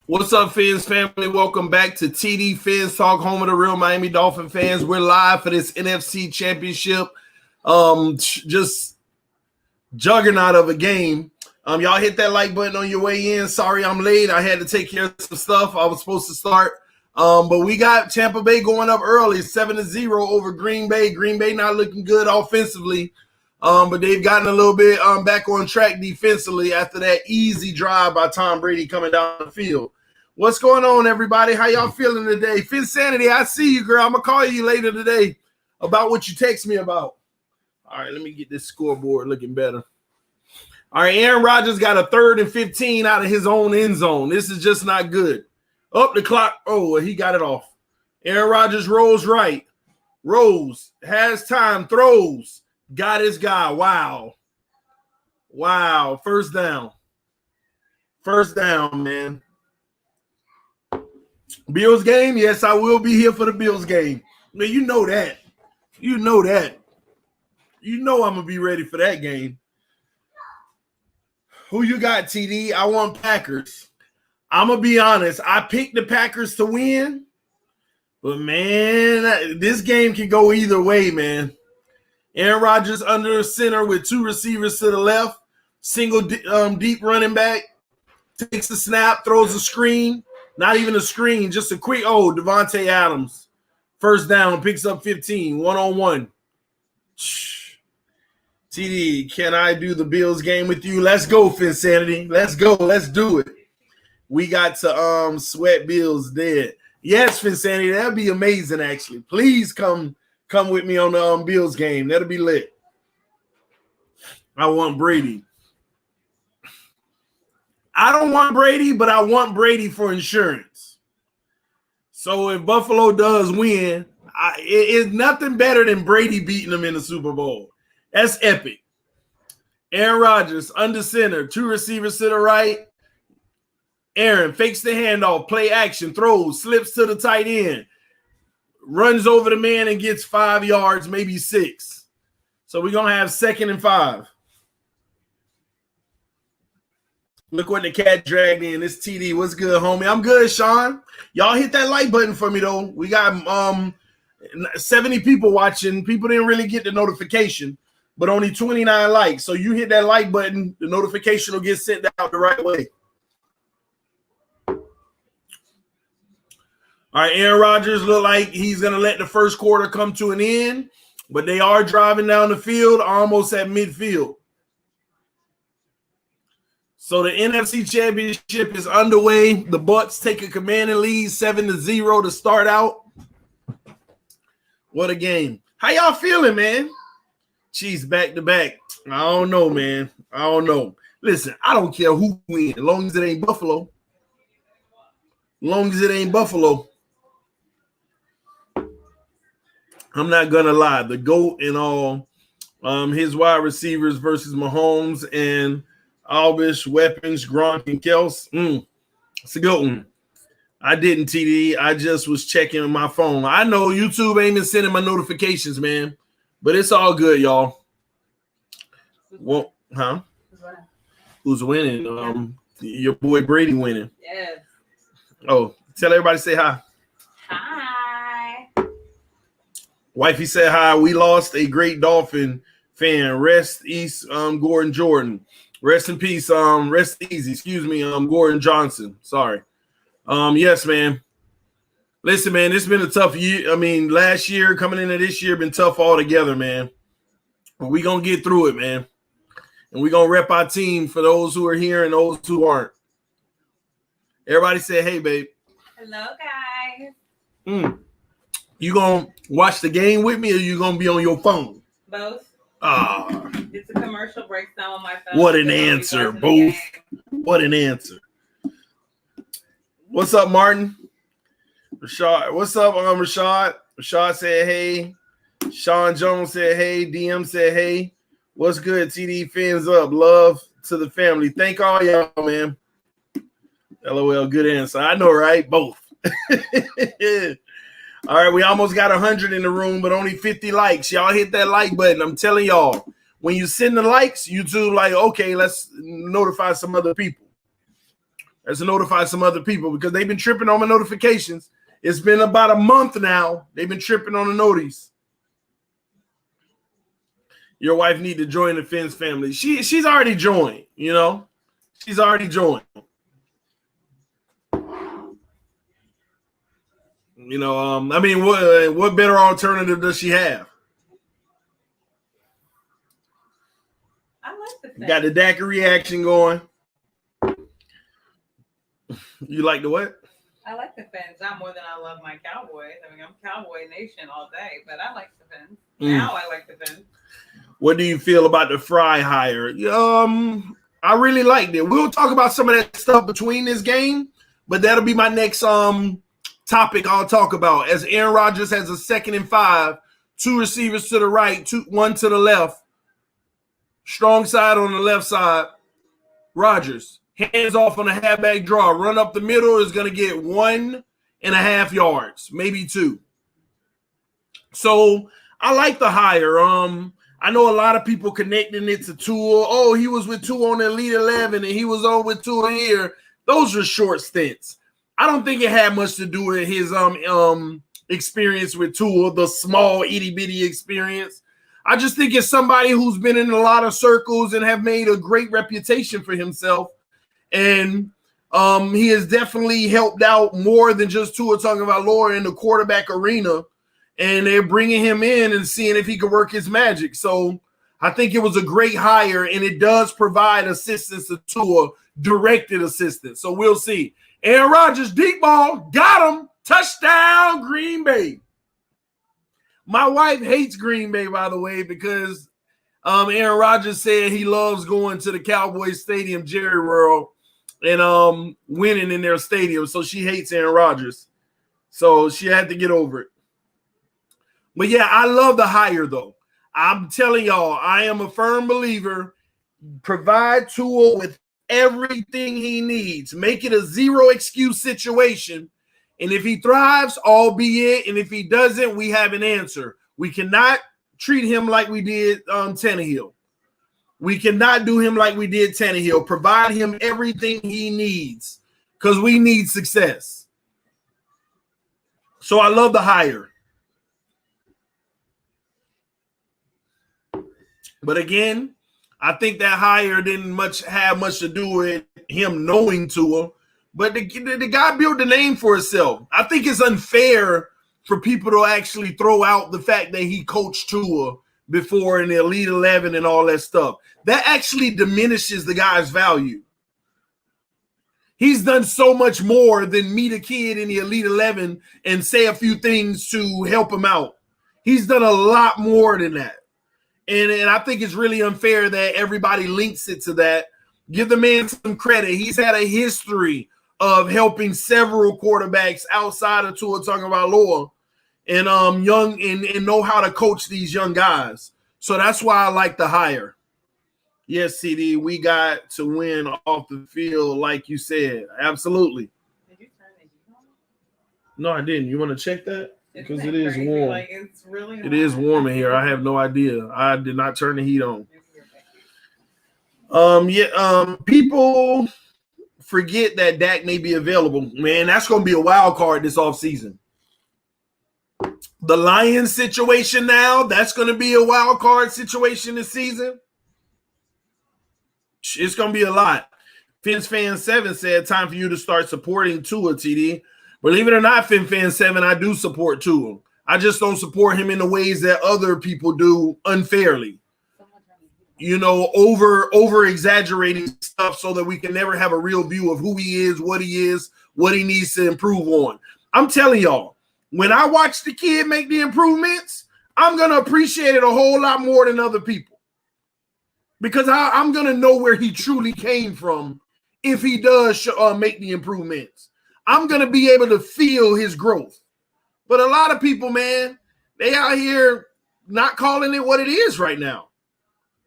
What's up, Fins family? Welcome back to TDPHINSTALK, home of the real Miami Dolphin fans. We're live for this NFC championship. Just juggernaut of a game. Y'all hit that like button on your way in. Sorry I'm late. I had to take care of some stuff. I was supposed to start. But we got Tampa Bay going up early, 7-0 over Green Bay. Green Bay not looking good offensively. But they've gotten a little bit back on track defensively after that easy drive by Tom Brady coming down the field. What's going on, everybody? How y'all feeling today? Finsanity, I see you, girl. I'm going to call you later today about what you text me about. All right, let me get this scoreboard looking better. All right, Aaron Rodgers got a 3rd and 15 out of his own end zone. This is just not good. Up the clock. Oh, he got it off. Aaron Rodgers rolls right. Rolls. Has time. Throws. Got his guy. Wow. Wow. First down. First down, man. Bills game? Yes, I will be here for the Bills game. Man, you know that. You know that. You know I'm going to be ready for that game. Who you got, TD? I want Packers. I'm going to be honest. I picked the Packers to win. But, man, this game can go either way, man. Aaron Rodgers under center with 2 receivers to the left. Single deep running back. Takes the snap, throws a screen. Not even a screen, just a quick, Devontae Adams. First down, picks up 15, one-on-one. TD, can I do the Bills game with you? Let's go, Finsanity. Let's go. Let's do it. We got to sweat Bills dead. Yes, Finsanity, that'd be amazing, actually. Please come with me on the Bills game. That'll be lit. I want Brady. I don't want Brady, but I want Brady for insurance. So if Buffalo does win, it's nothing better than Brady beating them in the Super Bowl. That's epic. Aaron Rodgers, under center, 2 receivers to the right. Aaron fakes the handoff, play action, throws, slips to the tight end, runs over the man and gets 5 yards, maybe 6. So we're going to have 2nd and 5. Look what the cat dragged in. This TD. What's good, homie? I'm good, Sean. Y'all hit that like button for me, though. We got 70 people watching. People didn't really get the notification, but only 29 likes. So you hit that like button, the notification will get sent out the right way. All right, Aaron Rodgers look like he's going to let the first quarter come to an end, but they are driving down the field almost at midfield. So the NFC Championship is underway. The Bucs take a commanding lead, 7-0 to start out. What a game. How y'all feeling, man? Chiefs back-to-back. I don't know, man. I don't know. Listen, I don't care who wins, as long as it ain't Buffalo. As long as it ain't Buffalo. I'm not going to lie. The GOAT and all, his wide receivers versus Mahomes and Albish, Weapons, Gronk, and Kels. It's a good one. I didn't, TD. I just was checking my phone. I know YouTube ain't been sending my notifications, man. But it's all good, y'all. Well, huh? Who's winning? Your boy Brady winning. Yes. Oh, tell everybody say hi. Hi. Wifey said hi. We lost a great Dolphin fan. Rest East Gordon Jordan. Rest in peace. Rest easy. Excuse me. Gordon Johnson. Sorry. Yes, man. Listen, man, it's been a tough year. I mean, last year coming into this year been tough altogether, man. But we gonna get through it, man. And we gonna rep our team for those who are here and those who aren't. Everybody say, hey, babe. Hello, guys. You gonna watch the game with me, or you gonna be on your phone? Both. It's a commercial breakdown on my phone. What an answer, both. What an answer. What's up, Martin? Rashad. What's up, Rashad? Rashad said, hey. Sean Jones said, hey. DM said, hey. What's good, TD? Fins up. Love to the family. Thank all y'all, man. LOL, good answer. I know, right? Both. All right, we almost got 100 in the room, but only 50 likes. Y'all hit that like button. I'm telling y'all, when you send the likes, YouTube like, okay, let's notify some other people. Let's notify some other people because they've been tripping on my notifications. It's been about a month now. They've been tripping on the notice. Your wife need to join the Fins family. She's already joined, you know. She's already joined. You know, I mean, what better alternative does she have? I like the Fins. Got the daiquiri reaction going. You like the what? I like the Fins. Not more than I love my Cowboys. I mean, I'm Cowboy Nation all day, but I like the Fins. Now I like the Fins. What do you feel about the Fry hire? I really liked it. We'll talk about some of that stuff between this game, but that'll be my next topic I'll talk about. As Aaron Rodgers has a 2nd and 5, 2 receivers to the right, 1 to the left. Strong side on the left side. Rodgers, hands off on a halfback draw. Run up the middle is going to get 1.5 yards, maybe 2. So I like the hire. I know a lot of people connecting it to Tua. Oh, he was with Tua on the Elite 11 and he was on with Tua here. Those are short stints. I don't think it had much to do with his experience with Tua, the small itty-bitty experience. I just think it's somebody who's been in a lot of circles and have made a great reputation for himself. And he has definitely helped out more than just Tua Tagovailoa in the quarterback arena. And they're bringing him in and seeing if he can work his magic. So I think it was a great hire, and it does provide assistance to Tua, directed assistance. So we'll see. Aaron Rodgers, deep ball, got him. Touchdown, Green Bay. My wife hates Green Bay, by the way, because Aaron Rodgers said he loves going to the Cowboys Stadium, Jerry World, and winning in their stadium. So she hates Aaron Rodgers. So she had to get over it. But, yeah, I love the hire, though. I'm telling y'all, I am a firm believer. Provide Tua with everything he needs. Make it a zero excuse situation. And if he thrives, all be it. And if he doesn't, we have an answer. We cannot treat him like we did Tannehill. We cannot do him like we did Tannehill. Provide him everything he needs because we need success. So I love the hire. But again, I think that hire didn't have much to do with him knowing Tua. But the guy built a name for himself. I think it's unfair for people to actually throw out the fact that he coached Tua before in the Elite 11 and all that stuff. That actually diminishes the guy's value. He's done so much more than meet a kid in the Elite 11 and say a few things to help him out. He's done a lot more than that. And I think it's really unfair that everybody links it to that. Give the man some credit. He's had a history of helping several quarterbacks outside of Tua Tagovailoa and young and know how to coach these young guys. So that's why I like the hire. Yes, CD, we got to win off the field, like you said. Absolutely. Did you turn the heat on? No, I didn't. You want to check that? Because it is warm. Like, it's really hot. It is warm in here. I have no idea. I did not turn the heat on. People forget that Dak may be available. Man, that's going to be a wild card this offseason. The Lions situation now, that's going to be a wild card situation this season. It's going to be a lot. Fins Fan 7 said, time for you to start supporting Tua, TD. Believe it or not, Fin Fan 7, I do support Tua. I just don't support him in the ways that other people do unfairly. You know, over exaggerating stuff so that we can never have a real view of who he is, what he needs to improve on. I'm telling y'all, when I watch the kid make the improvements, I'm going to appreciate it a whole lot more than other people. Because I'm going to know where he truly came from if he does make the improvements. I'm going to be able to feel his growth. But a lot of people, man, they out here not calling it what it is right now.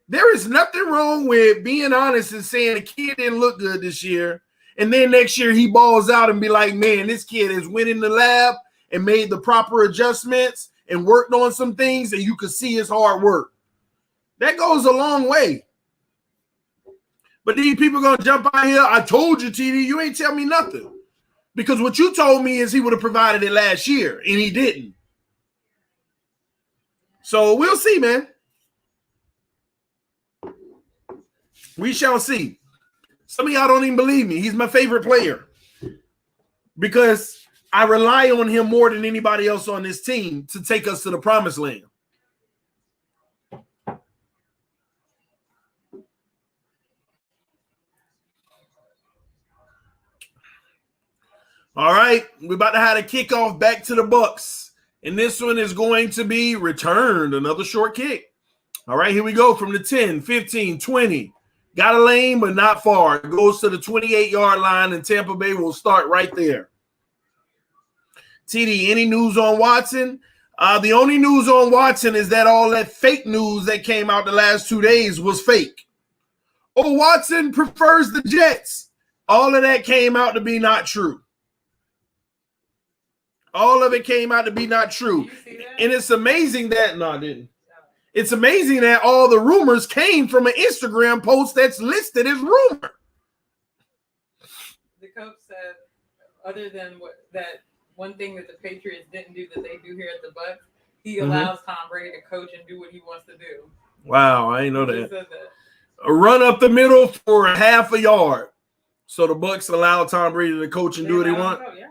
There is nothing wrong with being honest and saying the kid didn't look good this year. And then next year he balls out and be like, man, this kid has went in the lab and made the proper adjustments and worked on some things and you could see his hard work. That goes a long way. But these people gonna jump out here. I told you, TD, you ain't tell me nothing. Because what you told me is he would have provided it last year, and he didn't. So we'll see, man. We shall see. Some of y'all don't even believe me. He's my favorite player because I rely on him more than anybody else on this team to take us to the promised land. All right, we're about to have a kickoff back to the Bucs, and this one is going to be returned, another short kick. All right, here we go from the 10, 15, 20. Got a lane, but not far. It goes to the 28-yard line, and Tampa Bay will start right there. TD, any news on Watson? The only news on Watson is that all that fake news that came out the last 2 days was fake. Oh, Watson prefers the Jets. All of that came out to be not true. All of it came out to be not true. And it's amazing that – no, I didn't. It's amazing that all the rumors came from an Instagram post that's listed as rumor. The coach said, other than that one thing that the Patriots didn't do that they do here at the Bucs, he allows Tom Brady to coach and do what he wants to do. Wow, I didn't know that. A run up the middle for a half a yard. So the Bucs allow Tom Brady to coach and do what he wants? Yeah.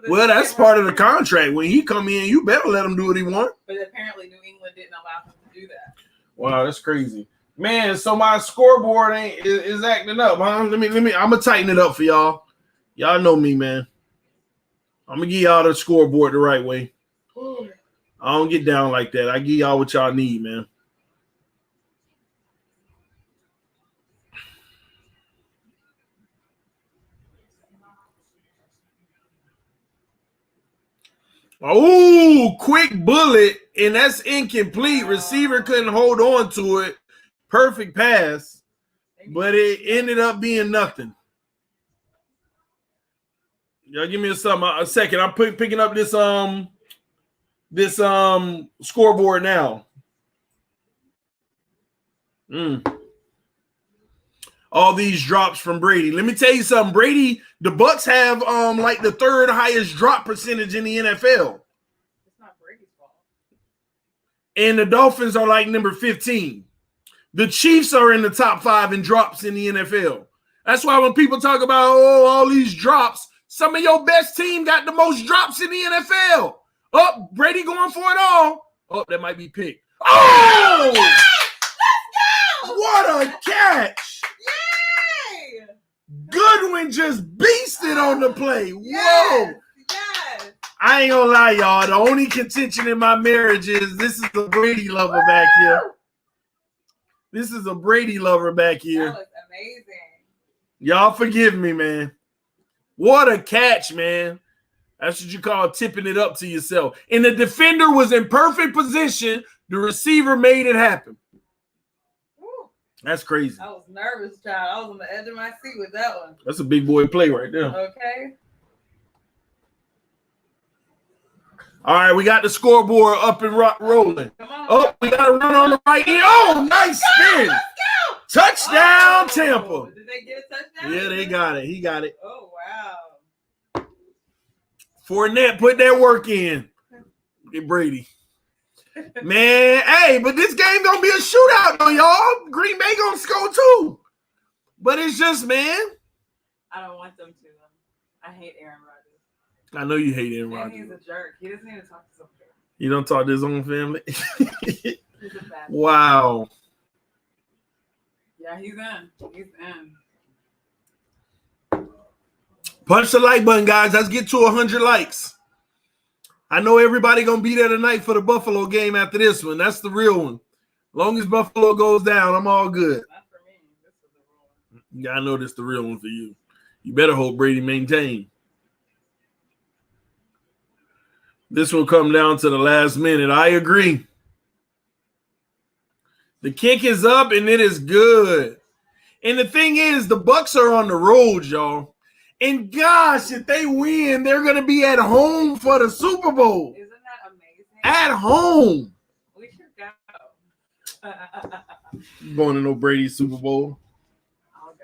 Well, that's part of the contract. When he come in, you better let him do what he wants. But apparently New England didn't allow him to do that. Wow, that's crazy. Man, so my scoreboard is acting up, huh? Let me I'm gonna tighten it up for y'all. Y'all know me, man. I'm gonna give y'all the scoreboard the right way. I don't get down like that. I give y'all what y'all need, man. Oh, quick bullet, and that's incomplete. Receiver couldn't hold on to it. Perfect pass, but it ended up being nothing. Y'all give me a second. I'm picking up this scoreboard now. All these drops from Brady. Let me tell you something. Brady, the Bucs have like the third highest drop percentage in the NFL. It's not Brady's fault. And the Dolphins are like number 15. The Chiefs are in the top 5 in drops in the NFL. That's why when people talk about all these drops, some of your best team got the most drops in the NFL. Oh, Brady going for it all. Oh, that might be picked. Oh! Yes! Let's go! What a catch! Yay! Goodwin just beasted on the play. Whoa! Yes! I ain't gonna lie, y'all. The only contention in my marriage is this is a Brady lover back here. This is a Brady lover back here. That was amazing. Y'all forgive me, man. What a catch, man. That's what you call tipping it up to yourself. And the defender was in perfect position. The receiver made it happen. Woo. That's crazy. I was nervous, child. I was on the edge of my seat with that one. That's a big boy play right there. Okay. All right, we got the scoreboard up and rolling. Come on. Oh, we got to run on the right end. Oh, nice spin. Let's go. Touchdown, Tampa. Did they get a touchdown? Yeah, they got it. He got it. Oh, wow. Fournette, put that work in. Get Brady. Man, hey, but this game going to be a shootout, though, y'all. Green Bay going to score, too. But it's just, man. I don't want them to. I hate Aaron Rodgers. I know you hate Aaron And Rodgers. he's a jerk. He doesn't need to talk to somebody. You don't talk to his own family? He's a bad Wow. Yeah, he's in. He's in. Punch the like button, guys. Let's get to 100 likes. I know everybody going to be there tonight for the Buffalo game after this one. That's the real one. Long as Buffalo goes down, I'm all good. Not for me. This is the real one. Yeah, I know this is the real one for you. You better hope Brady maintain. This will come down to the last minute. I agree. The kick is up, and it is good. And the thing is, the Bucs are on the road, y'all. And gosh, if they win, they're going to be at home for the Super Bowl. Isn't that amazing? At home. We should go. Going to no Brady Super Bowl. I'll go.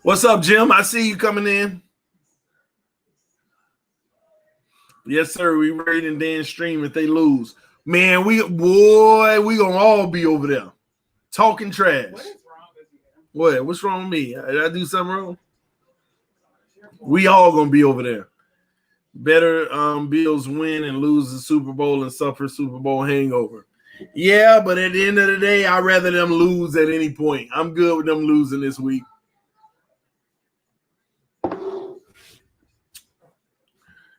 What's up, Jim? I see you coming in. Yes, sir. We rating Dan stream if they lose. Man, we gonna all be over there talking trash. What is wrong with you? What? What's wrong with me? Did I do something wrong? We all gonna be over there. Better Bills win and lose the Super Bowl and suffer Super Bowl hangover. Yeah, but at the end of the day, I'd rather them lose at any point. I'm good with them losing this week.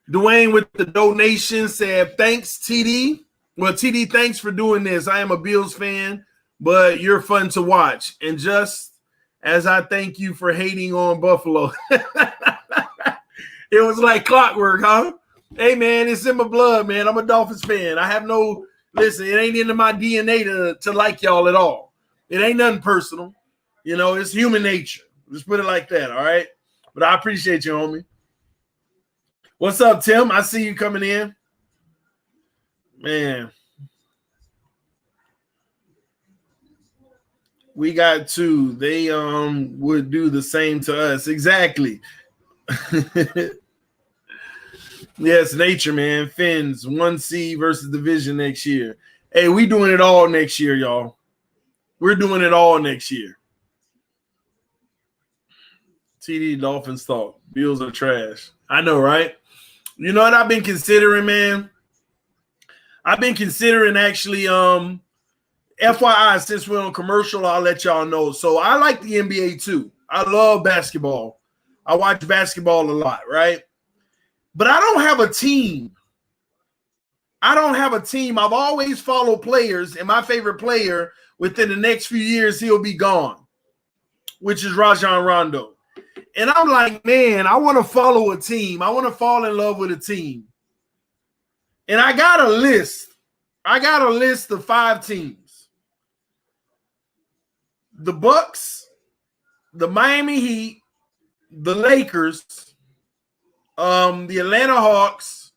Dwayne with the donation said, thanks, TD. Well, TD, thanks for doing this. I am a Bills fan, but you're fun to watch. And just as I thank you for hating on Buffalo. It was like clockwork, huh? Hey, man, it's in my blood, man. I'm a Dolphins fan. I have no – listen, it ain't into my DNA to like y'all at all. It ain't nothing personal. You know, it's human nature. Just put it like that, all right? But I appreciate you, homie. What's up, Tim? I see you coming in. Man. We got two. They would do the same to us. Exactly. Yes, nature, man. Fins, 1C versus division next year. Hey, we doing it all next year, y'all. We're doing it all next year. TD Dolphins talk. Bills are trash. I know, right? You know what I've been considering, man? I've been considering actually, FYI, since we're on commercial, I'll let y'all know. So I like the NBA too. I love basketball. I watch basketball a lot, right? But I don't have a team. I've always followed players, and my favorite player within the next few years, he'll be gone, which is Rajon Rondo. And I'm like, man, I want to follow a team. I want to fall in love with a team. And I got a list. Of 5 teams. The Bucks, the Miami Heat, the Lakers, the Atlanta Hawks,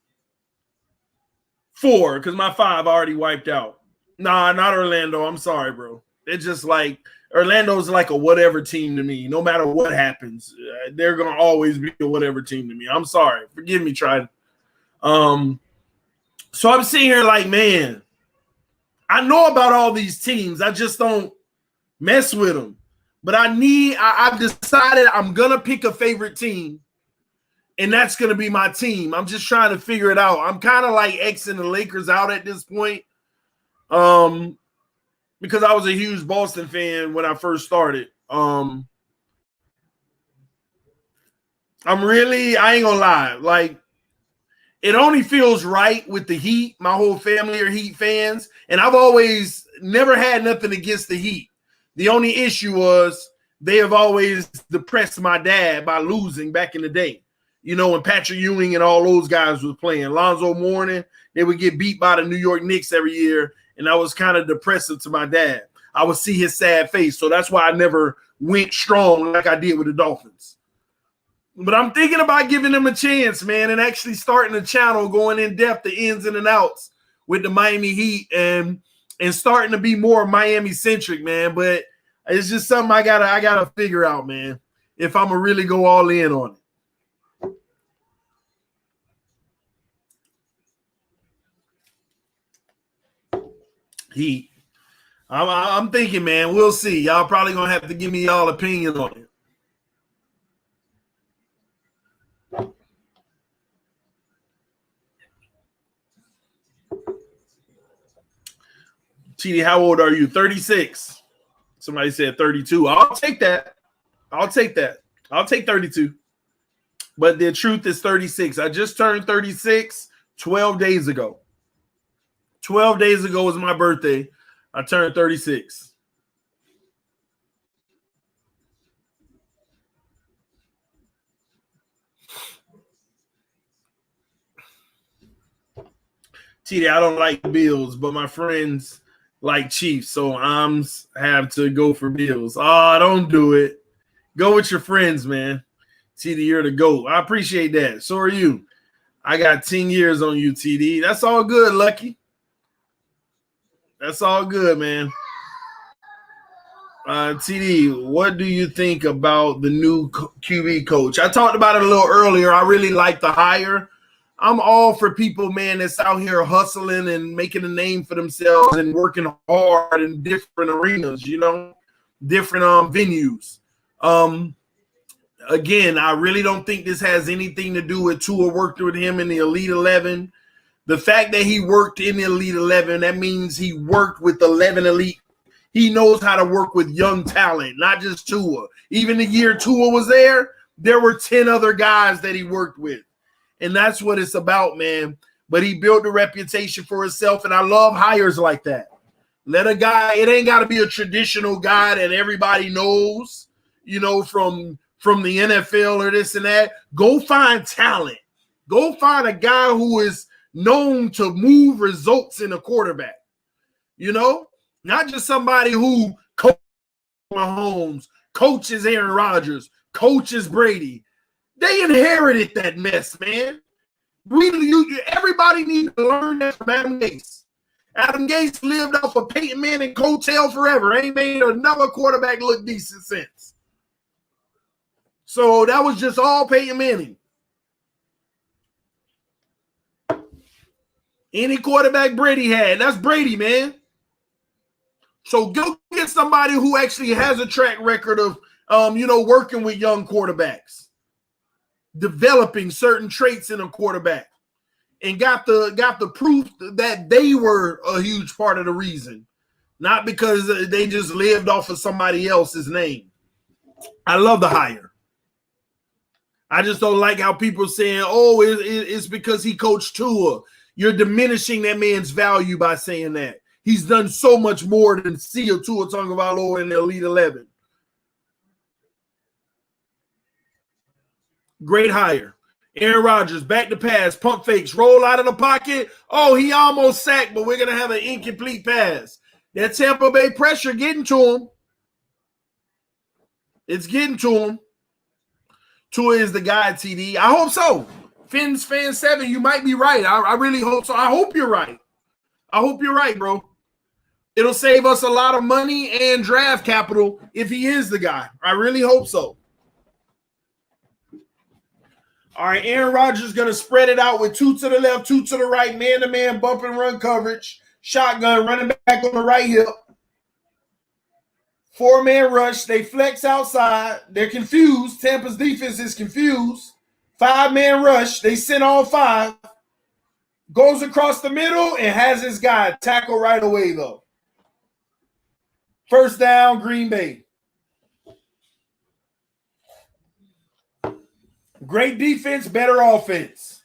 4, because my 5 already wiped out. Nah, not Orlando. I'm sorry, bro. It's just like Orlando's like a whatever team to me. No matter what happens, they're going to always be a whatever team to me. I'm sorry. Forgive me, Trident. So I'm sitting here like, man, I know about all these teams. I just don't mess with them. But I've decided I'm going to pick a favorite team, and that's going to be my team. I'm just trying to figure it out. I'm kind of like Xing the Lakers out at this point because I was a huge Boston fan when I first started. I ain't going to lie. Like, it only feels right with the Heat. My whole family are Heat fans, and I've always never had nothing against the Heat. The only issue was they have always depressed my dad by losing back in the day. You know, when Patrick Ewing and all those guys was playing. Lonzo Mourning, they would get beat by the New York Knicks every year, and that was kind of depressive to my dad. I would see his sad face, so that's why I never went strong like I did with the Dolphins. But I'm thinking about giving them a chance, man, and actually starting a channel going in depth, the ins and the outs with the Miami Heat and starting to be more Miami-centric, man. But it's just something I gotta figure out, man, if I'm going to really go all in on it. Heat. I'm thinking, man, we'll see. Y'all probably going to have to give me y'all opinion on it. TD, how old are you? 36. Somebody said 32. I'll take that. I'll take 32. But the truth is 36. I just turned 36 12 days ago. 12 days ago was my birthday. I turned 36. TD, I don't like Bills, but my friends like Chiefs, so I'm have to go for Bills. Oh, don't do it. Go with your friends, man. TD, you're the GOAT. I appreciate that. So are you. I got 10 years on you, TD. That's all good, Lucky. That's all good, man. TD, what do you think about the new QB coach? I talked about it a little earlier. I really like the hire. I'm all for people, man, that's out here hustling and making a name for themselves and working hard in different arenas, different venues. Again, I really don't think this has anything to do with Tua worked with him in the Elite 11. The fact that he worked in the Elite 11, that means he worked with 11 elite. He knows how to work with young talent, not just Tua. Even the year Tua was there were 10 other guys that he worked with. And that's what it's about, man. But he built a reputation for himself, and I love hires like that. Let a guy, it ain't got to be a traditional guy that everybody knows, from the NFL or this and that. Go find talent. Go find a guy who is known to move results in a quarterback. Not just somebody who coaches Mahomes, coaches Aaron Rodgers, coaches Brady. They inherited that mess, man. Everybody needs to learn that from Adam Gase. Adam Gase lived off of Peyton Manning coattail forever. Ain't made another quarterback look decent since. So that was just all Peyton Manning. Any quarterback Brady had, that's Brady, man. So go get somebody who actually has a track record of, working with young quarterbacks, developing certain traits in a quarterback, and got the proof that they were a huge part of the reason, not because they just lived off of somebody else's name. I love the hire. I just don't like how people saying, "Oh, it's because he coached Tua." You're diminishing that man's value by saying that. He's done so much more than Tua Tagovailoa in the Elite 11. Great hire. Aaron Rodgers, back to pass, pump fakes, roll out of the pocket. Oh, he almost sacked, but we're going to have an incomplete pass. That Tampa Bay pressure getting to him. It's getting to him. Tua is the guy, TD. I hope so. Fan 7, you might be right. I really hope so. I hope you're right. I hope you're right, bro. It'll save us a lot of money and draft capital if he is the guy. I really hope so. All right, Aaron Rodgers is going to spread it out with 2 to the left, 2 to the right, man-to-man, bump and run coverage, shotgun, running back on the right hip. 4-man rush. They flex outside. They're confused. Tampa's defense is confused. 5-man rush. They send all 5. Goes across the middle and has his guy tackle right away, though. First down, Green Bay. Great defense, better offense.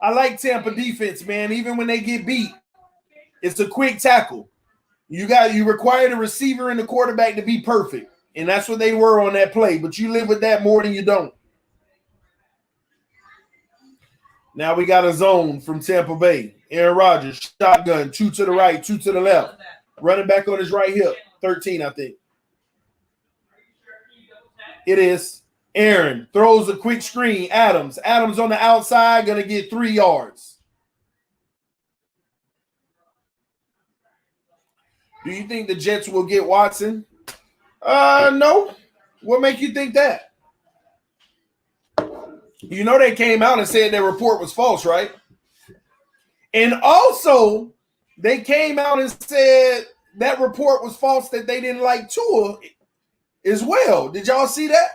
I like Tampa defense, man. Even when they get beat, it's a quick tackle. You require the receiver and the quarterback to be perfect, and that's what they were on that play. But you live with that more than you don't. Now we got a zone from Tampa Bay. Aaron Rodgers, shotgun, 2 to the right, 2 to the left. Running back on his right hip, 13, I think. It is. Aaron throws a quick screen. Adams on the outside, going to get 3 yards. Do you think the Jets will get Watson? No. What make you think that? They came out and said their report was false, right? And also, they came out and said that report was false, that they didn't like Tua as well. Did y'all see that?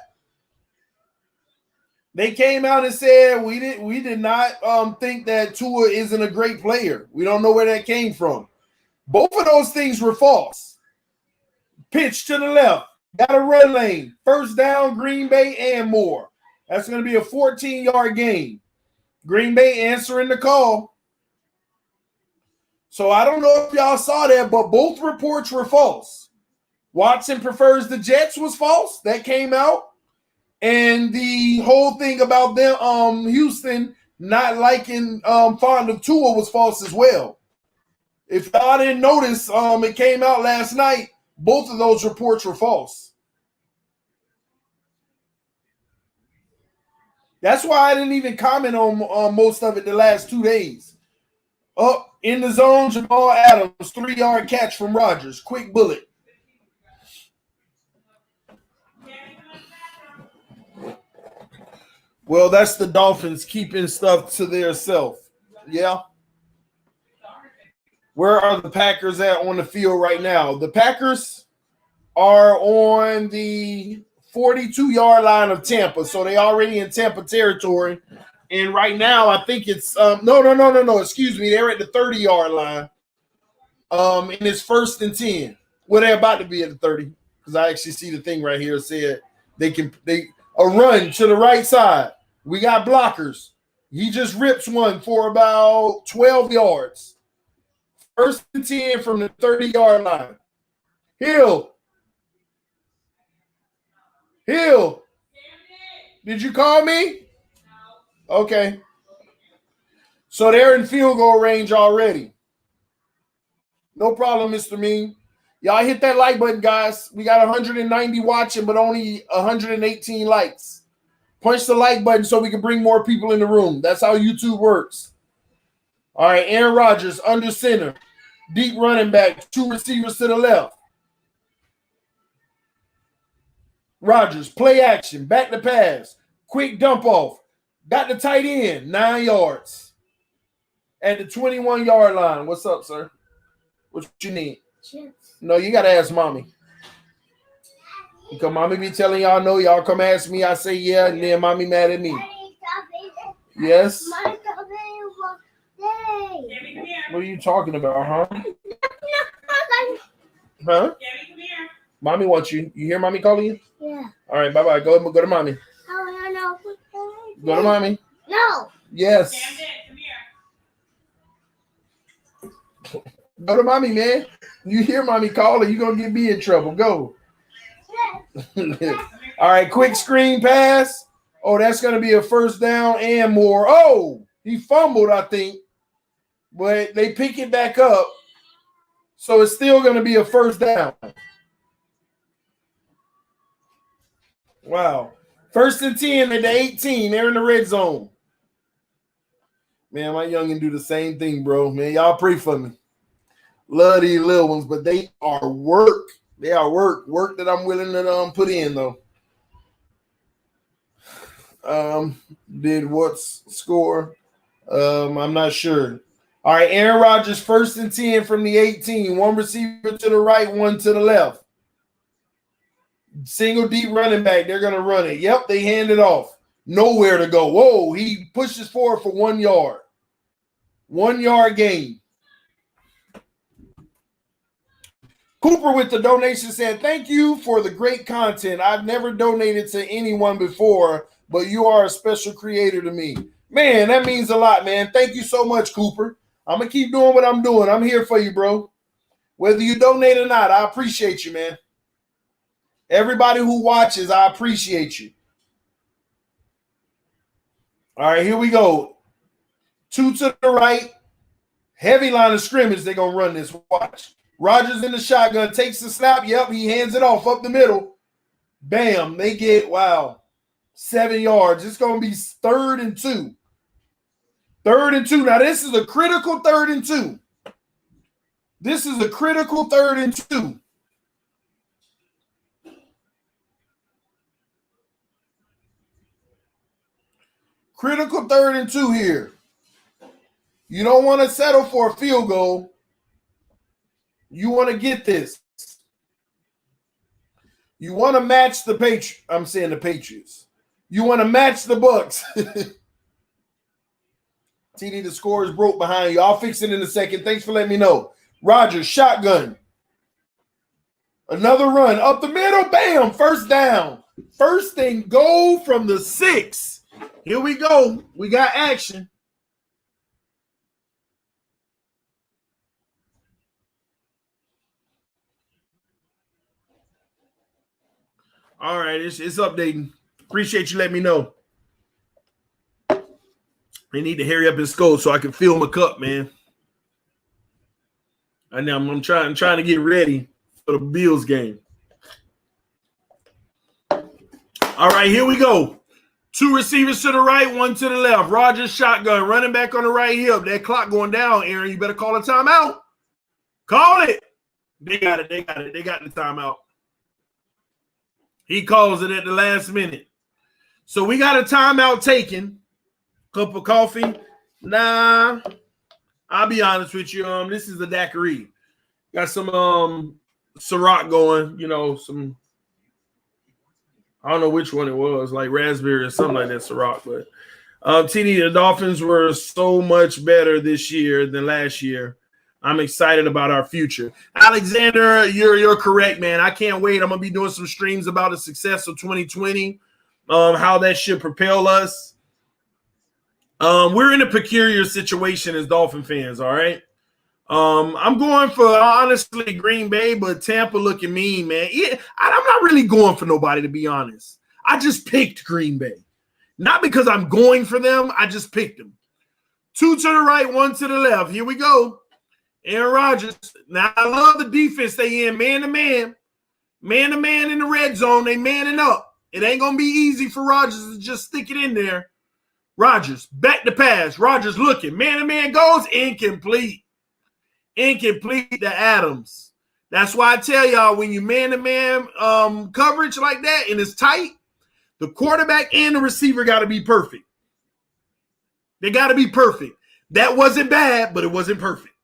They came out and said we did not think that Tua isn't a great player. We don't know where that came from. Both of those things were false. Pitch to the left. Got a run lane. First down, Green Bay and more. That's going to be a 14-yard gain. Green Bay answering the call. So I don't know if y'all saw that, but both reports were false. Watson prefers the Jets was false. That came out. And the whole thing about them, Houston not liking fond of Tua was false as well. If y'all didn't notice, it came out last night. Both of those reports were false. That's why I didn't even comment on most of it the last 2 days. Up in the zone, Jamal Adams, 3-yard catch from Rodgers. Quick bullet. Well, that's the Dolphins keeping stuff to their self. Yeah. Where are the Packers at on the field right now? The Packers are on the 42-yard line of Tampa, so they already in Tampa territory. And right now, I think it's no. Excuse me, they're at the 30-yard line. And it's 1st and 10. Well, they're about to be at the 30 because I actually see the thing right here said they a run to the right side. We got blockers. He just rips one for about 12 yards. 1st and 10 from the 30-yard line. Hill. Did you call me? Okay. So they're in field goal range already. No problem, Mr. Mean. Y'all hit that like button, guys. We got 190 watching, but only 118 likes. Punch the like button so we can bring more people in the room. That's how YouTube works. All right, Aaron Rodgers under center. Deep running back, 2 receivers to the left. Rodgers, play action, back to pass. Quick dump off. Got the tight end, 9 yards. At the 21-yard line. What's up, sir? What you need? Chips. No, you got to ask mommy. Because mommy be telling y'all no. Y'all come ask me. I say yeah, and then mommy mad at me. Yes? What are you talking about, huh? Huh? Mommy wants you. You hear mommy calling you? Yeah. All right, bye-bye. Go to mommy. Go to mommy. No. Yes. Go to mommy, man. You hear mommy calling, you're going to get me in trouble. Go. All right, quick screen pass. Oh, that's going to be a 1st down and more. Oh, he fumbled, I think. But they pick it back up. So it's still going to be a 1st down. Wow. 1st and 10 at the 18. They're in the red zone. Man, my youngin' do the same thing, bro. Man, y'all pray for me. Love these little ones, but they are work. They are work. Work that I'm willing to put in, though. Did what's score? I'm not sure. All right, Aaron Rodgers, 1st and 10 from the 18. 1 receiver to the right, 1 to the left. Single deep running back. They're going to run it. Yep, they hand it off. Nowhere to go. Whoa, he pushes forward for 1 yard. 1 yard gain. Cooper with the donation said, thank you for the great content. I've never donated to anyone before, but you are a special creator to me. Man, that means a lot, man. Thank you so much, Cooper. I'm going to keep doing what I'm doing. I'm here for you, bro. Whether you donate or not, I appreciate you, man. Everybody who watches, I appreciate you. All right, here we go. 2 to the right. Heavy line of scrimmage. They're going to run this. Watch. Rodgers in the shotgun, takes the snap. Yep, he hands it off up the middle. Bam. They get, 7 yards. It's going to be 3rd and 2. 3rd and 2. Now, this is a critical 3rd and 2. This is a critical 3rd and 2. Critical 3rd and 2 here. You don't want to settle for a field goal. You want to get this. You want to match the Patriots. I'm saying the Patriots. You want to match the Bucks. TD, the score is broke behind you. I'll fix it in a second. Thanks for letting me know. Rodgers, shotgun. Another run up the middle. Bam. 1st down. 1st and goal from the 6. Here we go. We got action. All right, it's updating. Appreciate you letting me know. They need to hurry up and score so I can fill my cup, man. And I'm trying to get ready for the Bills game. All right, here we go. 2 receivers to the right, 1 to the left. Rodgers shotgun, running back on the right hip. That clock going down, Aaron. You better call a timeout. Call it. They got it. They got the timeout. He calls it at the last minute. So we got a timeout taken. Cup of coffee. Nah, I'll be honest with you. This is the daiquiri. Got some Ciroc going, some, I don't know which one it was, like raspberry or something like that, Ciroc. But TD, the Dolphins were so much better this year than last year. I'm excited about our future. Alexander, you're correct, man. I can't wait. I'm gonna be doing some streams about the success of 2020, how that should propel us. We're in a peculiar situation as Dolphin fans, all right? I'm going for, honestly, Green Bay, but Tampa looking mean, man. Yeah, I'm not really going for nobody, to be honest. I just picked Green Bay. Not because I'm going for them. I just picked them. 2 to the right, 1 to the left. Here we go. Aaron Rodgers. Now, I love the defense they in, man-to-man. Man-to-man in the red zone. They manning up. It ain't going to be easy for Rodgers to just stick it in there. Rodgers, back to pass. Rodgers looking. Man-to-man goes. Incomplete. Incomplete to Adams. That's why I tell y'all, when you man-to-man coverage like that and it's tight, the quarterback and the receiver got to be perfect. They got to be perfect. That wasn't bad, but it wasn't perfect.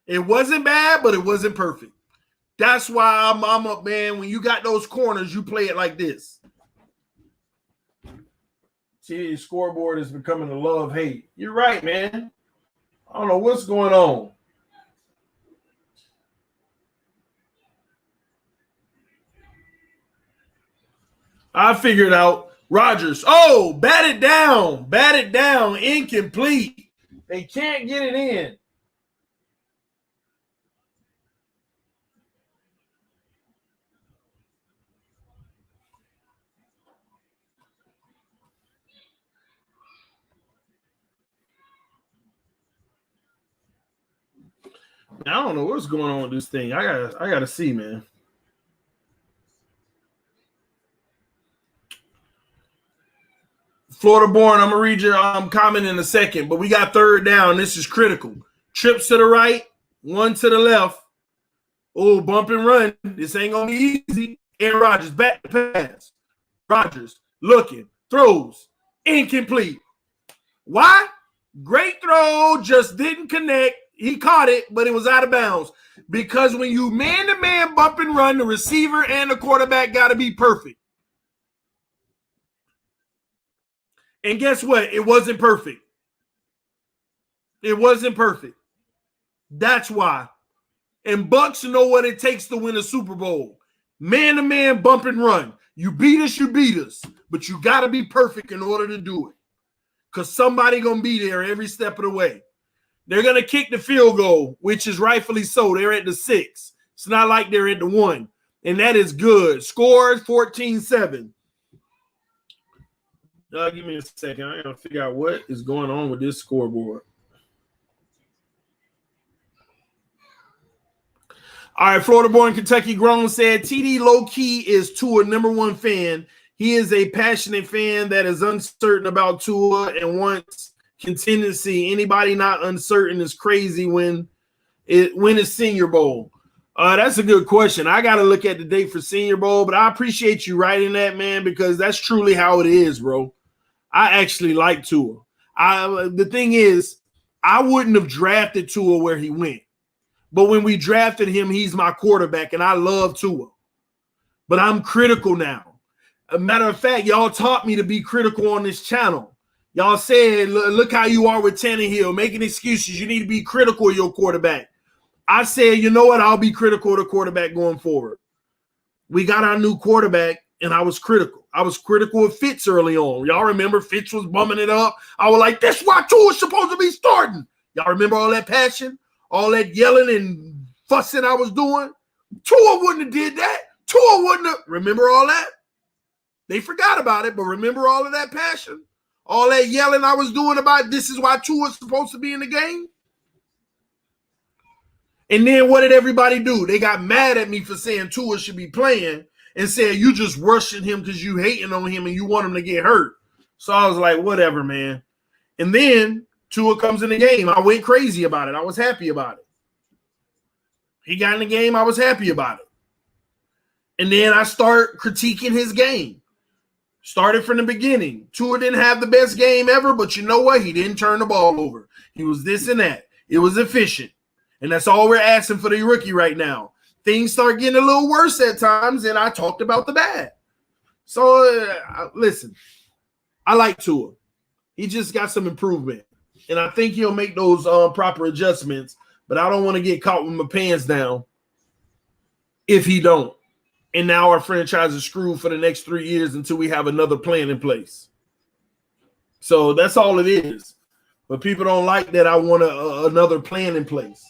It wasn't bad, but it wasn't perfect. That's why I'm up, man. When you got those corners, you play it like this. See, the scoreboard is becoming a love-hate. You're right, man. I don't know what's going on. I figured out. Rodgers. Oh, bat it down. Bat it down. Incomplete. They can't get it in. I don't know what's going on with this thing. I gotta see, man. Florida born, I'm gonna read your comment in a second, but we got 3rd down. This is critical. Trips to the right, 1 to the left. Oh, bump and run. This ain't gonna be easy. Aaron Rodgers back to pass. Rodgers looking, throws, incomplete. Why? Great throw, just didn't connect. He caught it, but it was out of bounds. Because when you man-to-man bump and run, the receiver and the quarterback got to be perfect. And guess what? It wasn't perfect. It wasn't perfect. That's why. And Bucks know what it takes to win a Super Bowl. Man-to-man bump and run. You beat us, you beat us. But you got to be perfect in order to do it. Because somebody going to be there every step of the way. They're going to kick the field goal, which is rightfully so. They're at the 6. It's not like they're at the 1. And that is good. Score 14-7. Give me a second. I got to figure out what is going on with this scoreboard. All right, Florida-born, Kentucky-grown said, TD low-key is Tua #1 fan. He is a passionate fan that is uncertain about Tua and wants contingency. Anybody not uncertain is crazy when it's Senior Bowl. That's a good question. I got to look at the date for Senior Bowl, but I appreciate you writing that, man, because that's truly how it is, bro. I actually like Tua. The thing is, I wouldn't have drafted Tua where he went. But when we drafted him, he's my quarterback, and I love Tua. But I'm critical now. A matter of fact, y'all taught me to be critical on this channel. Y'all said, look how you are with Tannehill, making excuses. You need to be critical of your quarterback. I said, you know what? I'll be critical of the quarterback going forward. We got our new quarterback, and I was critical. I was critical of Fitz early on. Y'all remember Fitz was bumming it up. I was like, that's why Tua's supposed to be starting. Y'all remember all that passion? All that yelling and fussing I was doing? Tua wouldn't have did that. Tua wouldn't have. Remember all that? They forgot about it, but remember all of that passion? All that yelling I was doing about this is why Tua's supposed to be in the game? And then what did everybody do? They got mad at me for saying Tua should be playing and said you just rushing him because you hating on him and you want him to get hurt. So I was like, whatever, man. And then Tua comes in the game. I went crazy about it. I was happy about it. He got in the game. I was happy about it. And then I start critiquing his game. Started from the beginning. Tua didn't have the best game ever, but you know what? He didn't turn the ball over. He was this and that. It was efficient. And that's all we're asking for the rookie right now. Things start getting a little worse at times, and I talked about the bad. So, listen, I like Tua. He just got some improvement. And I think he'll make those proper adjustments, but I don't want to get caught with my pants down if he don't. And now our franchise is screwed for the next 3 years until we have another plan in place. So that's all it is. But people don't like that I want another plan in place.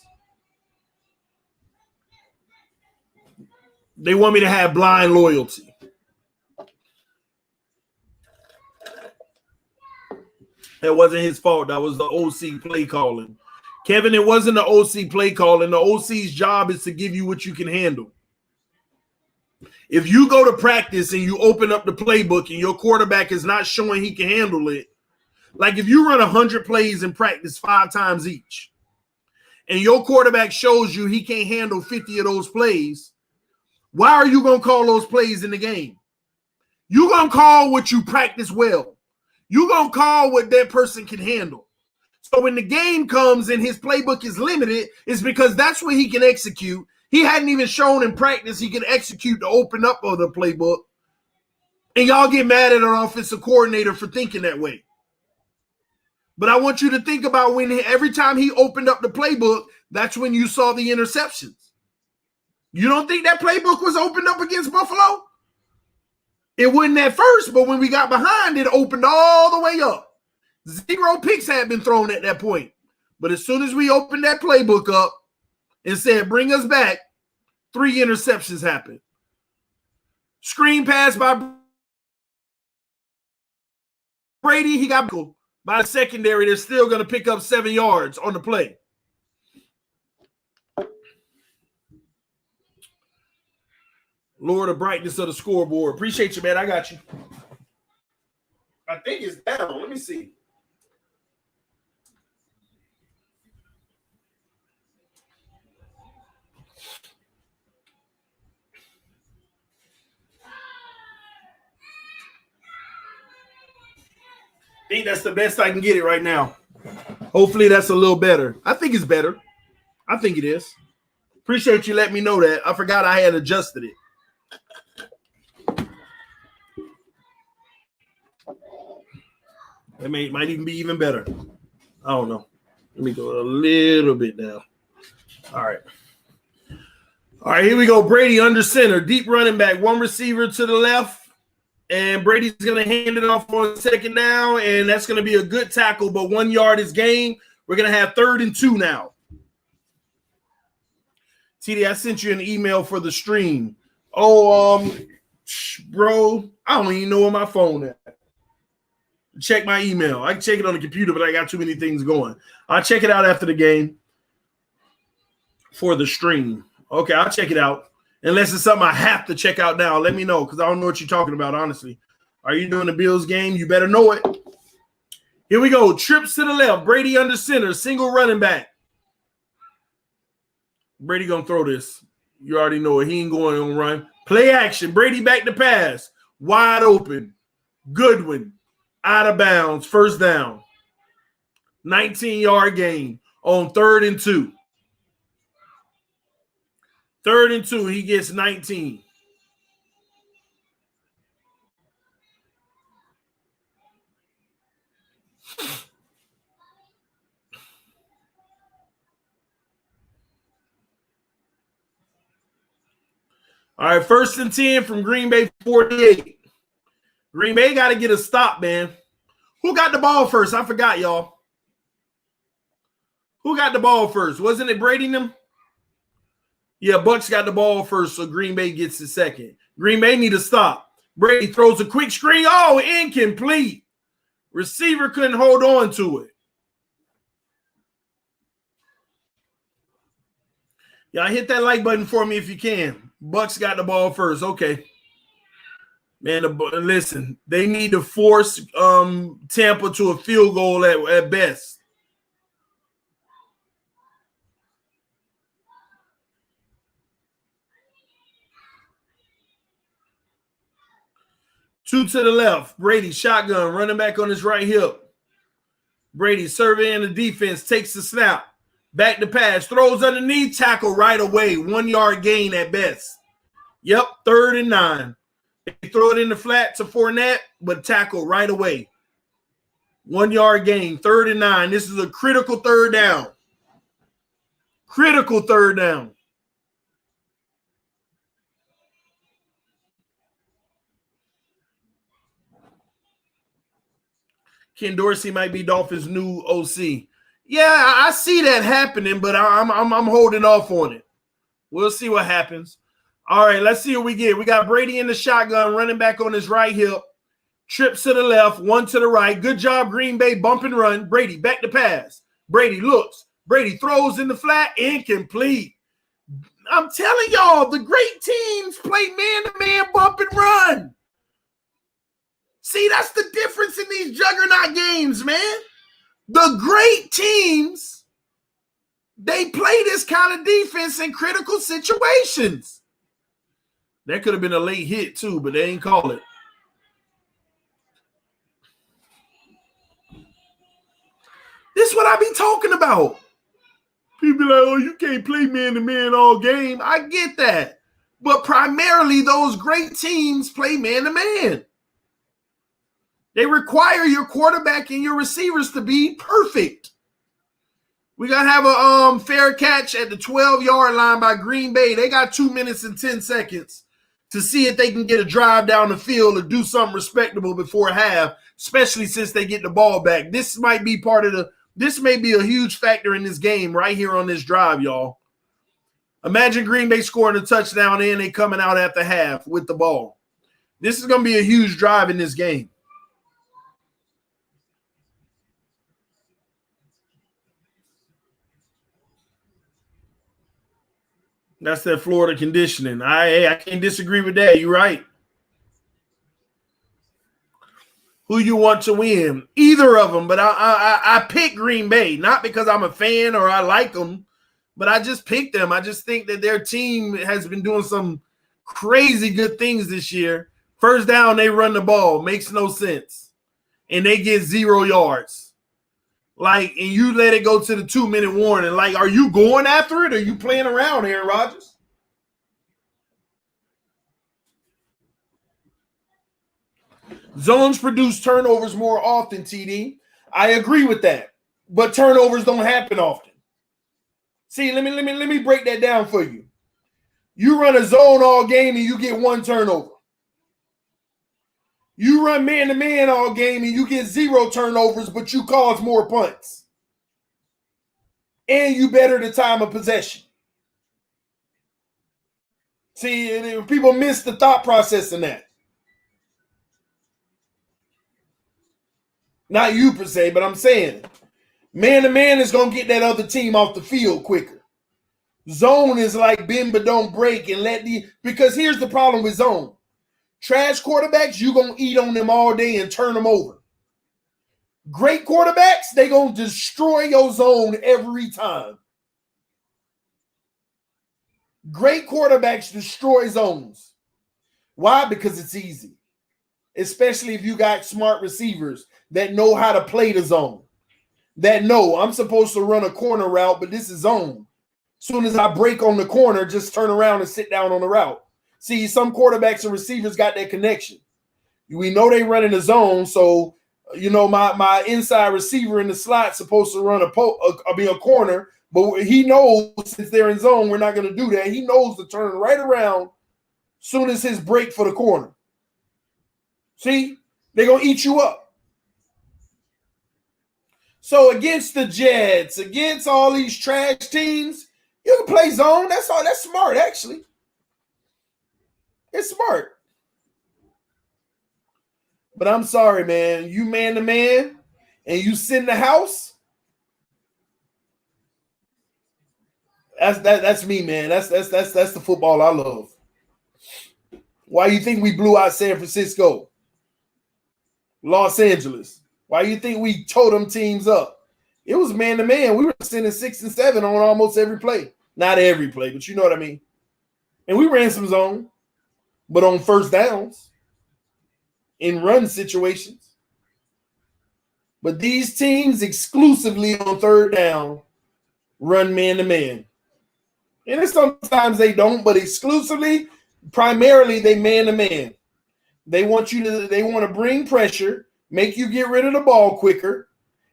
They want me to have blind loyalty. That wasn't his fault. That was the OC play calling. Kevin, it wasn't the OC play calling. The OC's job is to give you what you can handle. If you go to practice and you open up the playbook and your quarterback is not showing he can handle it, like if you run 100 plays in practice 5 times each, and your quarterback shows you he can't handle 50 of those plays, why are you going to call those plays in the game? You're going to call what you practice well. You're going to call what that person can handle. So when the game comes and his playbook is limited, it's because that's what he can execute. He hadn't even shown in practice he can execute the open up of the playbook. And y'all get mad at an offensive coordinator for thinking that way. But I want you to think about when every time he opened up the playbook, that's when you saw the interceptions. You don't think that playbook was opened up against Buffalo? It wasn't at first, but when we got behind, it opened all the way up. 0 picks had been thrown at that point. But as soon as we opened that playbook up and said, bring us back, 3 interceptions happened. Screen pass by Brady, he got by the secondary. They're still going to pick up 7 yards on the play. Lower the brightness of the scoreboard. Appreciate you, man. I got you. I think it's down. Let me see. I think that's the best I can get it right now. Hopefully that's a little better. I think it's better. I think it is. Appreciate you letting me know that. I forgot I had adjusted it. It might even be even better. I don't know. Let me go a little bit down. All right. All right, here we go. Brady under center. Deep running back. 1 receiver to the left. And Brady's going to hand it off on 2nd down. And that's going to be a good tackle, but 1 yard is gained. We're going to have 3rd and 2 now. TD, I sent you an email for the stream. Oh, bro, I don't even know where my phone is. Check my email. I can check it on the computer, but I got too many things going. I'll check it out after the game for the stream. Okay, I'll check it out. Unless it's something I have to check out now. Let me know because I don't know what you're talking about, honestly. Are you doing the Bills game? You better know it. Here we go. Trips to the left. Brady under center. Single running back. Brady going to throw this. You already know it. He ain't going on run. Play action. Brady back to pass. Wide open. Goodwin. Out of bounds. 1st down. 19-yard gain on 3rd and 2. 3rd and 2. He gets 19. All right, 1st and 10 from Green Bay 48. Green Bay got to get a stop, man. Who got the ball first? I forgot, y'all. Who got the ball first? Wasn't it Brady and them? Yeah, Bucks got the ball first, so Green Bay gets the second. Green Bay need to stop. Brady throws a quick screen. Oh, incomplete. Receiver couldn't hold on to it. Y'all hit that like button for me if you can. Bucks got the ball first. Okay. Man, listen, they need to force Tampa to a field goal at best. Two to the left. Brady, shotgun, running back on his right hip. Brady surveying the defense, takes the snap. Back to pass, throws underneath, tackle right away. 1 yard gain at best. Yep, 3rd and 9. They throw it in the flat to Fournette, but tackle right away. 1 yard gain, 3rd and 9. This is a critical 3rd down. Critical 3rd down. Ken Dorsey might be Dolphins' new OC. Yeah, I see that happening, but I'm holding off on it. We'll see what happens. All right, let's see what we get. We got Brady in the shotgun, running back on his right hip. Trips to the left, one to the right. Good job, Green Bay, bump and run. Brady, back to pass. Brady looks. Brady throws in the flat, incomplete. I'm telling y'all, the great teams play man-to-man, bump and run. See, that's the difference in these juggernaut games, man. The great teams, they play this kind of defense in critical situations. That could have been a late hit, too, but they ain't call it. This is what I be talking about. People be like, oh, you can't play man-to-man all game. I get that. But primarily, those great teams play man-to-man. They require your quarterback and your receivers to be perfect. We're going to have a fair catch at the 12-yard line by Green Bay. They got 2 minutes and 10 seconds to see if they can get a drive down the field or do something respectable before half, especially since they get the ball back. This might be this may be a huge factor in this game right here on this drive, y'all. Imagine Green Bay scoring a touchdown and they coming out at the half with the ball. This is going to be a huge drive in this game. That's that Florida conditioning. I can't disagree with that. You're right. Who you want to win? Either of them, but I pick Green Bay, not because I'm a fan or I like them, but I just picked them. I just think that their team has been doing some crazy good things this year. First down, they run the ball. Makes no sense. And they get 0 yards. And you let it go to the 2-minute warning. Are you going after it or are you playing around, Aaron Rodgers? Zones produce turnovers more often, TD. I agree with that. But turnovers don't happen often. See, let me break that down for you. You run a zone all game and you get 1 turnover. You run man-to-man all game and you get 0 turnovers, but you cause more punts. And you better the time of possession. See, people miss the thought process in that. Not you per se, but I'm saying man-to-man is going to get that other team off the field quicker. Zone is like bend but don't break and because here's the problem with zone. Trash quarterbacks, you're going to eat on them all day and turn them over. Great quarterbacks, they're going to destroy your zone every time. Great quarterbacks destroy zones. Why? Because it's easy. Especially if you got smart receivers that know how to play the zone. That know I'm supposed to run a corner route, but this is zone. Soon as I break on the corner, just turn around and sit down on the route. See, some quarterbacks and receivers got that connection. We know they run in the zone, so my inside receiver in the slot supposed to run a corner, but he knows since they're in zone, we're not going to do that. He knows to turn right around soon as his break for the corner. See, they're going to eat you up. So against the Jets, against all these trash teams, you can play zone. That's all. That's smart, actually. It's smart. But I'm sorry, man. You man-to-man and you sit in the house. That's me, man. That's the football I love. Why you think we blew out San Francisco? Los Angeles. Why you think we tore them teams up? It was man-to-man. We were sending 6 and 7 on almost every play. Not every play, but you know what I mean. And we ran some zone, but on first downs. in run situations. But these teams exclusively on third down run man-to-man. And sometimes they don't, but exclusively, primarily, they man-to-man. They want to bring pressure, make you get rid of the ball quicker,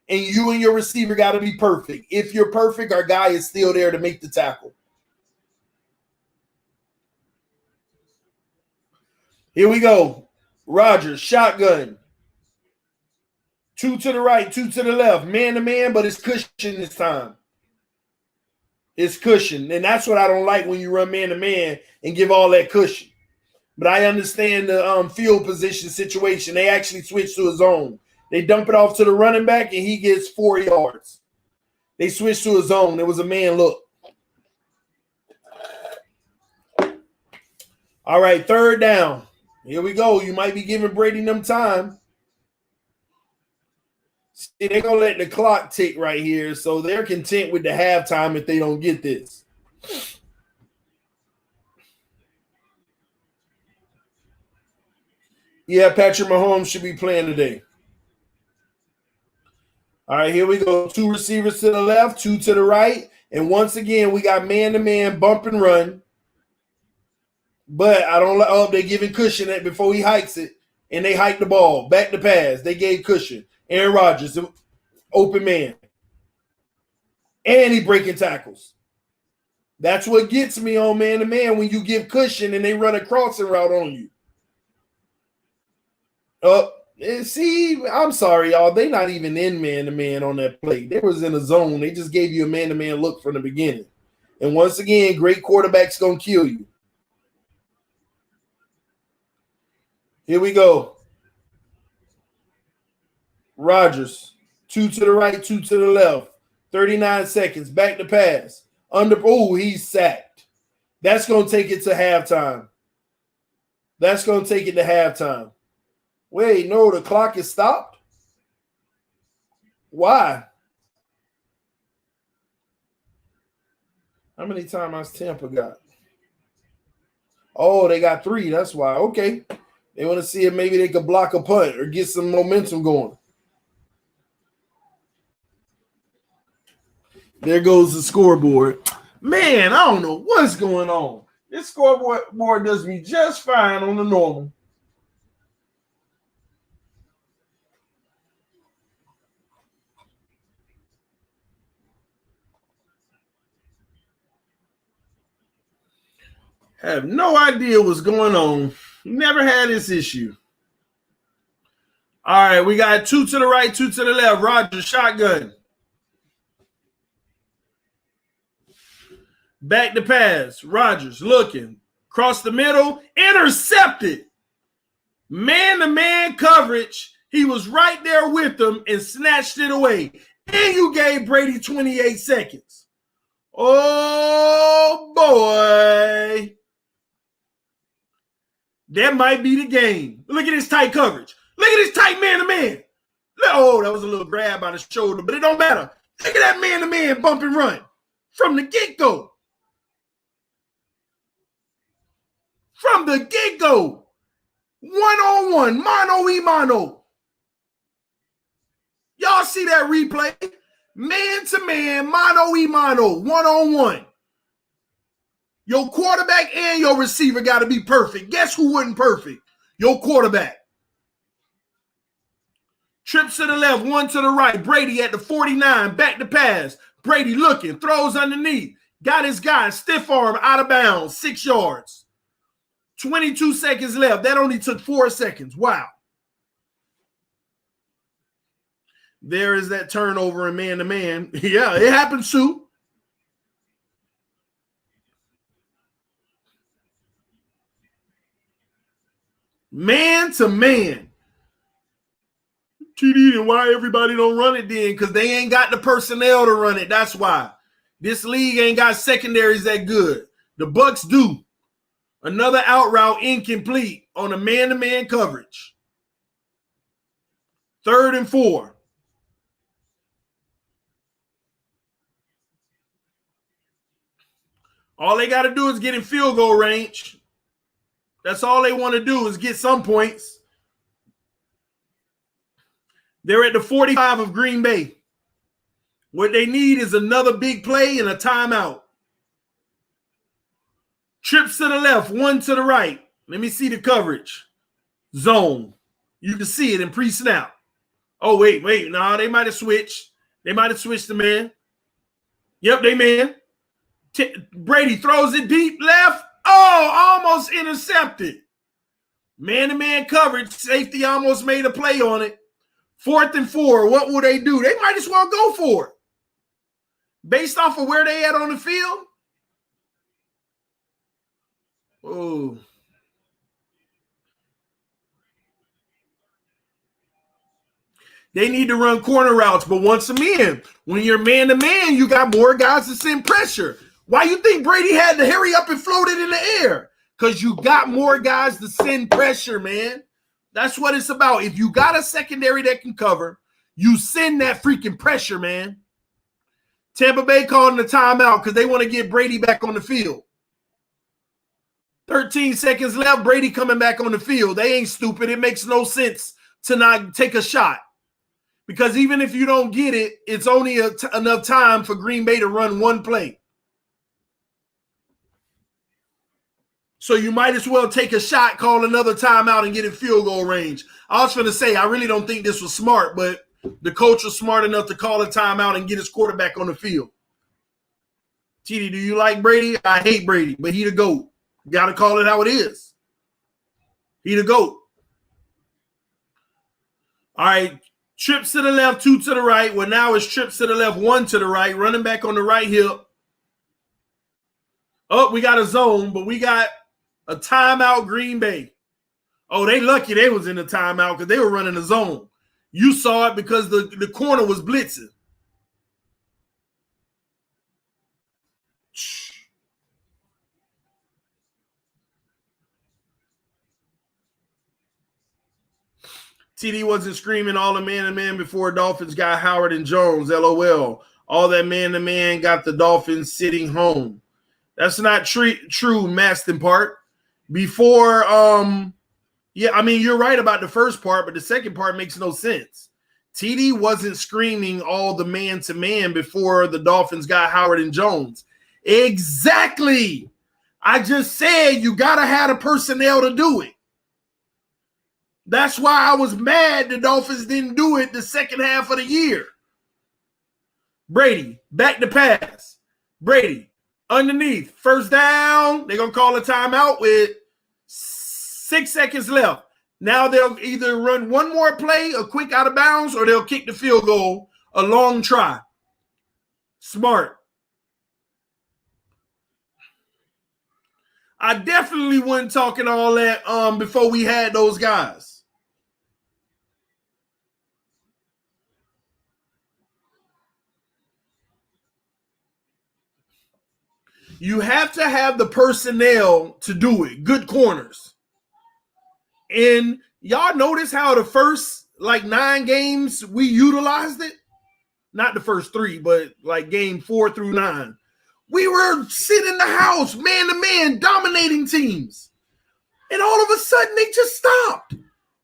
and you and your receiver got to be perfect. If you're perfect, our guy is still there to make the tackle. Here we go. Rodgers, shotgun. 2 to the right, 2 to the left. Man-to-man, but it's cushion this time. It's cushion. And that's what I don't like when you run man-to-man and give all that cushion. But I understand the field position situation. They actually switch to a zone. They dump it off to the running back, and he gets 4 yards. They switch to a zone. It was a man look. All right, third down. Here we go. You might be giving Brady them time. See, they're going to let the clock tick right here, so they're content with the halftime if they don't get this. Yeah, Patrick Mahomes should be playing today. All right, here we go. 2 receivers to the left, 2 to the right. And once again, we got man-to-man bump and run. But I don't like, they're giving cushion it before he hikes it. And they hike the ball. Back to pass. They gave cushion. Aaron Rodgers, open man. And he breaking tackles. That's what gets me on man-to-man when you give cushion and they run a crossing route on you. See, I'm sorry, y'all. They not even in man-to-man on that play. They was in a zone. They just gave you a man-to-man look from the beginning. And once again, great quarterback's going to kill you. Here we go. Rodgers, 2 to the right, 2 to the left. 39 seconds. Back to pass. He's sacked. That's going to take it to halftime. That's going to take it to halftime. Wait, no, the clock is stopped? Why? How many timeouts Tampa got? Oh, they got 3. That's why. Okay. They want to see if maybe they could block a punt or get some momentum going. There goes the scoreboard. Man, I don't know what's going on. This scoreboard does me just fine on the normal. Have no idea what's going on. Never had this issue. All right, we got 2 to the right, 2 to the left. Rodgers, shotgun. Back to pass. Rodgers looking. Across the middle. Intercepted. Man-to-man coverage. He was right there with them and snatched it away. And you gave Brady 28 seconds. Oh, boy. That might be the game. Look at this tight coverage. Look at this tight man-to-man. Oh, that was a little grab on the shoulder, but it don't matter. Look at that man-to-man bump and run from the get-go. From the get-go. One-on-one, mano-y-mano. Y'all see that replay? Man-to-man, mano-y-mano, one-on-one. Your quarterback and your receiver got to be perfect. Guess who wasn't perfect? Your quarterback. Trips to the left, 1 to the right. Brady at the 49, back to pass. Brady looking, throws underneath. Got his guy, stiff arm, out of bounds, 6 yards. 22 seconds left. That only took 4 seconds. Wow. There is that turnover in man-to-man. Yeah, it happens too. Man-to-man. TD, then why everybody don't run it then? Because they ain't got the personnel to run it. That's why. This league ain't got secondaries that good. The Bucks do. Another out route incomplete on a man-to-man coverage. 3rd and 4. All they got to do is get in field goal range. That's all they want to do is get some points. They're at the 45 of Green Bay. What they need is another big play and a timeout. Trips to the left, one to the right. Let me see the coverage. Zone. You can see it in pre-snap. Oh, wait. No, they might have switched. They might have switched the man. Yep, they man. Brady throws it deep left. Oh, almost intercepted. Man-to-man coverage. Safety almost made a play on it. 4th and 4. What will they do? They might as well go for it. Based off of where they at on the field. Oh. They need to run corner routes, but once again, when you're man-to-man, you got more guys to send pressure. Why you think Brady had to hurry up and float it in the air? Because you got more guys to send pressure, man. That's what it's about. If you got a secondary that can cover, you send that freaking pressure, man. Tampa Bay calling the timeout because they want to get Brady back on the field. 13 seconds left, Brady coming back on the field. They ain't stupid. It makes no sense to not take a shot. Because even if you don't get it, it's only enough time for Green Bay to run one play. So you might as well take a shot, call another timeout, and get in field goal range. I was going to say, I really don't think this was smart, but the coach was smart enough to call a timeout and get his quarterback on the field. TD, do you like Brady? I hate Brady, but he the GOAT. Got to call it how it is. He the GOAT. All right. Trips to the left, 2 to the right. Well, now it's trips to the left, 1 to the right. Running back on the right hip. Oh, we got a zone, but we got a timeout Green Bay. Oh, they lucky they was in the timeout because they were running a zone. You saw it because the corner was blitzing. TD wasn't screaming all the man-to-man before Dolphins got Howard and Jones, LOL. All that man-to-man got the Dolphins sitting home. That's not true, Maston part. Before, yeah, I mean, you're right about the first part, but the second part makes no sense. TD wasn't screaming all the man-to-man before the Dolphins got Howard and Jones. Exactly. I just said you got to have the personnel to do it. That's why I was mad the Dolphins didn't do it the second half of the year. Brady, back to pass. Brady, underneath, first down. They're going to call a timeout with 6 seconds left. Now they'll either run one more play, a quick out of bounds, or they'll kick the field goal, a long try. Smart. I definitely wasn't talking all that before we had those guys. You have to have the personnel to do it. Good corners. And y'all notice how the first 9 games we utilized it? Not the first 3, but game 4 through 9. We were sitting in the house, man-to-man, dominating teams. And all of a sudden, they just stopped.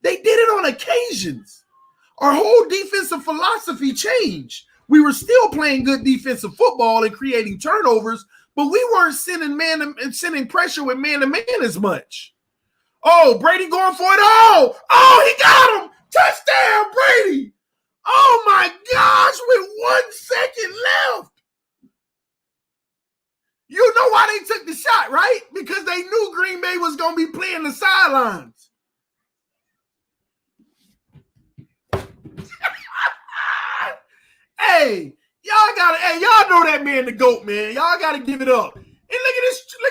They did it on occasions. Our whole defensive philosophy changed. We were still playing good defensive football and creating turnovers, but we weren't sending pressure with man-to-man as much. Oh, Brady going for it. Oh, he got him. Touchdown, Brady. Oh, my gosh, with 1 second left. You know why they took the shot, right? Because they knew Green Bay was going to be playing the sidelines. Hey, y'all know that man the GOAT, man. Y'all got to give it up. And look at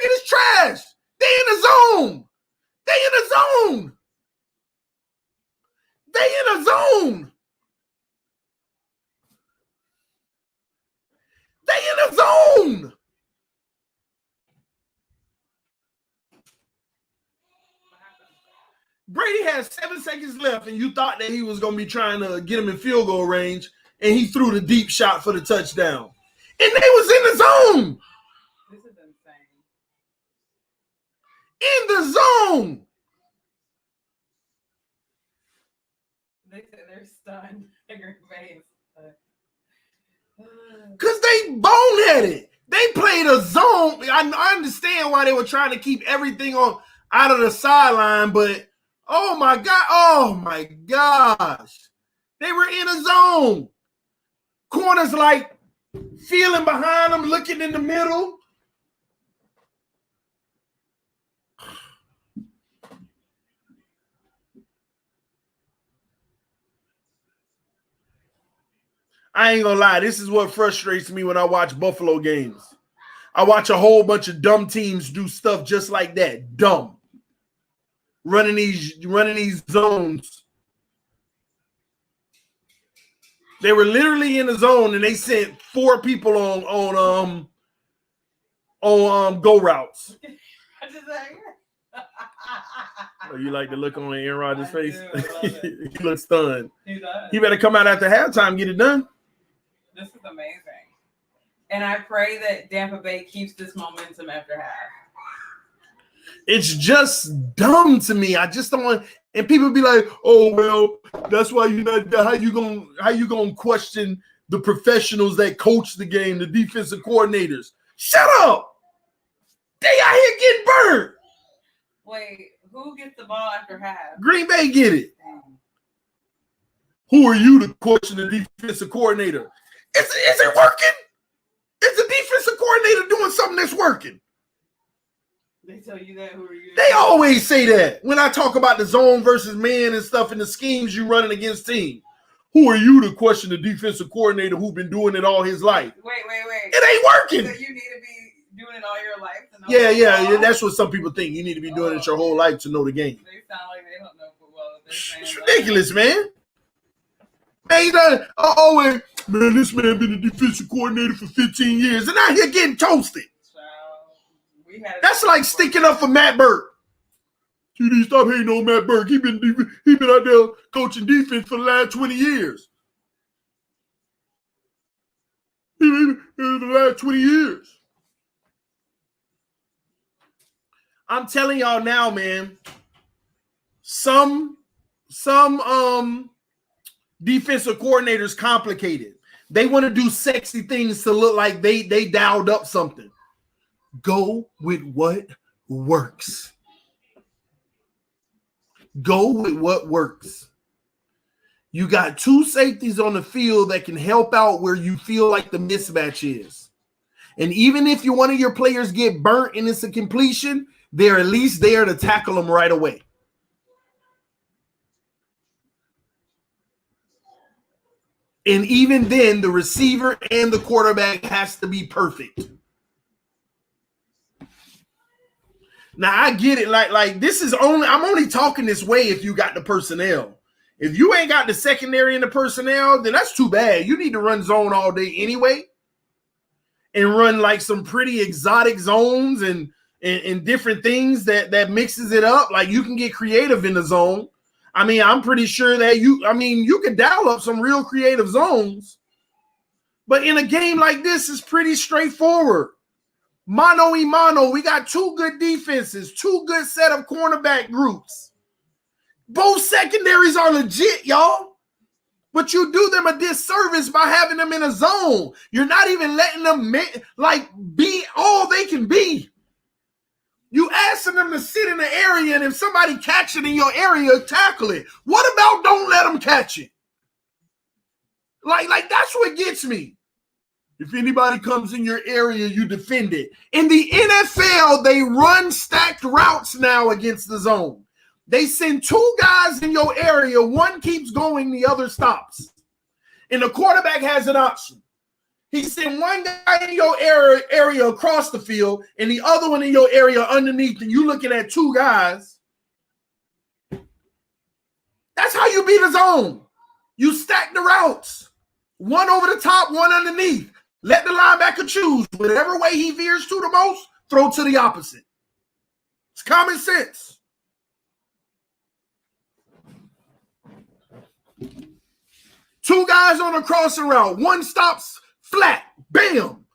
this trash. They in the zone. They in the zone. Brady has 7 seconds left, and you thought that he was going to be trying to get him in field goal range, and he threw the deep shot for the touchdown. And they was in the zone. This is insane. In the zone. They said they're stunned. Green Bay. Because they boneheaded. They played a zone. I understand why they were trying to keep everything on out of the sideline, but oh my gosh. They were in a zone. Corners like feeling behind them, looking in the middle. I ain't gonna lie, this is what frustrates me when I watch Buffalo games. I watch a whole bunch of dumb teams do stuff just like that. Dumb. Running these zones. They were literally in the zone and they sent 4 people on go routes. Oh, you like the look on Aaron Rodgers' face? He looks stunned. He better come out after halftime and get it done. This is amazing. And I pray that Tampa Bay keeps this momentum after half. It's just dumb to me. I just don't want, and people be like, "Oh well, that's why you're not. How you gonna question the professionals that coach the game, the defensive coordinators?" Shut up! They out here getting burned. Wait, who gets the ball after half? Green Bay get it. Who are you to question the defensive coordinator? Is it working? Is the defensive coordinator doing something that's working? They tell you that. Who are you? They always say that when I talk about the zone versus man and stuff and the schemes you running against team. Who are you to question the defensive coordinator who's been doing it all his life? Wait. It ain't working. So you need to be doing it all your life to know Yeah. That's what some people think. You need to be doing it your whole life to know the game. They sound like they don't know football. It's ridiculous, man. Man, this man been a defensive coordinator for 15 years and out here getting toasted. That's like sticking up for Matt Burke. TD, stop hating on Matt Burke. He been out there coaching defense for the last 20 years. The last 20 years. I'm telling y'all now, man. Some defensive coordinators complicated. They want to do sexy things to look like they dialed up something. Go with what works. Go with what works. You got 2 safeties on the field that can help out where you feel like the mismatch is. And even if one of your players get burnt and it's a completion, they're at least there to tackle them right away. And even then, the receiver and the quarterback has to be perfect. Now, I get it. Like this is I'm only talking this way if you got the personnel. If you ain't got the secondary and the personnel, then that's too bad. You need to run zone all day anyway and run like some pretty exotic zones and different things that mixes it up. Like you can get creative in the zone. I mean, I'm pretty sure that you could dial up some real creative zones. But in a game like this, it's pretty straightforward. Mano y mano, we got 2 good defenses, 2 good set of cornerback groups. Both secondaries are legit, y'all. But you do them a disservice by having them in a zone. You're not even letting them be all they can be. You asking them to sit in the area, and if somebody catch it in your area, tackle it. What about don't let them catch it? Like that's what gets me. If anybody comes in your area, you defend it. In the NFL, they run stacked routes now against the zone. They send 2 guys in your area. One keeps going, the other stops. And the quarterback has an option. He sent one guy in your area across the field and the other one in your area underneath, and you looking at 2 guys. That's how you beat a zone. You stack the routes. One over the top, one underneath. Let the linebacker choose. Whatever way he veers to the most, throw to the opposite. It's common sense. Two guys on a crossing route. One stops flat. Bam.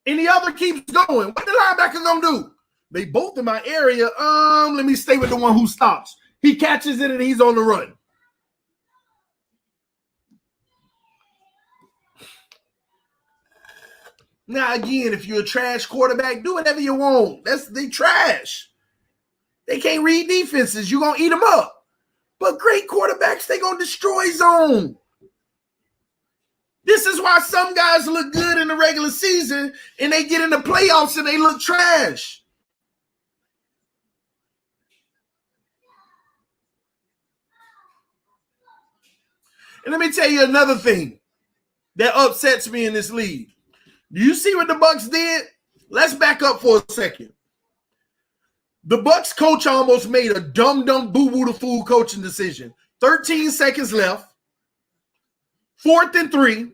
And the other keeps going. What the linebacker gonna do? They both in my area. Let me stay with the one who stops. He catches it and he's on the run. Now, again, if you're a trash quarterback, do whatever you want. They trash. They can't read defenses. You're going to eat them up. But great quarterbacks, they going to destroy zone. This is why some guys look good in the regular season and they get in the playoffs and they look trash. And let me tell you another thing that upsets me in this league. Do you see what the Bucs did? Let's back up for a second. The Bucs coach almost made a dumb boo-boo the fool coaching decision. 13 seconds left. 4th and 3.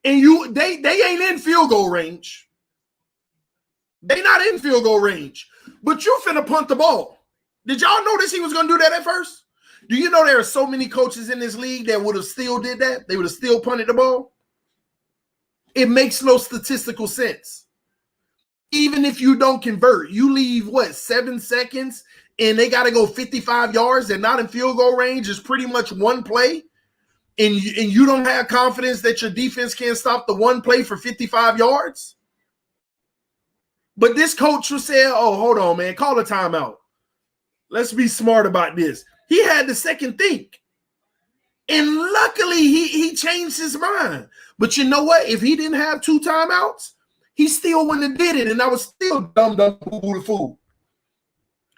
And they ain't in field goal range. They not in field goal range. But you finna punt the ball. Did y'all notice he was gonna do that at first? Do you know there are so many coaches in this league that would have still did that? They would have still punted the ball? It makes no statistical sense. Even if you don't convert, you leave, 7 seconds, and they got to go 55 yards and not in field goal range is pretty much one play, and you don't have confidence that your defense can't stop the one play for 55 yards? But this coach will say, oh, hold on, man, call a timeout. Let's be smart about this. He had the second think. And luckily, he changed his mind. But you know what? If he didn't have 2 timeouts, he still wouldn't have did it, and I was still dumb boo-boo the fool.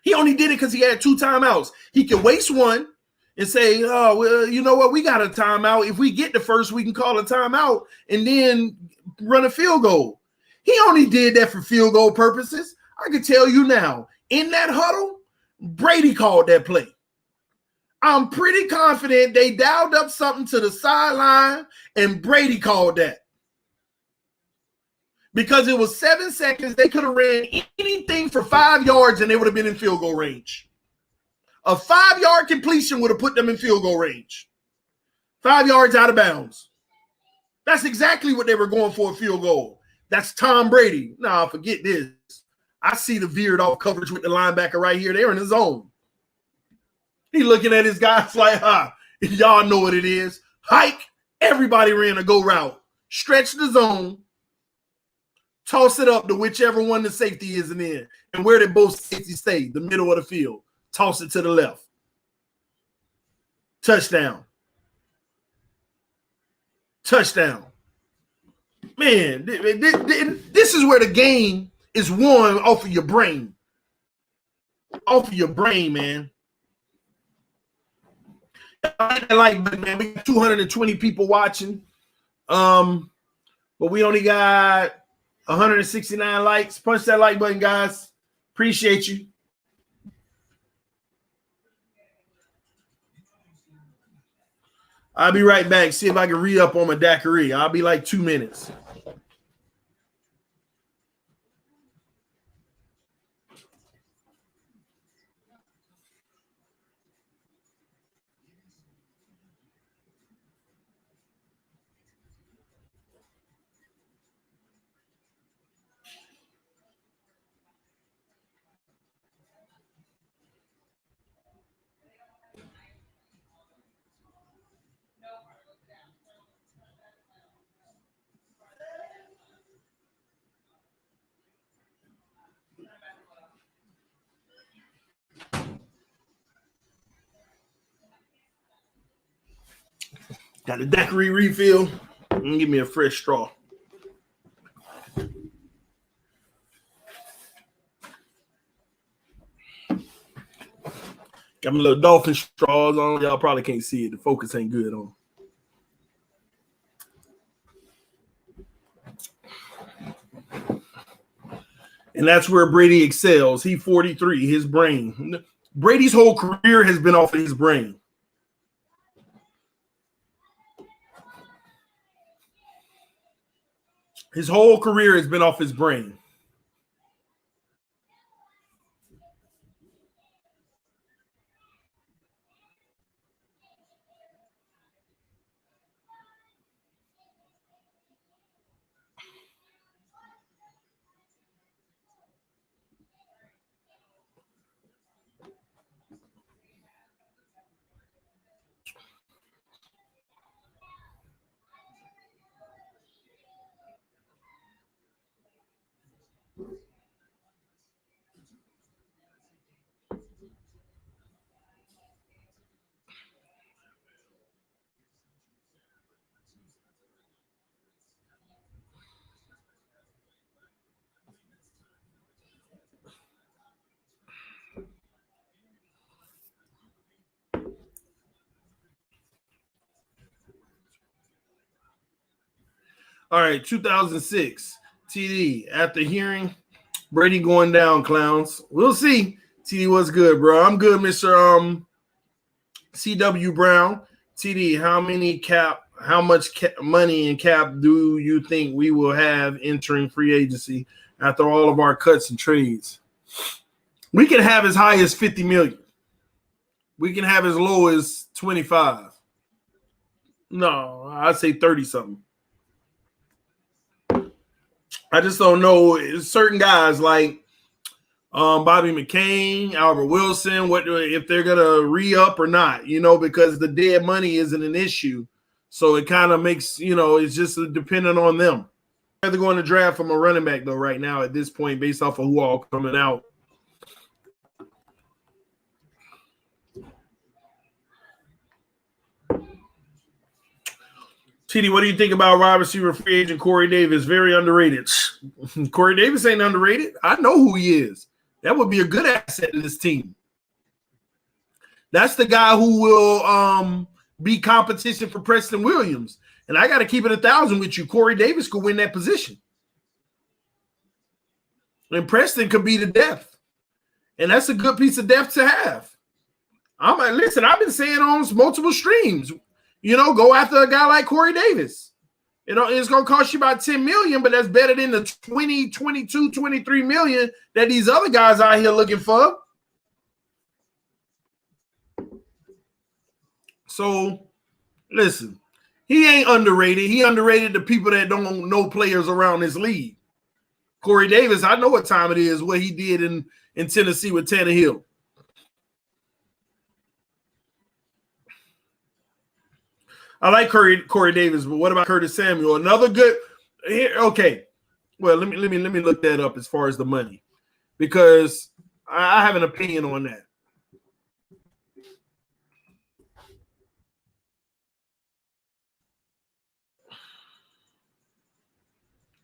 He only did it because he had 2 timeouts. He could waste one and say, oh, well, you know what? We got a timeout. If we get the first, we can call a timeout and then run a field goal. He only did that for field goal purposes. I can tell you now, in that huddle, Brady called that play. I'm pretty confident they dialed up something to the sideline and Brady called that. Because it was 7 seconds, they could have ran anything for 5 yards and they would have been in field goal range. A 5-yard completion would have put them in field goal range. 5 yards out of bounds. That's exactly what they were going for, a field goal. That's Tom Brady. Nah, forget this. I see the veered off coverage with the linebacker right here. They're in the zone. He looking at his guys like, y'all know what it is. Hike. Everybody ran a go route. Stretch the zone. Toss it up to whichever one the safety isn't in. And where did both safeties stay? The middle of the field. Toss it to the left. Touchdown. Touchdown. Man, this is where the game is won off of your brain. Off of your brain, man. Man, we got 220 people watching. But we only got 169 likes. Punch that like button, guys. Appreciate you. I'll be right back. See if I can read up on my daiquiri. I'll be like 2 minutes. Got the daiquiri refill. Give me a fresh straw. Got my little dolphin straws on. Y'all probably can't see it. The focus ain't good on. And that's where Brady excels. He 43, his brain. Brady's whole career has been off of his brain. His whole career has been off his brain. All right, 2006 TD. After hearing Brady going down, clowns. We'll see. TD, what's good, bro? I'm good, Mr. CW Brown. TD, how much money in cap do you think we will have entering free agency after all of our cuts and trades? We can have as high as 50 million. We can have as low as 25. No, I'd say 30 something. I just don't know. Certain guys like Bobby McCain, Albert Wilson, what if they're gonna re-up or not, because the dead money isn't an issue. So it kind of makes, it's just dependent on them. They're going to draft from a running back though right now at this point, based off of who all coming out. TD, what do you think about wide receiver free agent Corey Davis? Very underrated. Corey Davis ain't underrated. I know who he is. That would be a good asset to this team. That's the guy who will be competition for Preston Williams. And I got to keep it 1,000 with you. Corey Davis could win that position. And Preston could be the depth. And that's a good piece of depth to have. Listen, I've been saying on multiple streams, go after a guy like Corey Davis. It's going to cost you about $10 million, but that's better than the 20, 22, 23 million that these other guys out here looking for. So, listen, he ain't underrated. He underrated the people that don't know players around this league. Corey Davis, I know what time it is, what he did in Tennessee with Tannehill. I like Corey Davis, but what about Curtis Samuel? Another good. Okay, well let me look that up as far as the money, because I have an opinion on that.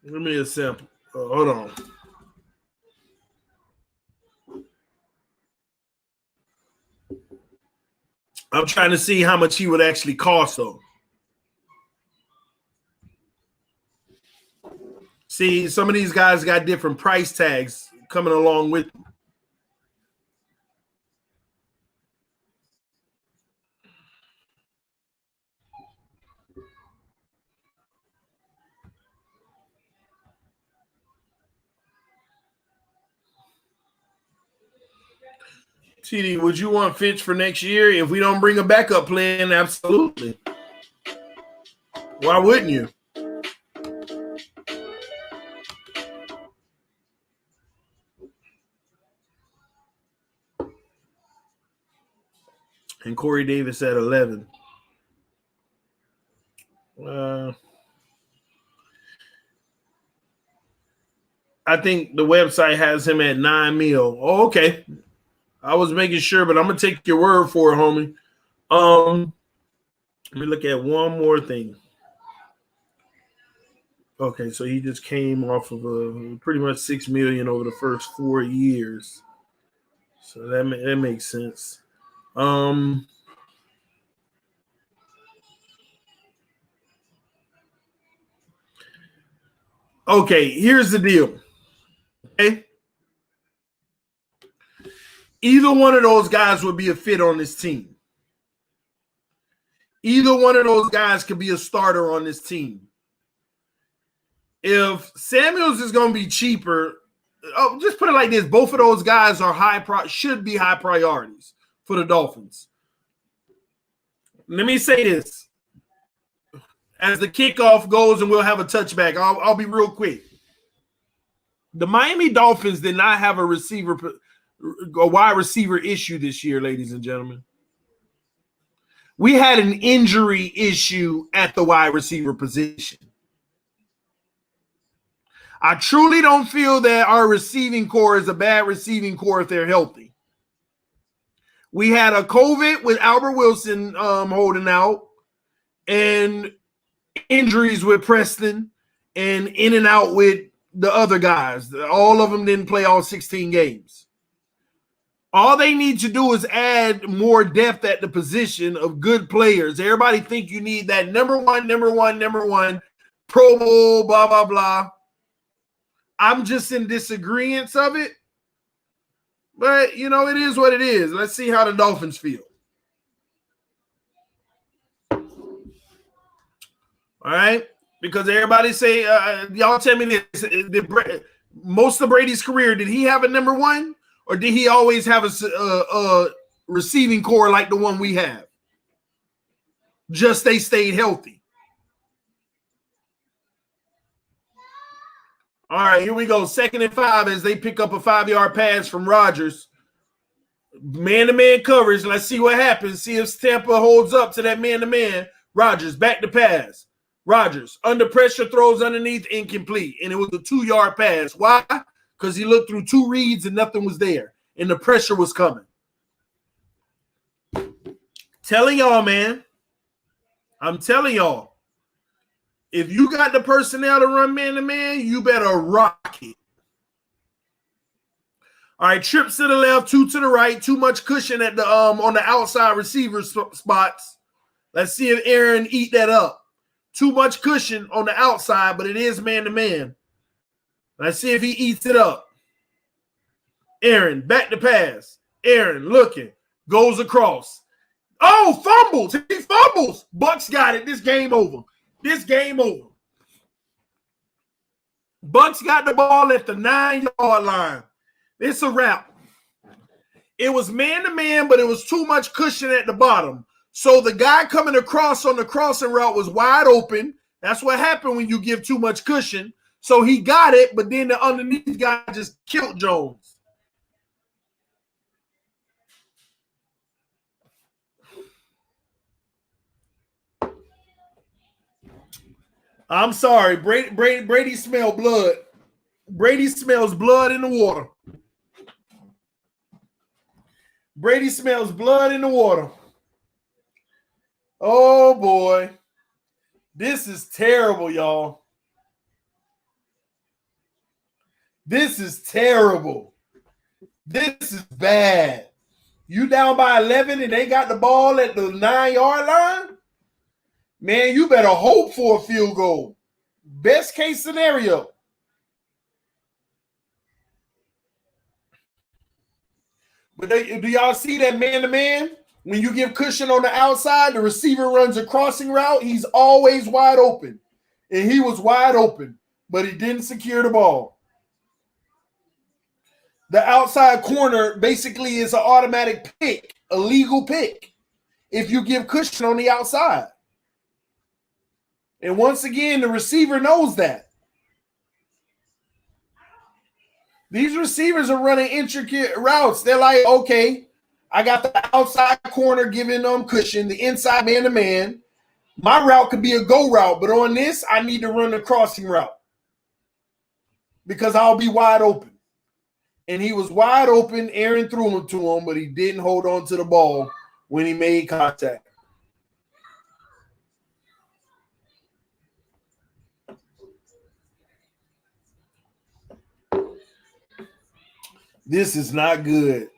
Let me a sample. Hold on. I'm trying to see how much he would actually cost though. See, some of these guys got different price tags coming along with them. TD, would you want Fitch for next year? If we don't bring a backup plan, absolutely. Why wouldn't you? And Corey Davis at 11. I think the website has him at $9 million. Oh, okay. I was making sure, but I'm gonna take your word for it, homie. Let me look at one more thing. Okay, so he just came off of pretty much $6 million over the first 4 years, so that makes sense. Okay, here's the deal. Okay, either one of those guys would be a fit on this team. Either one of those guys could be a starter on this team. If Samuels is going to be cheaper, just put it like this: both of those guys are should be high priorities for the Dolphins. Let me say this as the kickoff goes, and we'll have a touchback. I'll be real quick. The Miami Dolphins did not have a wide receiver issue this year, ladies and gentlemen. We had an injury issue at the wide receiver position. I truly don't feel that our receiving core is a bad receiving core if they're healthy. We had a COVID with Albert Wilson holding out, and injuries with Preston, and in and out with the other guys. All of them didn't play all 16 games. All they need to do is add more depth at the position of good players. Everybody think you need that number one Pro Bowl, blah, blah, blah. I'm just in disagreement of it. But, it is what it is. Let's see how the Dolphins feel. All right? Because everybody say, y'all tell me this. Most of Brady's career, did he have a number one? Or did he always have a receiving core like the one we have? Just they stayed healthy. All right, here we go. 2nd and 5 as they pick up a 5-yard pass from Rodgers. Man-to-man coverage. Let's see what happens. See if Tampa holds up to that man-to-man. Rodgers back to pass. Rodgers under pressure, throws underneath, incomplete. And it was a 2-yard pass. Why? Because he looked through 2 reads and nothing was there. And the pressure was coming. Telling y'all, man. I'm telling y'all. If you got the personnel to run man-to-man, you better rock it. All right, trips to the left, 2 to the right, too much cushion at the on the outside receiver spots. Let's see if Aaron eat that up. Too much cushion on the outside, but it is man-to-man. Let's see if he eats it up. Aaron, back to pass. Aaron looking, goes across. Oh, fumbles. He fumbles. Bucks got it. This game over. Bucks got the ball at the 9-yard line. It's a wrap. It was man-to-man, but it was too much cushion at the bottom. So the guy coming across on the crossing route was wide open. That's what happened when you give too much cushion. So he got it, but then the underneath guy just killed Jones. I'm sorry. Brady smelled blood. Brady smells blood in the water. Brady smells blood in the water. Oh, boy. This is terrible, y'all. This is terrible. This is bad. You down by 11 and they got the ball at the 9-yard line? Man, you better hope for a field goal. Best case scenario. But do y'all see that man-to-man? When you give cushion on the outside, the receiver runs a crossing route. He's always wide open. And he was wide open, but he didn't secure the ball. The outside corner basically is an automatic pick, a legal pick, if you give cushion on the outside. And once again, the receiver knows that. These receivers are running intricate routes. They're like, okay, I got the outside corner giving them cushion, the inside man-to-man. My route could be a go route, but on this, I need to run the crossing route because I'll be wide open. And he was wide open. Aaron threw it to him, but he didn't hold on to the ball when he made contact. This is not good.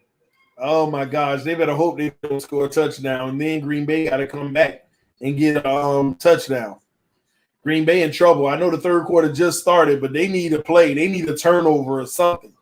Oh, my gosh. They better hope they don't score a touchdown. And then Green Bay got to come back and get a touchdown. Green Bay in trouble. I know the third quarter just started, but they need a play. They need a turnover or something.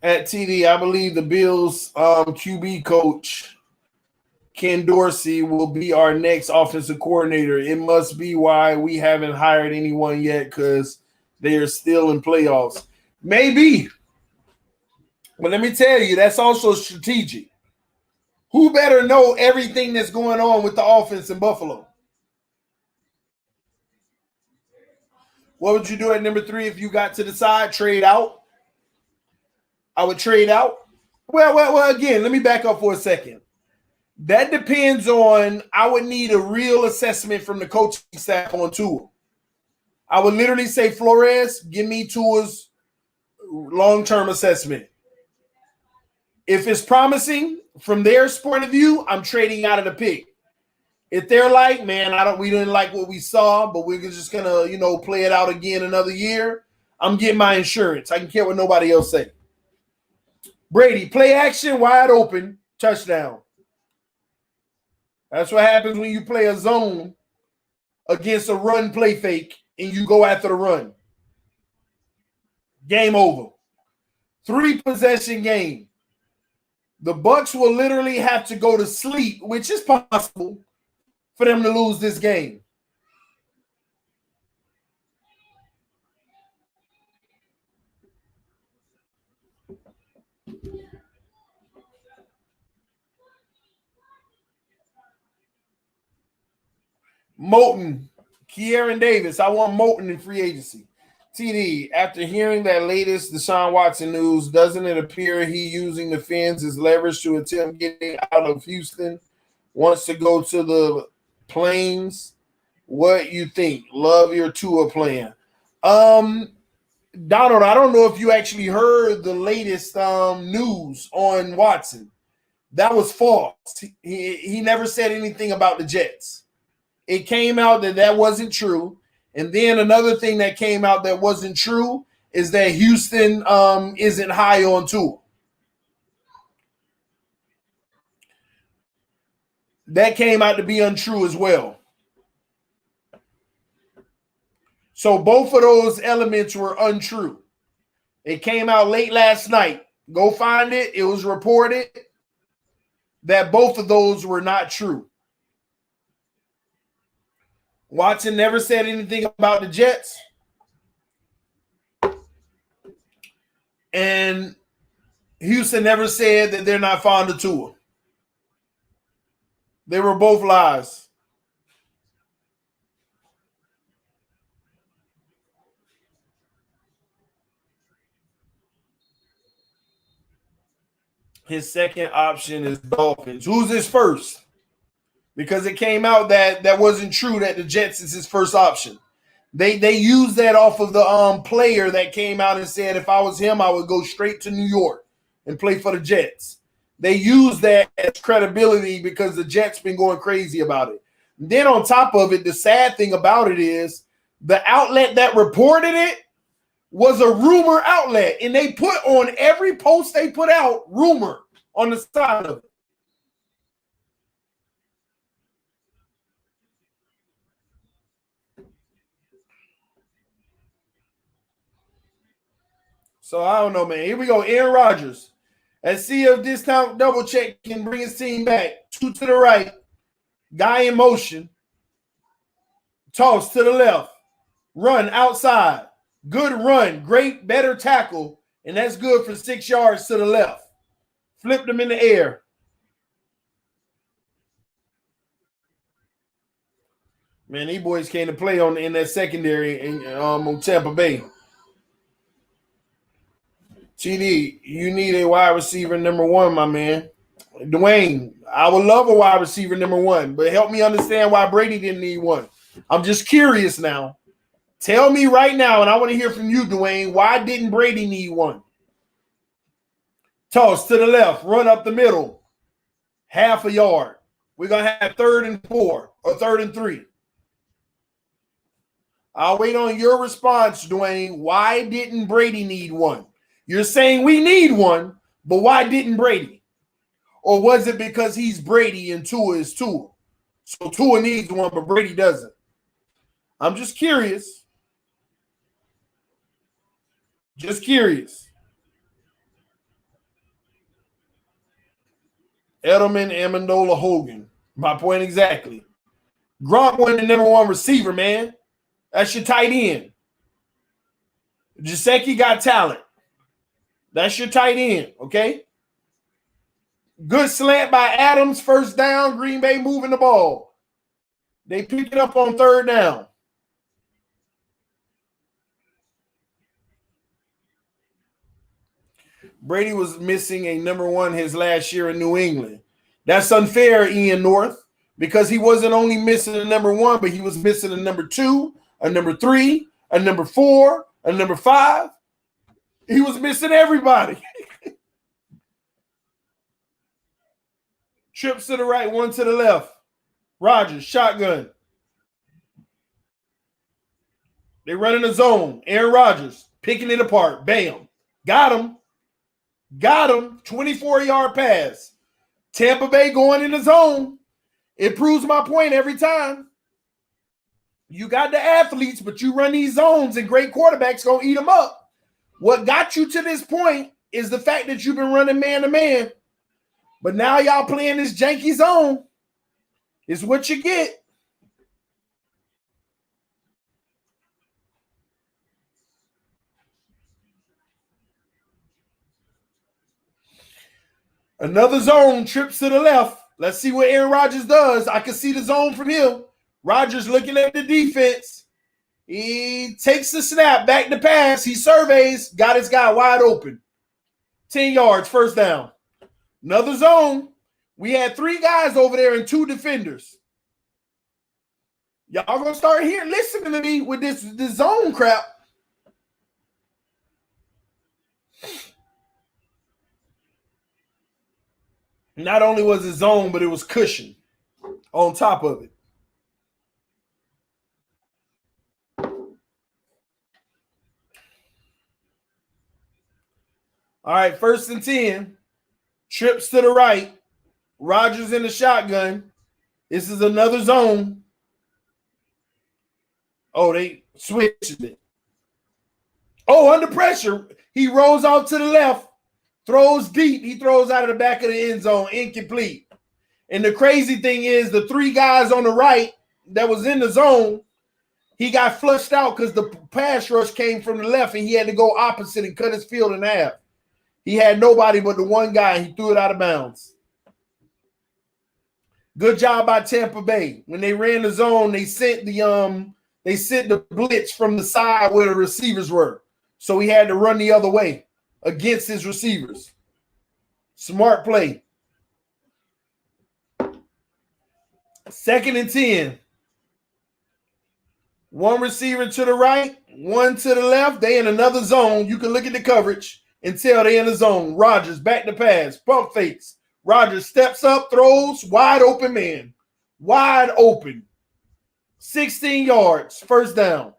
At TD, I believe the Bills QB coach, Ken Dorsey, will be our next offensive coordinator. It must be why we haven't hired anyone yet, because they are still in playoffs. Maybe. But let me tell you, that's also strategic. Who better know everything that's going on with the offense in Buffalo? What would you do at number 3 if you got to the side? Trade out? I would trade out. Well, again, let me back up for a second. That depends on, I would need a real assessment from the coaching staff on Tua. I would literally say, Flores, give me Tua's long-term assessment. If it's promising from their point of view, I'm trading out of the pick. If they're like, man, we didn't like what we saw, but we're just gonna, play it out again another year, I'm getting my insurance. I can care what nobody else say. Brady, play action, wide open, touchdown. That's what happens when you play a zone against a run play fake and you go after the run. Game over. 3-possession game. The Bucs will literally have to go to sleep, which is possible, for them to lose this game. Moulton, Kieran Davis. I want Moulton in free agency. TD, after hearing that latest Deshaun Watson news, doesn't it appear he using the Fins as leverage to attempt getting out of Houston? Wants to go to the Plains. What you think? Love your Tua plan. Donald, I don't know if you actually heard the latest news on Watson. That was false. He never said anything about the Jets. It came out that wasn't true. And then another thing that came out that wasn't true is that Houston isn't high on Tua. That came out to be untrue as well. So both of those elements were untrue. It came out late last night. Go find it. It was reported that both of those were not true. Watson never said anything about the Jets. And Houston never said that they're not fond of Tua. They were both lies. His second option is Dolphins. Who's his first? Because it came out that wasn't true, that the Jets is his first option. They used that off of the player that came out and said, if I was him, I would go straight to New York and play for the Jets. They used that as credibility because the Jets been going crazy about it. And then on top of it, the sad thing about it is the outlet that reported it was a rumor outlet, and they put on every post they put out rumor on the side of it. So I don't know, man. Here we go. Aaron Rodgers. Let's see if discount double check can bring his team back. 2 to the right. Guy in motion. Toss to the left. Run outside. Good run. Great, better tackle. And that's good for 6 yards to the left. Flipped them in the air. Man, these boys came to play in that secondary on Tampa Bay. TD, you need a wide receiver number 1, my man. Dwayne, I would love a wide receiver number 1, but help me understand why Brady didn't need one. I'm just curious now. Tell me right now, and I want to hear from you, Dwayne, why didn't Brady need one? Toss to the left, run up the middle, half a yard. We're going to have 3rd and 4 or 3rd and 3. I'll wait on your response, Dwayne. Why didn't Brady need one? You're saying we need one, but why didn't Brady? Or was it because he's Brady and Tua is Tua? So Tua needs one, but Brady doesn't. I'm just curious. Just curious. Edelman, Amendola, Hogan. My point exactly. Gronk won the number 1 receiver, man. That's your tight end. Gesicki got talent. That's your tight end, okay? Good slant by Adams, first down. Green Bay moving the ball. They pick it up on 3rd down. Brady was missing a number 1 his last year in New England. That's unfair, Ian North, because he wasn't only missing a number 1, but he was missing a number 2, a number 3, a number 4, a number 5. He was missing everybody. Trips to the right, 1 to the left. Rodgers, shotgun. They running a zone. Aaron Rodgers picking it apart. Bam. Got him. 24-yard pass. Tampa Bay going in the zone. It proves my point every time. You got the athletes, but you run these zones and great quarterbacks going to eat them up. What got you to this point is the fact that you've been running man-to-man. But now y'all playing this janky zone. It's what you get. Another zone trips to the left. Let's see what Aaron Rodgers does. I can see the zone from here. Rodgers looking at the defense. He takes the snap, back to pass. He surveys, got his guy wide open. 10 yards, first down. Another zone. We had 3 guys over there and 2 defenders. Y'all gonna start here listening to me with this zone crap. Not only was it zone, but it was cushion on top of it. All right, 1st and 10. Trips to the right. Rodgers in the shotgun. This is another zone. Oh, they switched it. Oh, under pressure. He rolls off to the left. Throws deep. He throws out of the back of the end zone. Incomplete. And the crazy thing is the 3 guys on the right that was in the zone, he got flushed out because the pass rush came from the left and he had to go opposite and cut his field in half. He had nobody but the one guy. And he threw it out of bounds. Good job by Tampa Bay. When they ran the zone, they sent the blitz from the side where the receivers were. So he had to run the other way against his receivers. Smart play. 2nd and 10. 1 receiver to the right, 1 to the left. They in another zone. You can look at the coverage and tell they in the zone. Rodgers back to pass. Pump fakes. Rodgers steps up, throws, wide open man. Wide open. 16 yards, first down.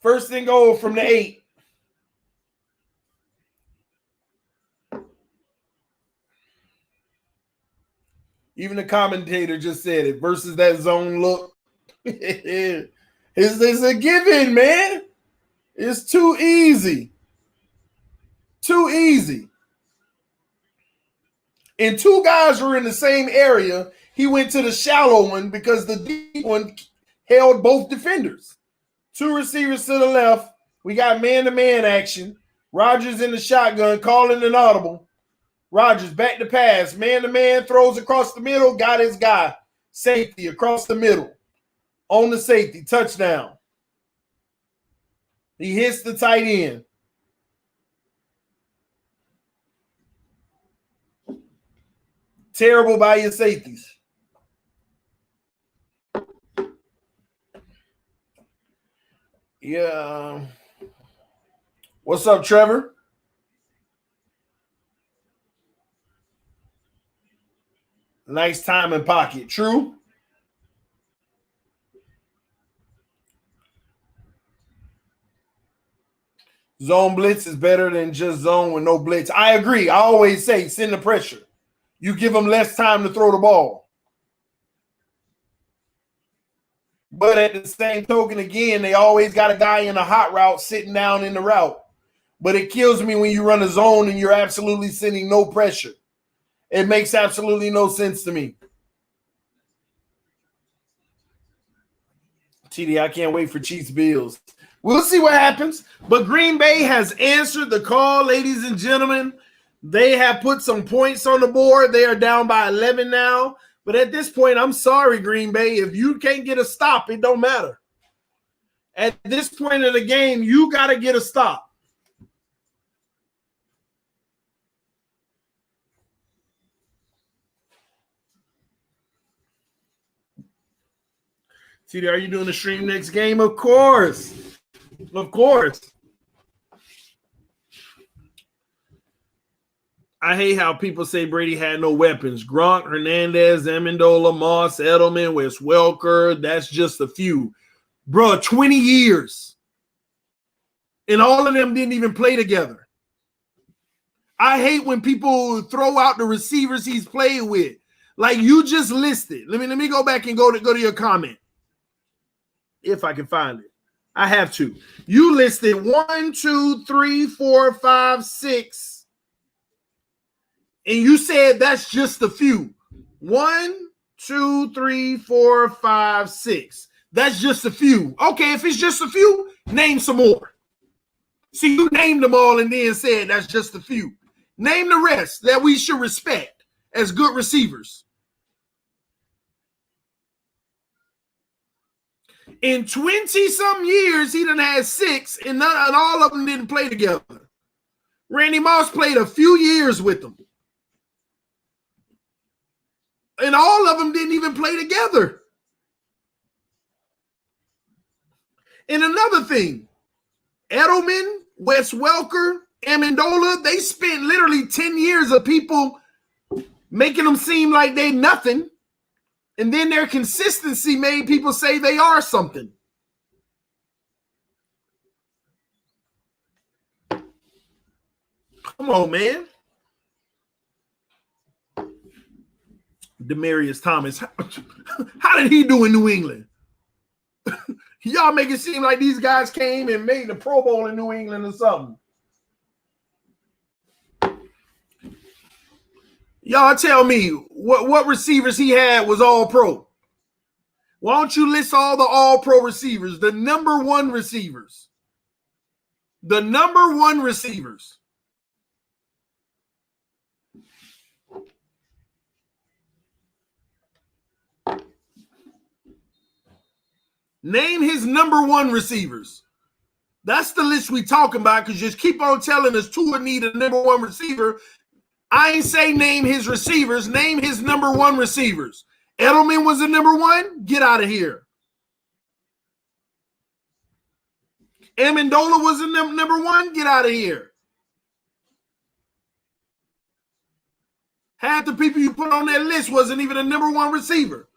First and goal from the 8. Even the commentator just said it. Versus that zone look. It's a given, man. It's too easy. Too easy. And 2 guys were in the same area. He went to the shallow one because the deep one held both defenders. 2 receivers to the left. We got man-to-man action. Rodgers in the shotgun, calling an audible. Rodgers back to pass. Man-to-man, throws across the middle, got his guy. Safety across the middle. On the safety, touchdown. He hits the tight end. Terrible by your safeties. Yeah. What's up, Trevor? Nice time in pocket. True. Zone blitz is better than just zone with no blitz. I agree. I always say send the pressure. You give them less time to throw the ball. But at the same token, again, they always got a guy in a hot route sitting down in the route. But it kills me when you run a zone and you're absolutely sending no pressure. It makes absolutely no sense to me. TD, I can't wait for Chiefs Bills. We'll see what happens. But Green Bay has answered the call, ladies and gentlemen. They have put some points on the board. They are down by 11 now. But at this point, I'm sorry, Green Bay. If you can't get a stop, it don't matter. At this point of the game, you got to get a stop. TD, are you doing the stream next game? Of course. Of course. I hate how people say Brady had no weapons. Gronk, Hernandez, Amendola, Moss, Edelman, Wes Welker. That's just a few. Bro, 20 years. And all of them didn't even play together. I hate when people throw out the receivers he's played with. Like you just listed. Let me go back and go to your comment. If I can find it. I have to. You listed 1, 2, 3, 4, 5, 6. And you said that's just a few. 1, 2, 3, 4, 5, 6. That's just a few. Okay, if it's just a few, name some more. See, you named them all and then said that's just a few. Name the rest that we should respect as good receivers. In 20-some years, he done had 6, and all of them didn't play together. Randy Moss played a few years with them. And all of them didn't even play together. And another thing, Edelman, Wes Welker, Amendola, they spent literally 10 years of people making them seem like they nothing. And then their consistency made people say they are something. Come on, man. Demaryius Thomas. How did he do in New England? Y'all make it seem like these guys came and made the Pro Bowl in New England or something. Y'all tell me what receivers he had was all pro. Why don't you list all the all pro receivers, the number 1 receivers? The number 1 receivers. Name his number 1 receivers. That's the list we talking about because just keep on telling us Tua need a number 1 receiver. I ain't say name his receivers. Name his number 1 receivers. Edelman was the number 1. Get out of here. Amendola was the number 1. Get out of here. Half the people you put on that list wasn't even a number 1 receiver.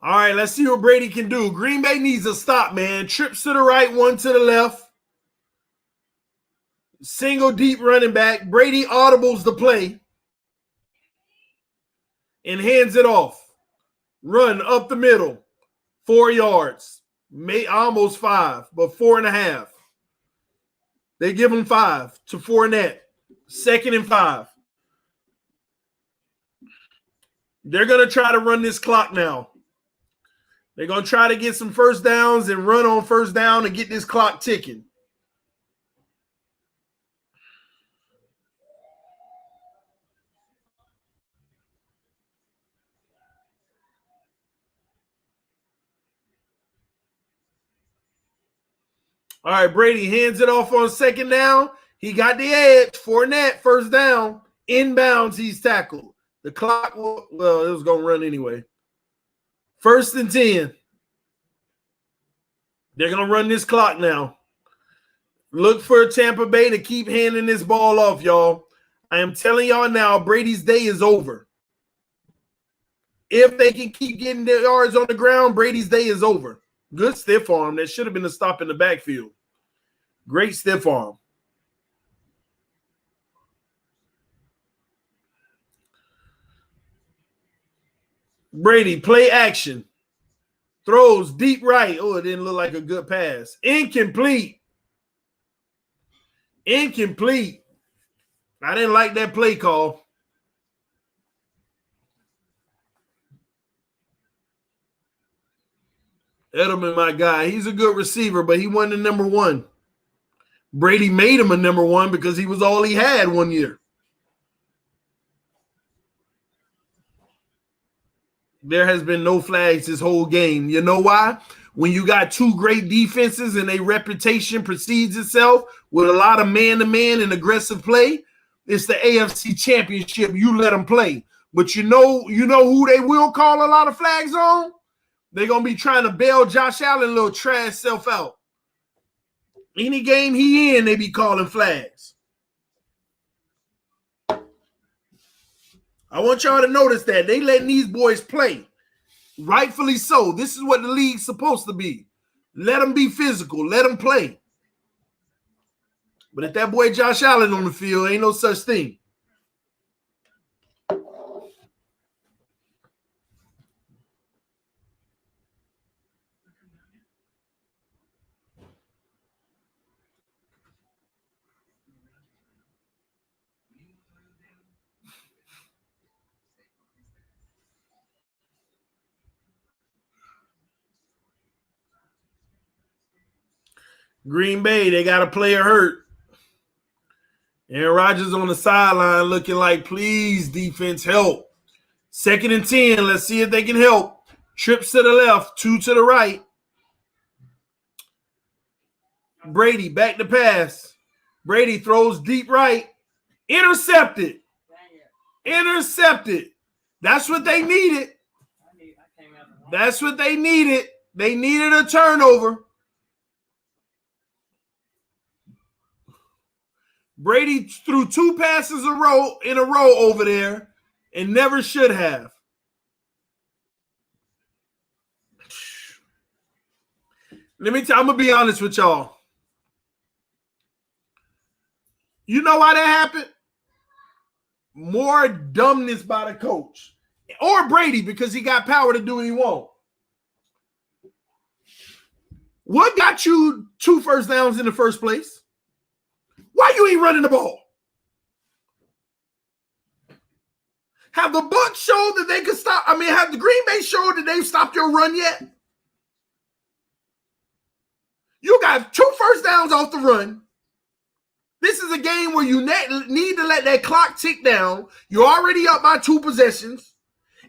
All right, let's see what Brady can do. Green Bay needs a stop, man. Trips to the right, 1 to the left. Single deep running back. Brady audibles the play and hands it off. Run up the middle. 4 yards. Almost 5, but 4.5. They give him 5 to Fournette. 2nd and 5. They're going to try to run this clock now. They're going to try to get some first downs and run on first down and get this clock ticking. All right, Brady hands it off on 2nd down. He got the edge. Fournette, first down. Inbounds, he's tackled. The clock, it was going to run anyway. 1st and 10. They're going to run this clock now. Look for Tampa Bay to keep handing this ball off, y'all. I am telling y'all now, Brady's day is over. If they can keep getting their yards on the ground, Brady's day is over. Good stiff arm. That should have been a stop in the backfield. Great stiff arm. Brady, play action. Throws deep right. Oh, it didn't look like a good pass. Incomplete. Incomplete. I didn't like that play call. Edelman, my guy, he's a good receiver, but he wasn't the number 1. Brady made him a number 1 because he was all he had one year. There has been no flags this whole game. You know why? When you got 2 great defenses and a reputation precedes itself with a lot of man-to-man and aggressive play, It's the AFC Championship. You let them play. But you know who they will call a lot of flags on? They're going to be trying to bail Josh Allen little trash self out. Any game he in, they be calling flags. I want y'all to notice that. They letting these boys play. Rightfully so. This is what the league's supposed to be. Let them be physical. Let them play. But if that boy Josh Allen on the field, ain't no such thing. Green Bay, they got a player hurt. Aaron Rodgers on the sideline looking like, please, defense, help. 2nd and 10. Let's see if they can help. Trips to the left, 2 to the right. Brady, back to pass. Brady throws deep right. Intercepted. Intercepted. That's what they needed. That's what they needed. They needed a turnover. Brady threw 2 passes in a row over there and never should have. I'm going to be honest with y'all. You know why that happened? More dumbness by the coach. Or Brady, because he got power to do what he wants. What got you 2 first downs in the first place? Why you ain't running the ball? Have the Bucs showed that they could stop? Have the Green Bay showed that they've stopped your run yet? You got 2 first downs off the run. This is a game where you need to let that clock tick down. You're already up by 2 possessions.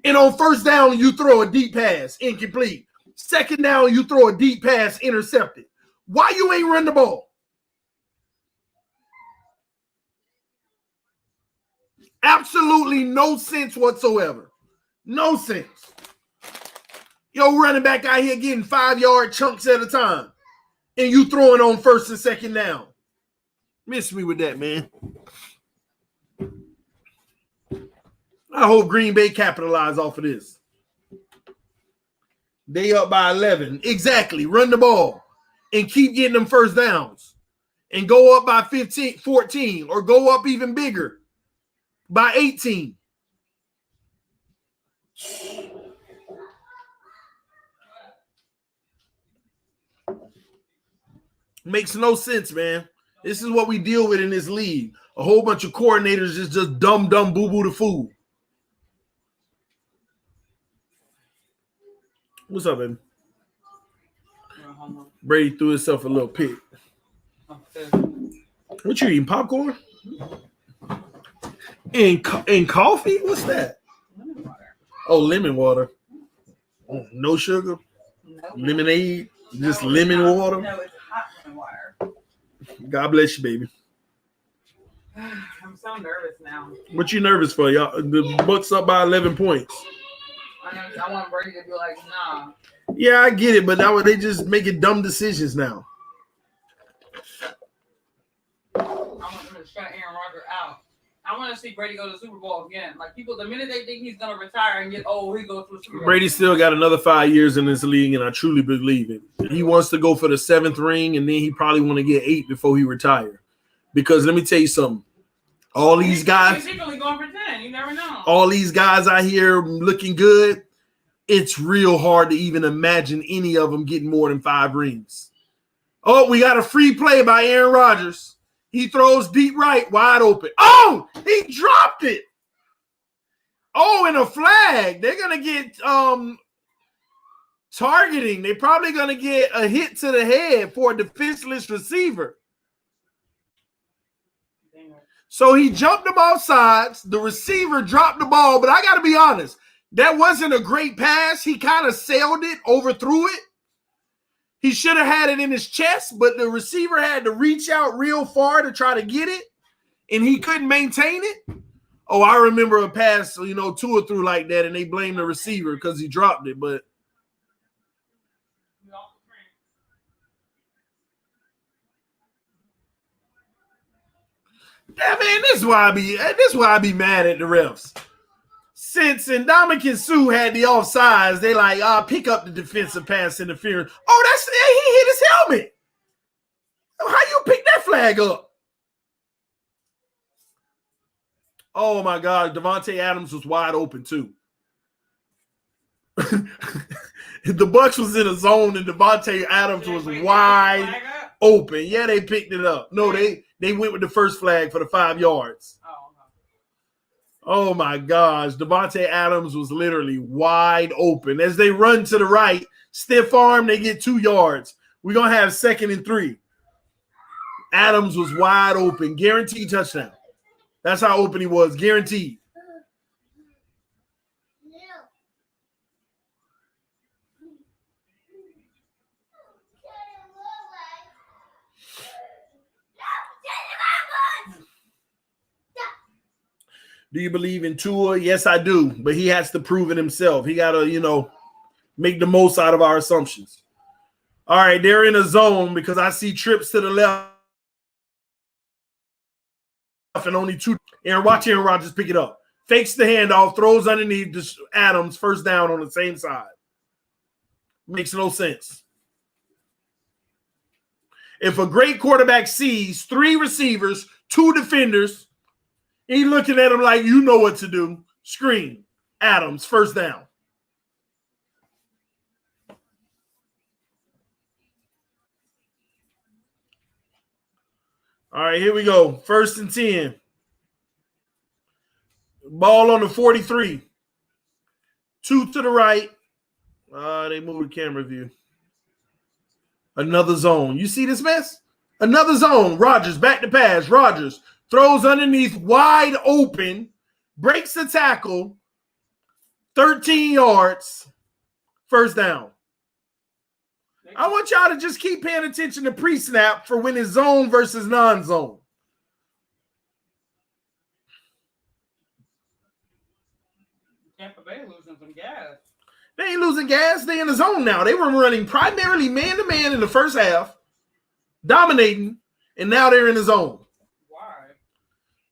And on first down, you throw a deep pass, incomplete. 2nd down, you throw a deep pass, intercepted. Why you ain't run the ball? Absolutely no sense whatsoever. No sense. Yo, running back out here getting 5-yard chunks at a time. And you throwing on 1st and 2nd down. Miss me with that, man. I hope Green Bay capitalize off of this. They up by 11. Exactly. Run the ball. And keep getting them first downs. And go up by 15, 14. Or go up even bigger. By 18. Makes no sense, man. This is what we deal with in this league. A whole bunch of coordinators just dumb, boo-boo the fool. What's up, baby? Brady threw himself a little pick. What you eating, popcorn? And coffee? What's that? Lemon water. Oh, lemon water. Oh, no sugar? No. Lemonade? Just lemon water? No, it's hot lemon water. God bless you, baby. I'm so nervous now. What you nervous for, y'all? The Bucks up by 11 points. I want Brady to be like, nah. Yeah, I get it, but now they just making dumb decisions now. I want them to shut Aaron Rodgers out. I want to see Brady go to the Super Bowl again. Like people, the minute they think he's gonna retire and get old, he goes to the Super Bowl. Brady still got another 5 years in this league, and I truly believe it. He wants to go for the 7th ring, and then he probably want to get 8 before he retire. Because let me tell you something. All these guys, he's only going for 10. You never know. All these guys out here looking good. It's real hard to even imagine any of them getting more than 5 rings. Oh, we got a free play by Aaron Rodgers. He throws deep right, wide open. Oh, he dropped it. Oh, and a flag. They're going to get targeting. They're probably going to get a hit to the head for a defenseless receiver. So he jumped him off sides. The receiver dropped the ball, but I got to be honest. That wasn't a great pass. He kind of sailed it, overthrew it. He should have had it in his chest, but the receiver had to reach out real far to try to get it. and he couldn't maintain it. Oh, I remember a pass, you know, to or through like that, and they blamed the receiver because he dropped it. But yeah, man, this is why I be mad at the refs. Since Ndamukong Suh had the offsides, they like, pick up the defensive pass interference. Oh, he hit his helmet. How you pick that flag up? Oh my God, Devontae Adams was wide open too. The Bucs was in a zone and Devontae Adams was wide open. Yeah, they picked it up. No, they went with the first flag for the 5 yards. Oh my gosh, Devontae Adams was literally wide open. As they run to the right, stiff arm, they get 2 yards. We're going to have 2nd and 3. Adams was wide open, guaranteed touchdown. That's how open he was, guaranteed. Do you believe in Tua? Yes, I do, but he has to prove it himself. He got to, you know, make the most out of our assumptions. All right, they're in a zone because I see trips to the left and only 2. And watch Aaron Rodgers pick it up. Fakes the handoff, throws underneath Adams, first down on the same side. Makes no sense. If a great quarterback sees 3 receivers, 2 defenders, he looking at him like, you know what to do. Screen. Adams, first down. All right, here we go. 1st and 10. Ball on the 43. 2 to the right. They moved the camera view. Another zone. You see this mess? Another zone. Rodgers back to pass. Rodgers throws underneath, wide open, breaks the tackle, 13 yards, first down. I want y'all to just keep paying attention to pre-snap for when it's zone versus non-zone. Tampa Bay losing some gas. They ain't losing gas. They in the zone now. They were running primarily man-to-man in the first half, dominating, and now they're in the zone. Why?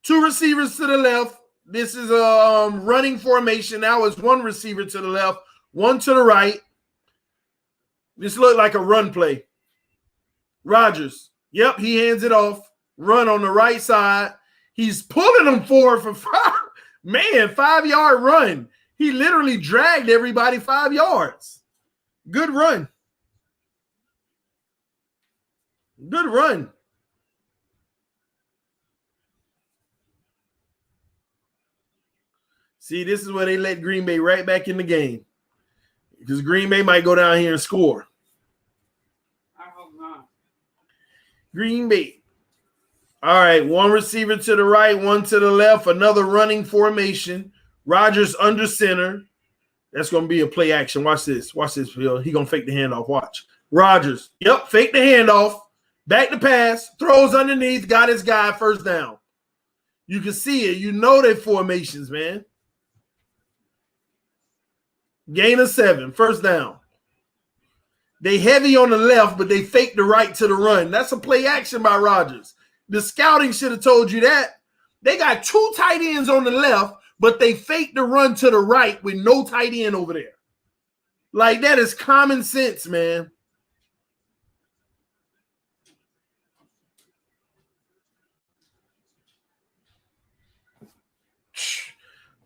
2 receivers to the left. This is a running formation. Now it's 1 receiver to the left, 1 to the right. This looked like a run play. Rodgers. Yep, he hands it off. Run on the right side. He's pulling them forward for 5. Man, 5-yard run. He literally dragged everybody 5 yards. Good run. Good run. See, this is where they let Green Bay right back in the game. Because Green Bay might go down here and score. I hope not. Green Bay. All right, 1 receiver to the right, 1 to the left, another running formation. Rodgers under center. That's going to be a play action. Watch this. Watch this, Phil. He's going to fake the handoff. Watch. Rodgers. Yep, fake the handoff. Back to pass. Throws underneath. Got his guy. First down. You can see it. You know their formations, man. Gain of 7. First down. They heavy on the left, but they fake the right to the run. That's a play action by Rodgers. The scouting should have told you that. They got 2 tight ends on the left, but they fake the run to the right with no tight end over there. Like, that is common sense, man.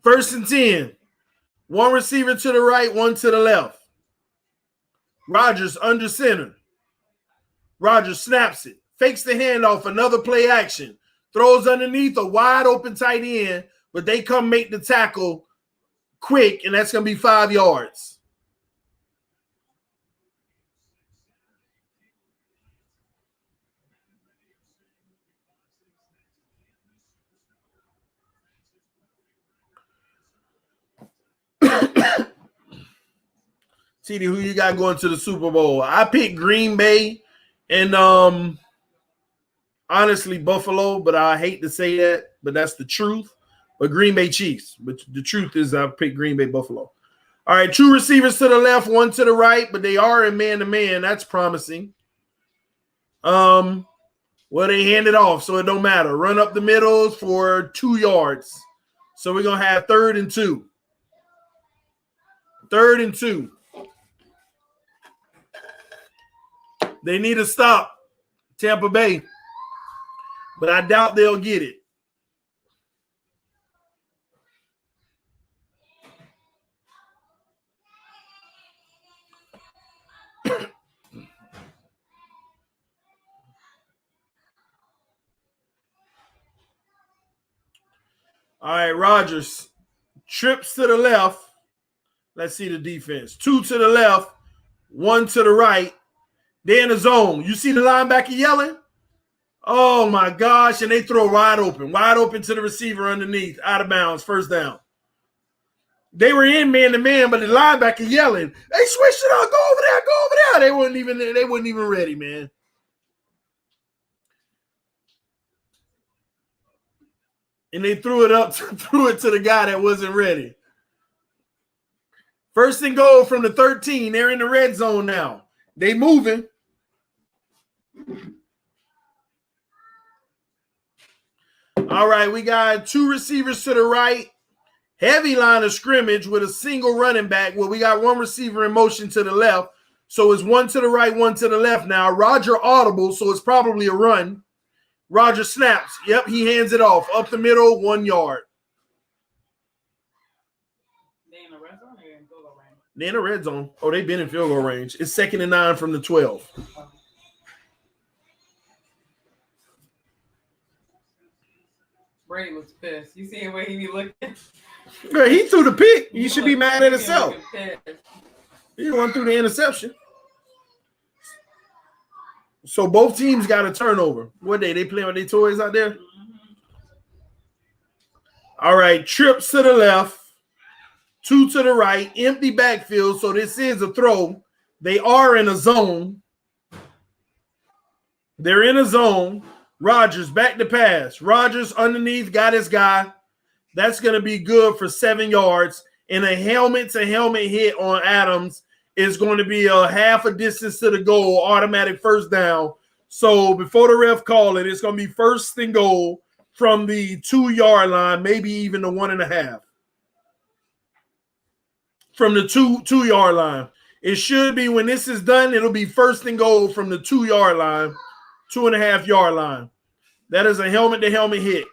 First and 10. 1 receiver to the right, 1 to the left. Rodgers under center. Rodgers snaps it. Fakes the handoff, another play action. Throws underneath a wide open tight end, but they come make the tackle quick, and that's going to be 5 yards. TD, who you got going to the Super Bowl? I picked Green Bay, and honestly Buffalo, but I hate to say that, but that's the truth. But Green Bay Chiefs. But the truth is I picked Green Bay Buffalo. All right, 2 receivers to the left, 1 to the right, but they are in man-to-man. That's promising. Well, they hand it off, so it don't matter. Run up the middle for 2 yards. So we're going to have 3rd and 2. 3rd and 2. They need to stop Tampa Bay, but I doubt they'll get it. All right, Rodgers trips to the left. Let's see the defense. 2 to the left, 1 to the right. They're in the zone. You see the linebacker yelling? Oh, my gosh. And they throw wide open to the receiver underneath, out of bounds, 1st down. They were in man-to-man, but the linebacker yelling, they switched it up, go over there. They weren't even ready, man. And they threw it to the guy that wasn't ready. 1st and goal from the 13. They're in the red zone now. They moving. All right, we got 2 receivers to the right. Heavy line of scrimmage with a single running back. Well, we got 1 receiver in motion to the left. So it's 1 to the right, 1 to the left now. Roger audible, so it's probably a run. Roger snaps. Yep, he hands it off. Up the middle, 1 yard. They in the red zone or in field goal range? They're in the red zone. Oh, they've been in field goal range. It's 2nd and 9 from the 12. Brady was pissed. You see the way he be looking? Yeah, he threw the pick. He should be mad at himself. He went through the interception. So both teams got a turnover. What they playing with their toys out there? Mm-hmm. All right, trips to the left, 2 to the right, empty backfield. So this is a throw. They are in a zone. They're in a zone. Rodgers back to pass. Rodgers underneath, got his guy. That's going to be good for 7 yards. And a helmet-to-helmet hit on Adams is going to be a half a distance to the goal, automatic 1st down. So before the ref call it, it's going to be 1st and goal from the 2-yard line, maybe even the 1.5. From the 2-yard line. It should be, when this is done, it'll be 1st and goal from the 2-yard line, 2.5-yard line. That is a helmet-to-helmet hit.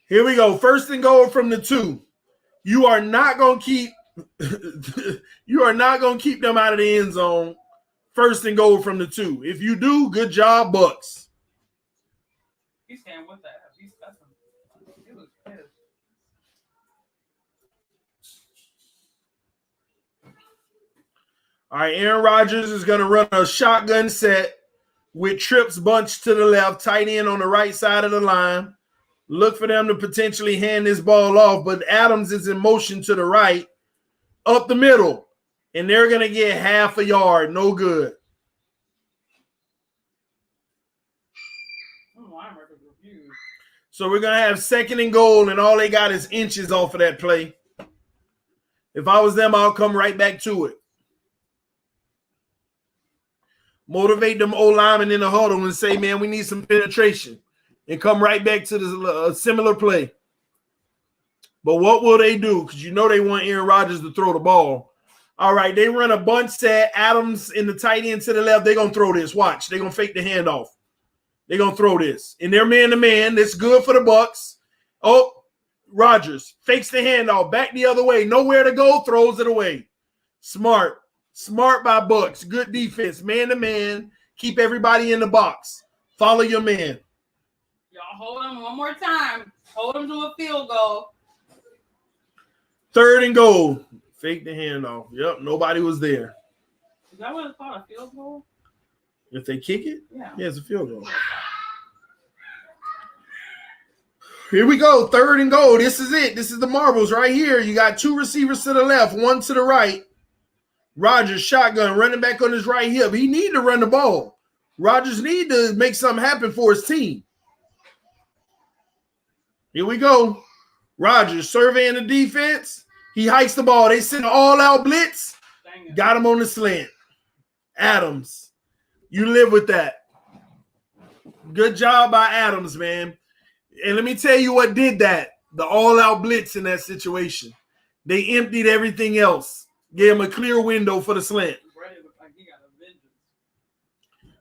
Here we go. 1st and goal from the 2. You are not going to keep them out of the end zone. 1st and goal from the 2. If you do, good job, Bucks. He's saying what that? He looks pissed. All right, Aaron Rodgers is going to run a shotgun set with trips bunched to the left, tight end on the right side of the line. Look for them to potentially hand this ball off, but Adams is in motion to the right, up the middle, and they're going to get half a yard. No good. So we're going to have 2nd and goal, and all they got is inches off of that play. If I was them, I'll come right back to it. Motivate them O-linemen in the huddle and say, man, we need some penetration. And come right back to the similar play. But what will they do? Because you know they want Aaron Rodgers to throw the ball. All right, they run a bunch set. Adams in the tight end to the left. They're going to throw this. Watch. They're going to fake the handoff. They're going to throw this. And they're man-to-man. That's good for the Bucks. Oh, Rodgers fakes the handoff. Back the other way. Nowhere to go. Throws it away. Smart. Smart by Bucks. Good defense. Man-to-man. Keep everybody in the box. Follow your man. Y'all hold him one more time. Hold him to a field goal. 3rd and goal. Fake the handoff. Yep, nobody was there. Is that what it's called, a field goal? If they kick it? Yeah, it's a field goal. Here we go. 3rd and goal. This is it. This is the marbles right here. You got 2 receivers to the left, 1 to the right. Rodgers shotgun running back on his right hip. He need to run the ball. Rodgers need to make something happen for his team. Here we go. Rodgers surveying the defense. He hikes the ball. They send an all-out blitz. Got him on the slant. Adams. You live with that. Good job by Adams, man. And let me tell you what did that. The all-out blitz in that situation. They emptied everything else. Gave him a clear window for the slant.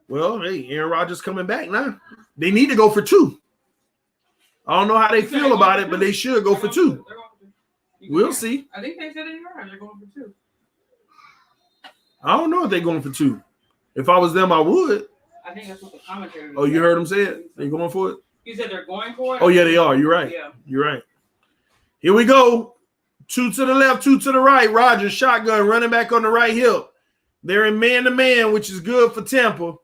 Well, hey, Aaron Rodgers coming back now. They need to go for 2. I don't know how they feel about it, but they should go for 2. We'll see. I think they said they're going for 2. I don't know if they're going for 2. If I was them, I would. I think that's what the commentator. Oh, you heard him say it? They going for it? You said they're going for it? Oh, yeah, they are. You're right. Yeah. You're right. Here we go. 2 to the left, 2 to the right. Rodgers shotgun running back on the right hip. They're in man-to-man, which is good for Tampa.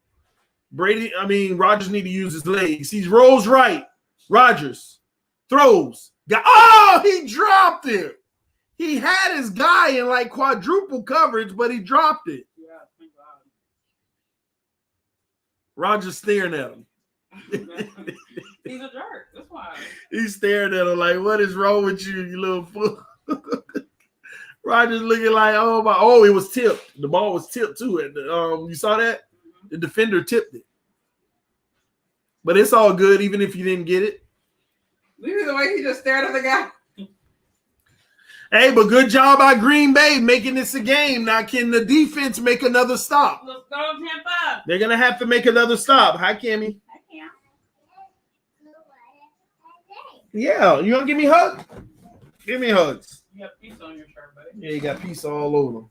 Rodgers need to use his legs. He rolls right. Rodgers throws. He dropped it. He had his guy in like quadruple coverage, but he dropped it. Yeah, thank God. Rodgers staring at him. He's a jerk. That's why. He's staring at him like, what is wrong with you, you little fool? Rodgers looking like, it was tipped. The ball was tipped too. You saw that? Mm-hmm. The defender tipped it. But it's all good, even if you didn't get it. Look at the way he just stared at the guy. Hey, but good job by Green Bay making this a game. Now, can the defense make another stop? Let's go, Tampa. They're going to have to make another stop. Hi, Kimmy. Hi, Cam. Yeah, you want to give me a hug? Give me hugs. You got piece on your shirt, buddy. Yeah, you got piece all over them.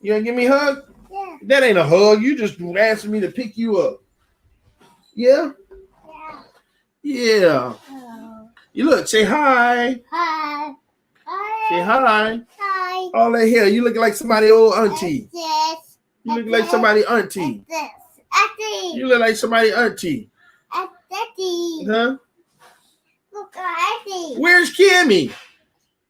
You want to give me a hug? Yeah. That ain't a hug. You just asking me to pick you up. Yeah? Yeah. Oh. You look, say hi. Hi. Hi. Say hi. Hi. All that hair. You look like somebody old auntie. Yes. You look like somebody auntie. This. Auntie. You look like somebody auntie. Auntie. Huh? Look at Auntie. Where's Kimmy?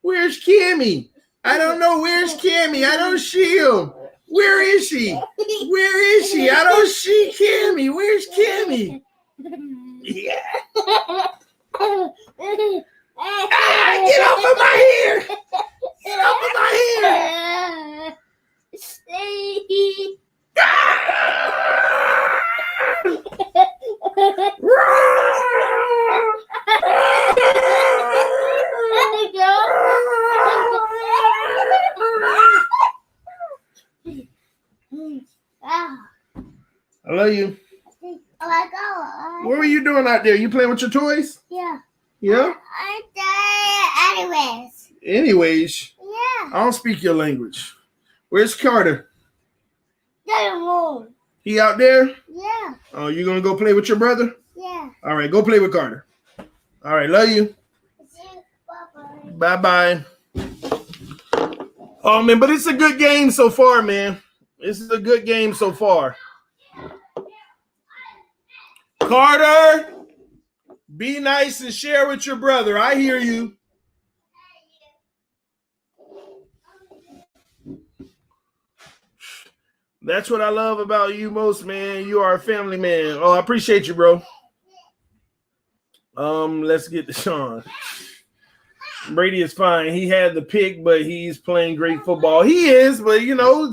Where's Kimmy? I don't know. Where's Kimmy? I don't see him. Where is she? Where is she? I don't see Kimmy. Where's Kimmy? Yeah. Get off of my hair. Get off of my hair. I love you. What were you doing out there? You playing with your toys? Yeah. Yeah? Anyways. Anyways, Yeah. I don't speak your language. Where's Carter? No. He out there? Yeah. Oh, you gonna go play with your brother? Yeah. All right, go play with Carter. All right, love you. Bye-bye. Oh, man, but it's a good game so far, man. This is a good game so far. Carter, be nice and share with your brother. I hear you. That's what I love about you most, man. You are a family man. Oh, I appreciate you, bro. Let's get to Sean. Brady is fine. He had the pick, but he's playing great football. He is, but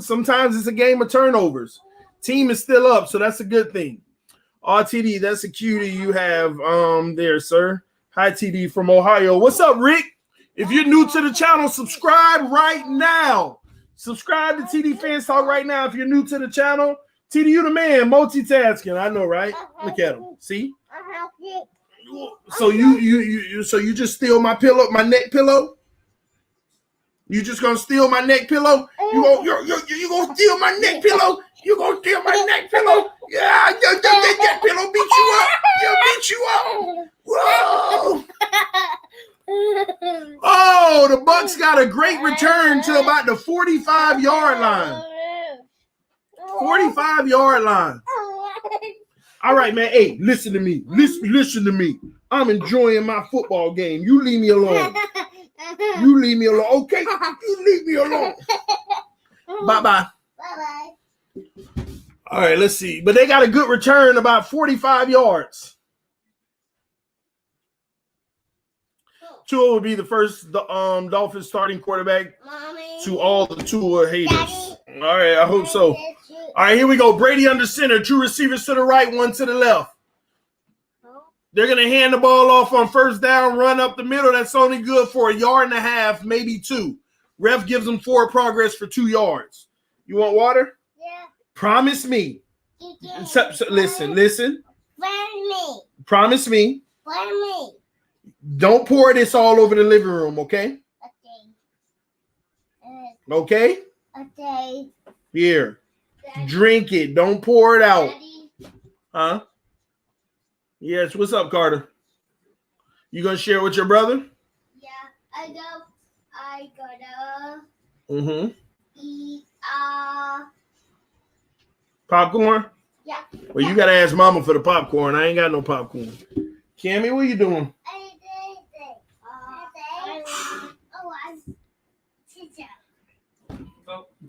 sometimes it's a game of turnovers. Team is still up, so that's a good thing. TD, that's a cutie you have there, sir. Hi, TD from Ohio. What's up, Rick? If you're new to the channel, subscribe right now. Subscribe to TD Fans Talk right now if you're new to the channel. TD, you the man, multitasking. I know, right? Look at him. See? So you just steal my pillow, my neck pillow? You just gonna steal my neck pillow? You gonna steal my neck pillow? You gonna steal my neck pillow? Yeah, that neck pillow beat you up. He'll beat you up. Whoa! Oh, the Bucs got a great return to about the 45-yard line. 45-yard line. All right, man. Hey, listen to me. Listen to me. I'm enjoying my football game. You leave me alone. You leave me alone. Okay? You leave me alone. Bye-bye. Bye-bye. All right, let's see. But they got a good return, about 45 yards. Tua will be the first Dolphins starting quarterback to all the Tua haters. Daddy. All right, I hope so. All right, here we go. Brady under center. Two receivers to the right, one to the left. They're going to hand the ball off on first down, run up the middle. That's only good for 1.5 yards, maybe 2. Ref gives them forward progress for 2 yards. You want water? Yeah. Promise me. Listen. Me. Promise me. Me. Don't pour this all over the living room, okay? Okay? Okay. Here. Daddy. Drink it. Don't pour it out. Daddy. Huh? Yes. What's up, Carter? You gonna share with your brother? Yeah. I gotta eat popcorn? Yeah. Well, you gotta ask Mama for the popcorn. I ain't got no popcorn. Cammy, what you doing?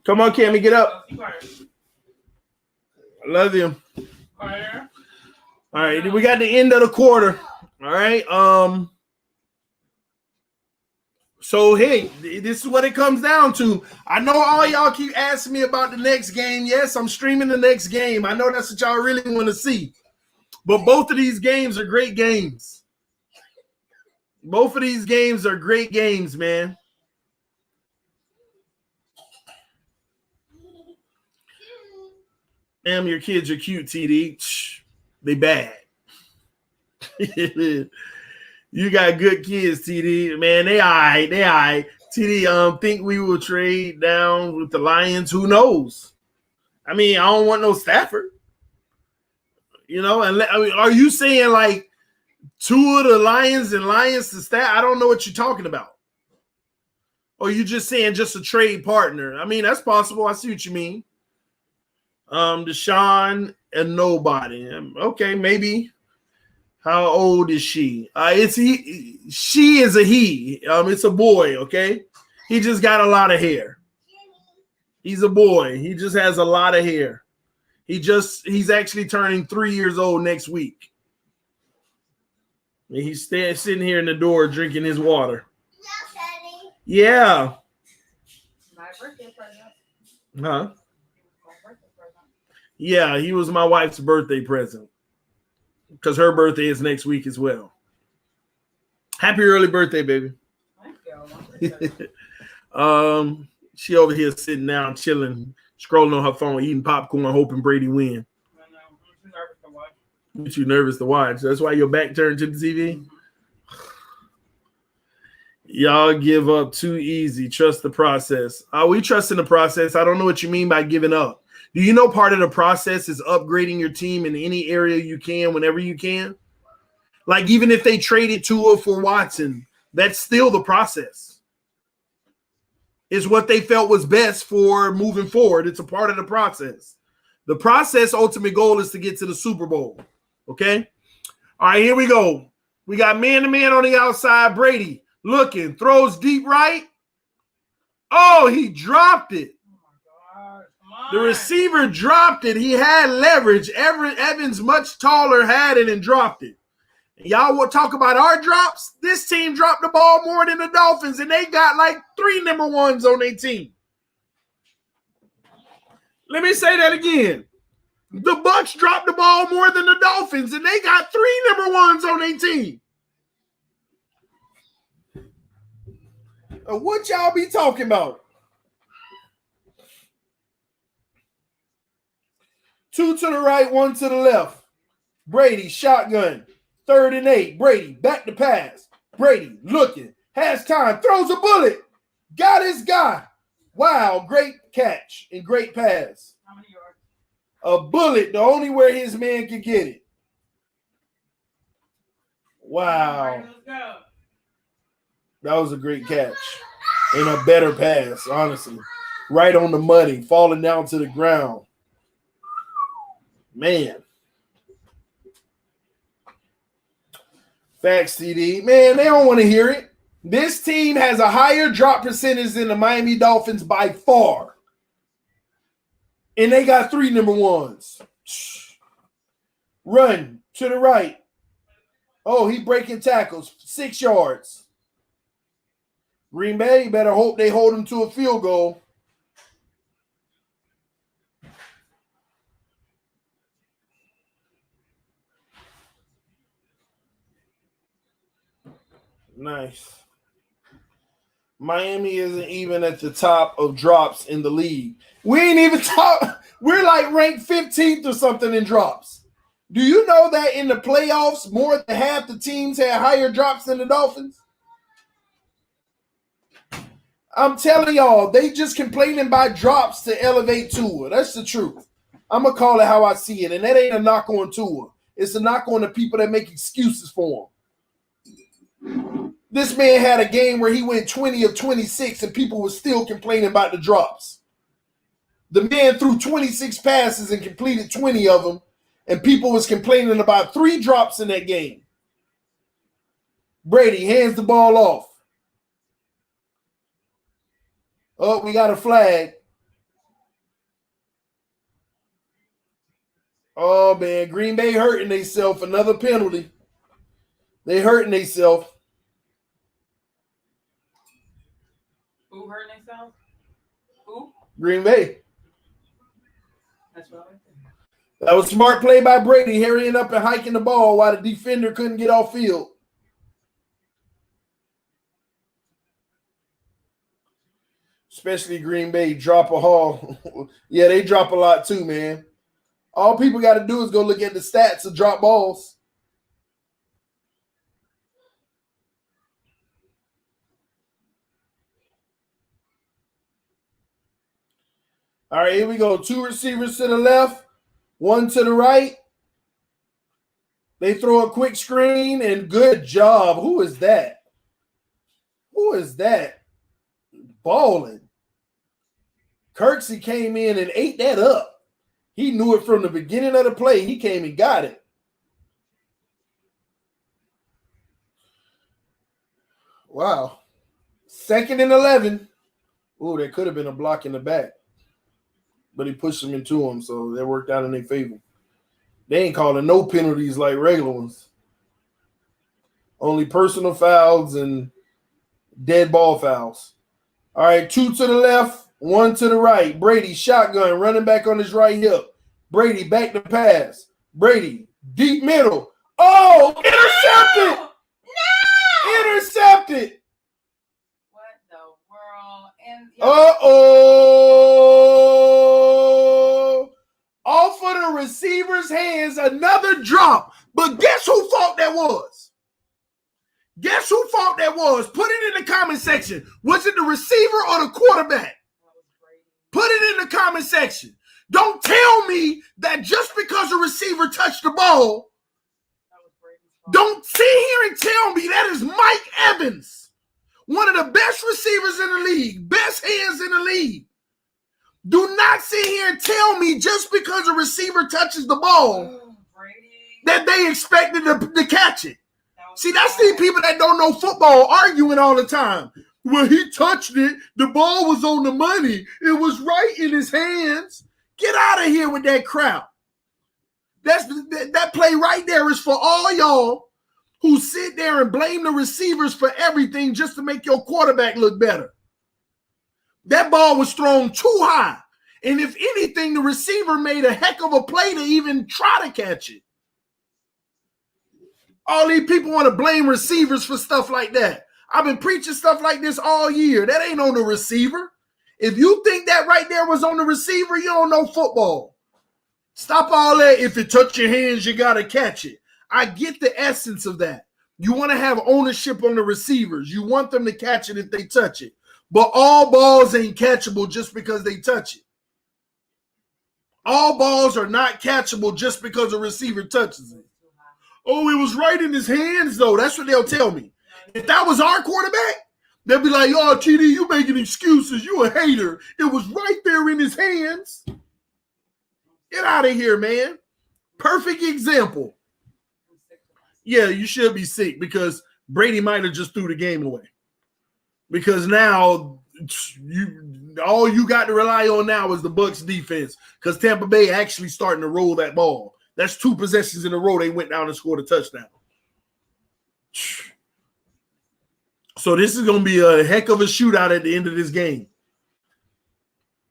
Come on, Cammy, get up. I love you. All right, we got the end of the quarter. All right. So hey, this is what it comes down to. I know all y'all keep asking me about the next game. Yes, I'm streaming the next game. I know that's what y'all really want to see. But both of these games are great games. Both of these games are great games, man. Damn, your kids are cute, TD. They bad. You got good kids, TD. Man, they all right. They all right. TD, think we will trade down with the Lions? Who knows? I mean, I don't want no Stafford. You know, and I mean, are you saying like two of the Lions and Lions to Stafford? I don't know what you're talking about. Or you just saying just a trade partner? I mean, that's possible. I see what you mean. Deshaun and nobody. Okay, maybe. How old is she? It's he. She is a he. It's a boy. Okay, he just got a lot of hair. He's a boy. He just has a lot of hair. He's actually turning 3 years old next week. And he's sitting here in the door drinking his water. Yeah. My birthday present. Huh? Yeah, he was my wife's birthday present. Because her birthday is next week as well. Happy early birthday, baby. Thank you. She over here sitting down, chilling, scrolling on her phone, eating popcorn, hoping Brady win. I'm too nervous to watch. You're too nervous to watch. That's why your back turned to the TV? Y'all give up too easy. Trust the process. We trust in the process. I don't know what you mean by giving up. Do you know part of the process is upgrading your team in any area you can, whenever you can? Like even if they traded Tua for Watson, that's still the process. It's what they felt was best for moving forward. It's a part of the process. The process ultimate goal is to get to the Super Bowl. Okay? All right, here we go. We got man-to-man on the outside. Brady looking, throws deep right. Oh, he dropped it. The receiver dropped it. He had leverage. Evans, much taller, had it and dropped it. And y'all will talk about our drops. This team dropped the ball more than the Dolphins, and they got like 3 number ones on their team. Let me say that again. The Bucs dropped the ball more than the Dolphins, and they got 3 number ones on their team. What y'all be talking about? 2 to the right, 1 to the left. Brady, shotgun. 3rd and 8. Brady, back to pass. Brady, looking. Has time. Throws a bullet. Got his guy. Wow, great catch and great pass. How many yards? A bullet, the only where his man could get it. Wow. Let's go. That was a great catch. And a better pass, honestly. Right on the money, falling down to the ground. Man. Facts, TD. Man, they don't want to hear it. This team has a higher drop percentage than the Miami Dolphins by far. And they got 3 number ones. Run to the right. Oh, he breaking tackles. 6 yards. Green Bay, you better hope they hold him to a field goal. Nice. Miami isn't even at the top of drops in the league. We ain't even top. We're like ranked 15th or something in drops. Do you know that in the playoffs, more than half the teams had higher drops than the Dolphins? I'm telling y'all, they just complaining about drops to elevate Tua. That's the truth. I'm going to call it how I see it. And that ain't a knock on Tua. It's a knock on the people that make excuses for him. This man had a game where he went 20 of 26 and people were still complaining about the drops. The man threw 26 passes and completed 20 of them, and people was complaining about 3 drops in that game. Brady hands the ball off. Oh, we got a flag. Oh, man, Green Bay hurting themselves. Another penalty. They hurting themselves. Who hurt themselves? Who? Green Bay. That's what I think. That was smart play by Brady, hurrying up and hiking the ball while the defender couldn't get off field. Especially Green Bay drop a haul. Yeah, they drop a lot too, man. All people got to do is go look at the stats of drop balls. All right, here we go. 2 receivers to the left, 1 to the right. They throw a quick screen, and good job. Who is that? Who is that? Balling. Kirksey came in and ate that up. He knew it from the beginning of the play. He came and got it. Wow. 2nd and 11. Ooh, there could have been a block in the back. But he pushed him into him, so that worked out in their favor. They ain't calling no penalties like regular ones. Only personal fouls and dead ball fouls. All right, 2 to the left, 1 to the right. Brady, shotgun, running back on his right hip. Brady, back to pass. Brady, deep middle. Oh, intercepted! No! Intercepted! What the world? And Uh-oh! Off of the receiver's hands, another drop. But guess who thought that was? Guess who thought that was? Put it in the comment section. Was it the receiver or the quarterback? Put it in the comment section. Don't tell me that just because a receiver touched the ball, don't sit here and tell me that is Mike Evans, one of the best receivers in the league, best hands in the league. Do not sit here and tell me just because a receiver touches the ball that they expected to catch it. See, that's the people that don't know football arguing all the time. Well, he touched it. The ball was on the money. It was right in his hands. Get out of here with that crap. That play right there is for all y'all who sit there and blame the receivers for everything just to make your quarterback look better. That ball was thrown too high. And if anything, the receiver made a heck of a play to even try to catch it. All these people want to blame receivers for stuff like that. I've been preaching stuff like this all year. That ain't on the receiver. If you think that right there was on the receiver, you don't know football. Stop all that. If it touch your hands, you got to catch it. I get the essence of that. You want to have ownership on the receivers. You want them to catch it if they touch it. But all balls ain't catchable just because they touch it. All balls are not catchable just because a receiver touches it. Oh, it was right in his hands, though. That's what they'll tell me. If that was our quarterback, they'll be like, oh, TD, you making excuses. You a hater. It was right there in his hands. Get out of here, man. Perfect example. yeah, you should be sick because Brady might have just threw the game away. Because now all you got to rely on now is the Bucs defense because Tampa Bay actually starting to roll that ball. That's 2 possessions in a row. They went down and scored a touchdown. So this is going to be a heck of a shootout at the end of this game.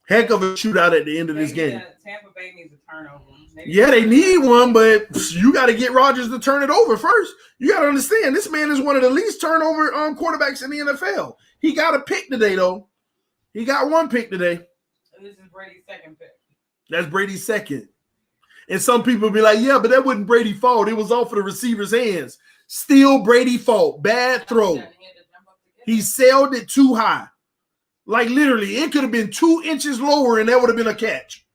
Heck of a shootout at the end of this game. Tampa Bay needs a turnover. Yeah, they need one, but you got to get Rodgers to turn it over first. You got to understand, this man is one of the least turnover quarterbacks in the NFL. He got a pick today, though. He got 1 pick today. And this is Brady's second pick. That's Brady's second. And some people be like, yeah, but that wasn't Brady's fault. It was off of the receiver's hands. Still Brady's fault. Bad throw. He sailed it too high. Like literally, it could have been 2 inches lower and that would have been a catch.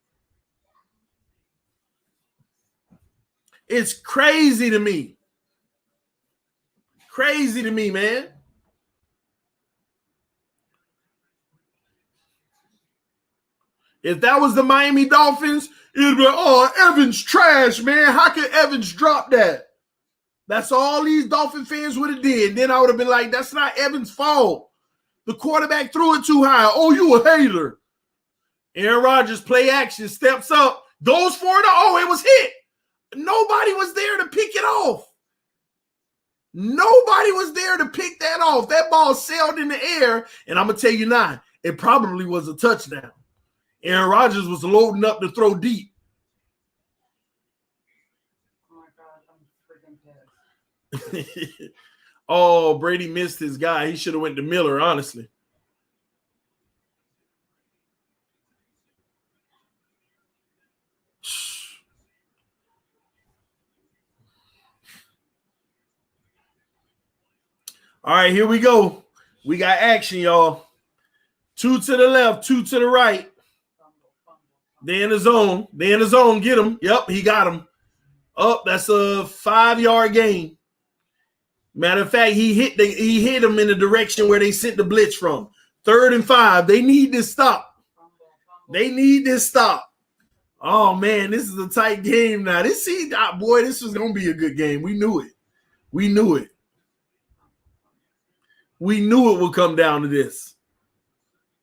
It's crazy to me. Crazy to me, man. If that was the Miami Dolphins, it'd be, oh, Evans trash, man. How could Evans drop that? That's all these Dolphin fans would have did. Then I would have been like, that's not Evans' fault. The quarterback threw it too high. Oh, you a hater. Aaron Rodgers, play action, steps up, goes for it. Oh, it was hit. Nobody was there to pick it off. Nobody was there to pick that off. That ball sailed in the air, and I'm going to tell you now, it probably was a touchdown. Aaron Rodgers was loading up to throw deep. Oh, my God, I'm freaking pissed. Oh, Brady missed his guy. He should have went to Miller, honestly. All right, here we go. We got action, y'all. 2 to the left, 2 to the right. They in the zone. They in the zone. Get him. Yep, he got him. Up. That's a 5-yard gain. Matter of fact, he hit him in the direction where they sent the blitz from. 3rd and 5. They need this stop. They need this stop. Oh man, this is a tight game now. This was gonna be a good game. We knew it. We knew it. We knew it would come down to this.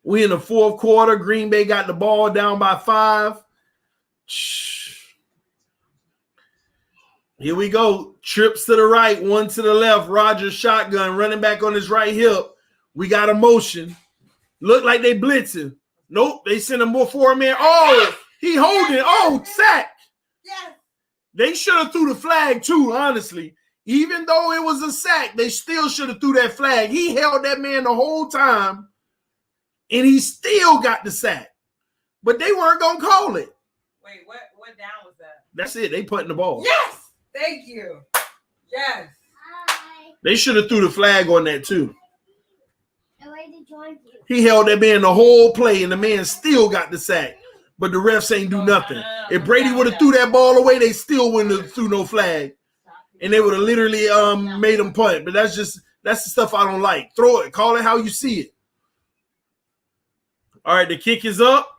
We in the 4th quarter. Green Bay got the ball down by 5. Here we go. Trips to the right, 1 to the left. Rodgers shotgun, running back on his right hip. We got a motion. Look like they blitzing. Nope, they sent him more 4-man. Oh, he holding. Oh, sack. Yes. They should have threw the flag too, honestly. Even though it was a sack, they still should have threw that flag. He held that man the whole time, and he still got the sack. But they weren't going to call it. Wait, what down was that? That's it. They putting the ball. Yes! Thank you. Yes. Hi. They should have threw the flag on that too. I'm ready to join you. He held that man the whole play, and the man still got the sack. But the refs ain't do nothing. If Brady would have threw that ball away, they still wouldn't have threw no flag. And they would have literally made him punt. But that's the stuff I don't like. Throw it. Call it how you see it. All right, the kick is up.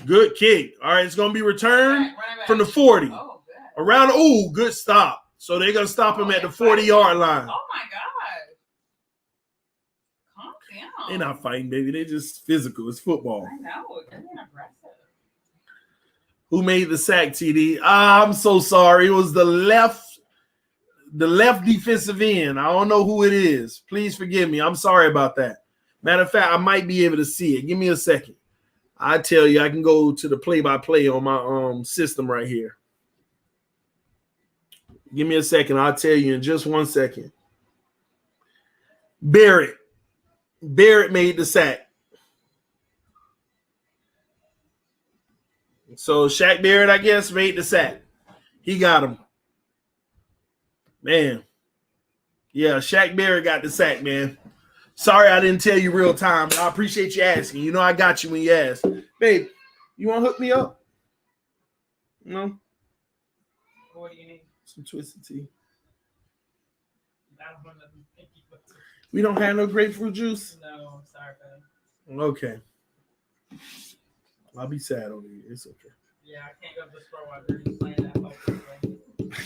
Good kick. All right, it's going to be returned from the 40. Oh, good. Around, oh, good stop. So they're going to stop him at the 40-yard line. Oh, my God. Calm down. They're not fighting, baby. They're just physical. It's football. I know. They're being aggressive. Who made the sack, TD? I'm so sorry. It was the left defensive end. I don't know who it is. Please forgive me. I'm sorry about that. Matter of fact, I might be able to see it. Give me a second. I tell you, I can go to the play-by-play on my system right here. Give me a second. I'll tell you in just 1 second. Barrett made the sack. So Shaq Barrett, I guess, made the sack. He got him. Man. Yeah, Shaq Barrett got the sack, man. Sorry I didn't tell you real time, but I appreciate you asking. You know I got you when you ask. Babe, you want to hook me up? No? What do you need? Some twisted tea. That's one of them. We don't have no grapefruit juice? No, sorry, man. Okay. I'll be sad over here. It's okay. Yeah, I can't go to the store while they're just playing that whole thing.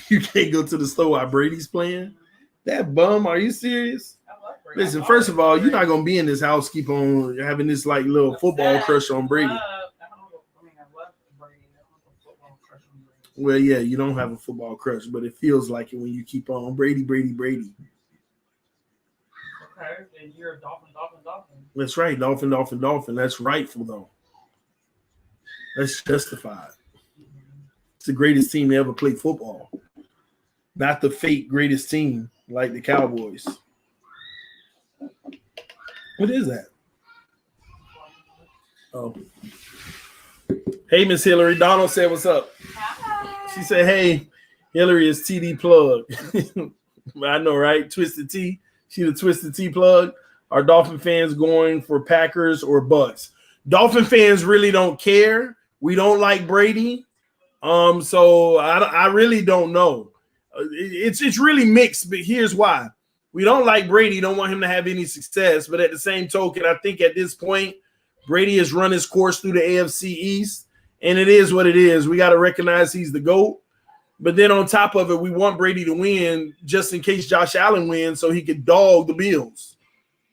You can't go to the store while Brady's playing? That bum, are you serious? I love Brady. Listen, first of all, you're not going to be in this house, keep on having this like little football crush on Brady. Well, yeah, you don't have a football crush, but it feels like it when you keep on Brady. Okay, and you're a Dolphin. That's right, Dolphin. That's rightful, though. That's justified. It's the greatest team to ever play football. Not the fake greatest team like the Cowboys. What is that? Oh. Hey, Miss Hillary. Donald said, what's up? Hi. She said, hey, Hillary is TD plug. I know, right? Twisted T. She the Twisted T plug. Are Dolphin fans going for Packers or Bucks? Dolphin fans really don't care. We don't like Brady. So I really don't know. It's really mixed, but here's why. We don't like Brady, don't want him to have any success, but at the same token, I think at this point, Brady has run his course through the AFC East, and it is what it is. We got to recognize he's the GOAT, but then on top of it, we want Brady to win just in case Josh Allen wins so he could dog the Bills,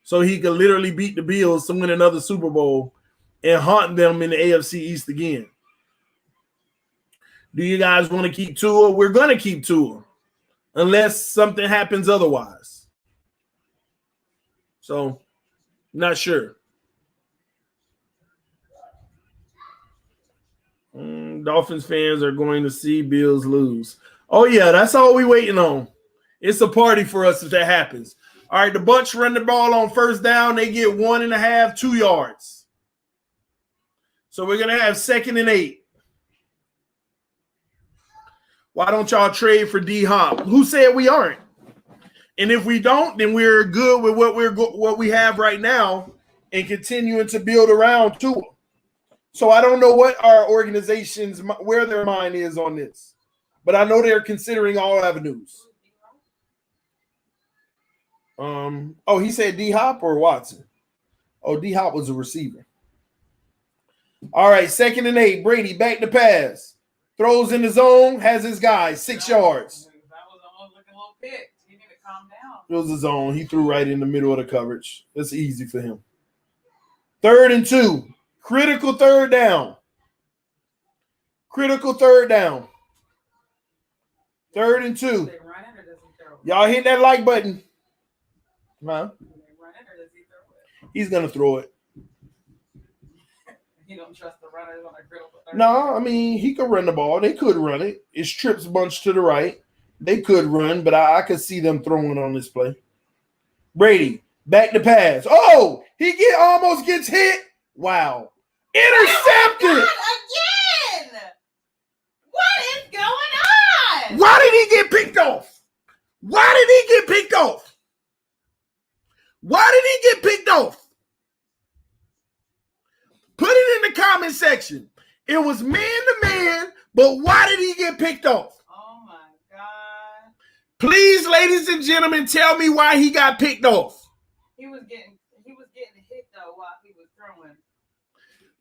so he could literally beat the Bills to win another Super Bowl and haunt them in the AFC East again. Do you guys want to keep Tua? We're going to keep Tua unless something happens otherwise. So, not sure. Dolphins fans are going to see Bills lose. Oh, yeah, that's all we waiting on. It's a party for us if that happens. All right, the Bucs run the ball on first down. They get 1.5, 2 yards. So we're going to have 2nd and 8. Why don't y'all trade for D-Hop? Who said we aren't? And if we don't, then we're good with what we have right now and continuing to build around Tua. So I don't know what our organization's where their mind is on this, but I know they're considering all avenues. He said D-Hop or Watson? Oh, D-Hop was a receiver. All right, 2nd and 8. Brady back to pass. Throws in the zone, has his guy, 6 yards. That was almost looking a little picked. He need to calm down. It was the zone. He threw right in the middle of the coverage. That's easy for him. 3rd and 2. Critical third down. 3rd and 2. Y'all hit that like button. Huh? He's going to throw it. You don't trust the runners on a critical third. No, I mean, he could run the ball. They could run it. It's trips bunched to the right. They could run, but I could see them throwing on this play. Brady, back to pass. Oh, he almost gets hit. Wow. Intercepted. Oh again. What is going on? Why did he get picked off? Put it in the comment section. It was man-to-man, but why did he get picked off? Oh, my God. Please, ladies and gentlemen, tell me why he got picked off. He was getting hit, though, while he was throwing.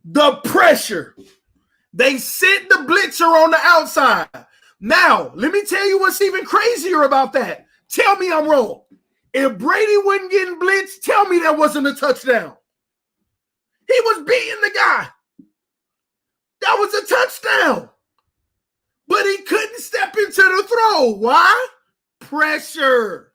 The pressure. They sent the blitzer on the outside. Now, let me tell you what's even crazier about that. Tell me I'm wrong. If Brady wasn't getting blitzed, tell me that wasn't a touchdown. He was beating the guy. That was a touchdown. But he couldn't step into the throw. Why? Pressure.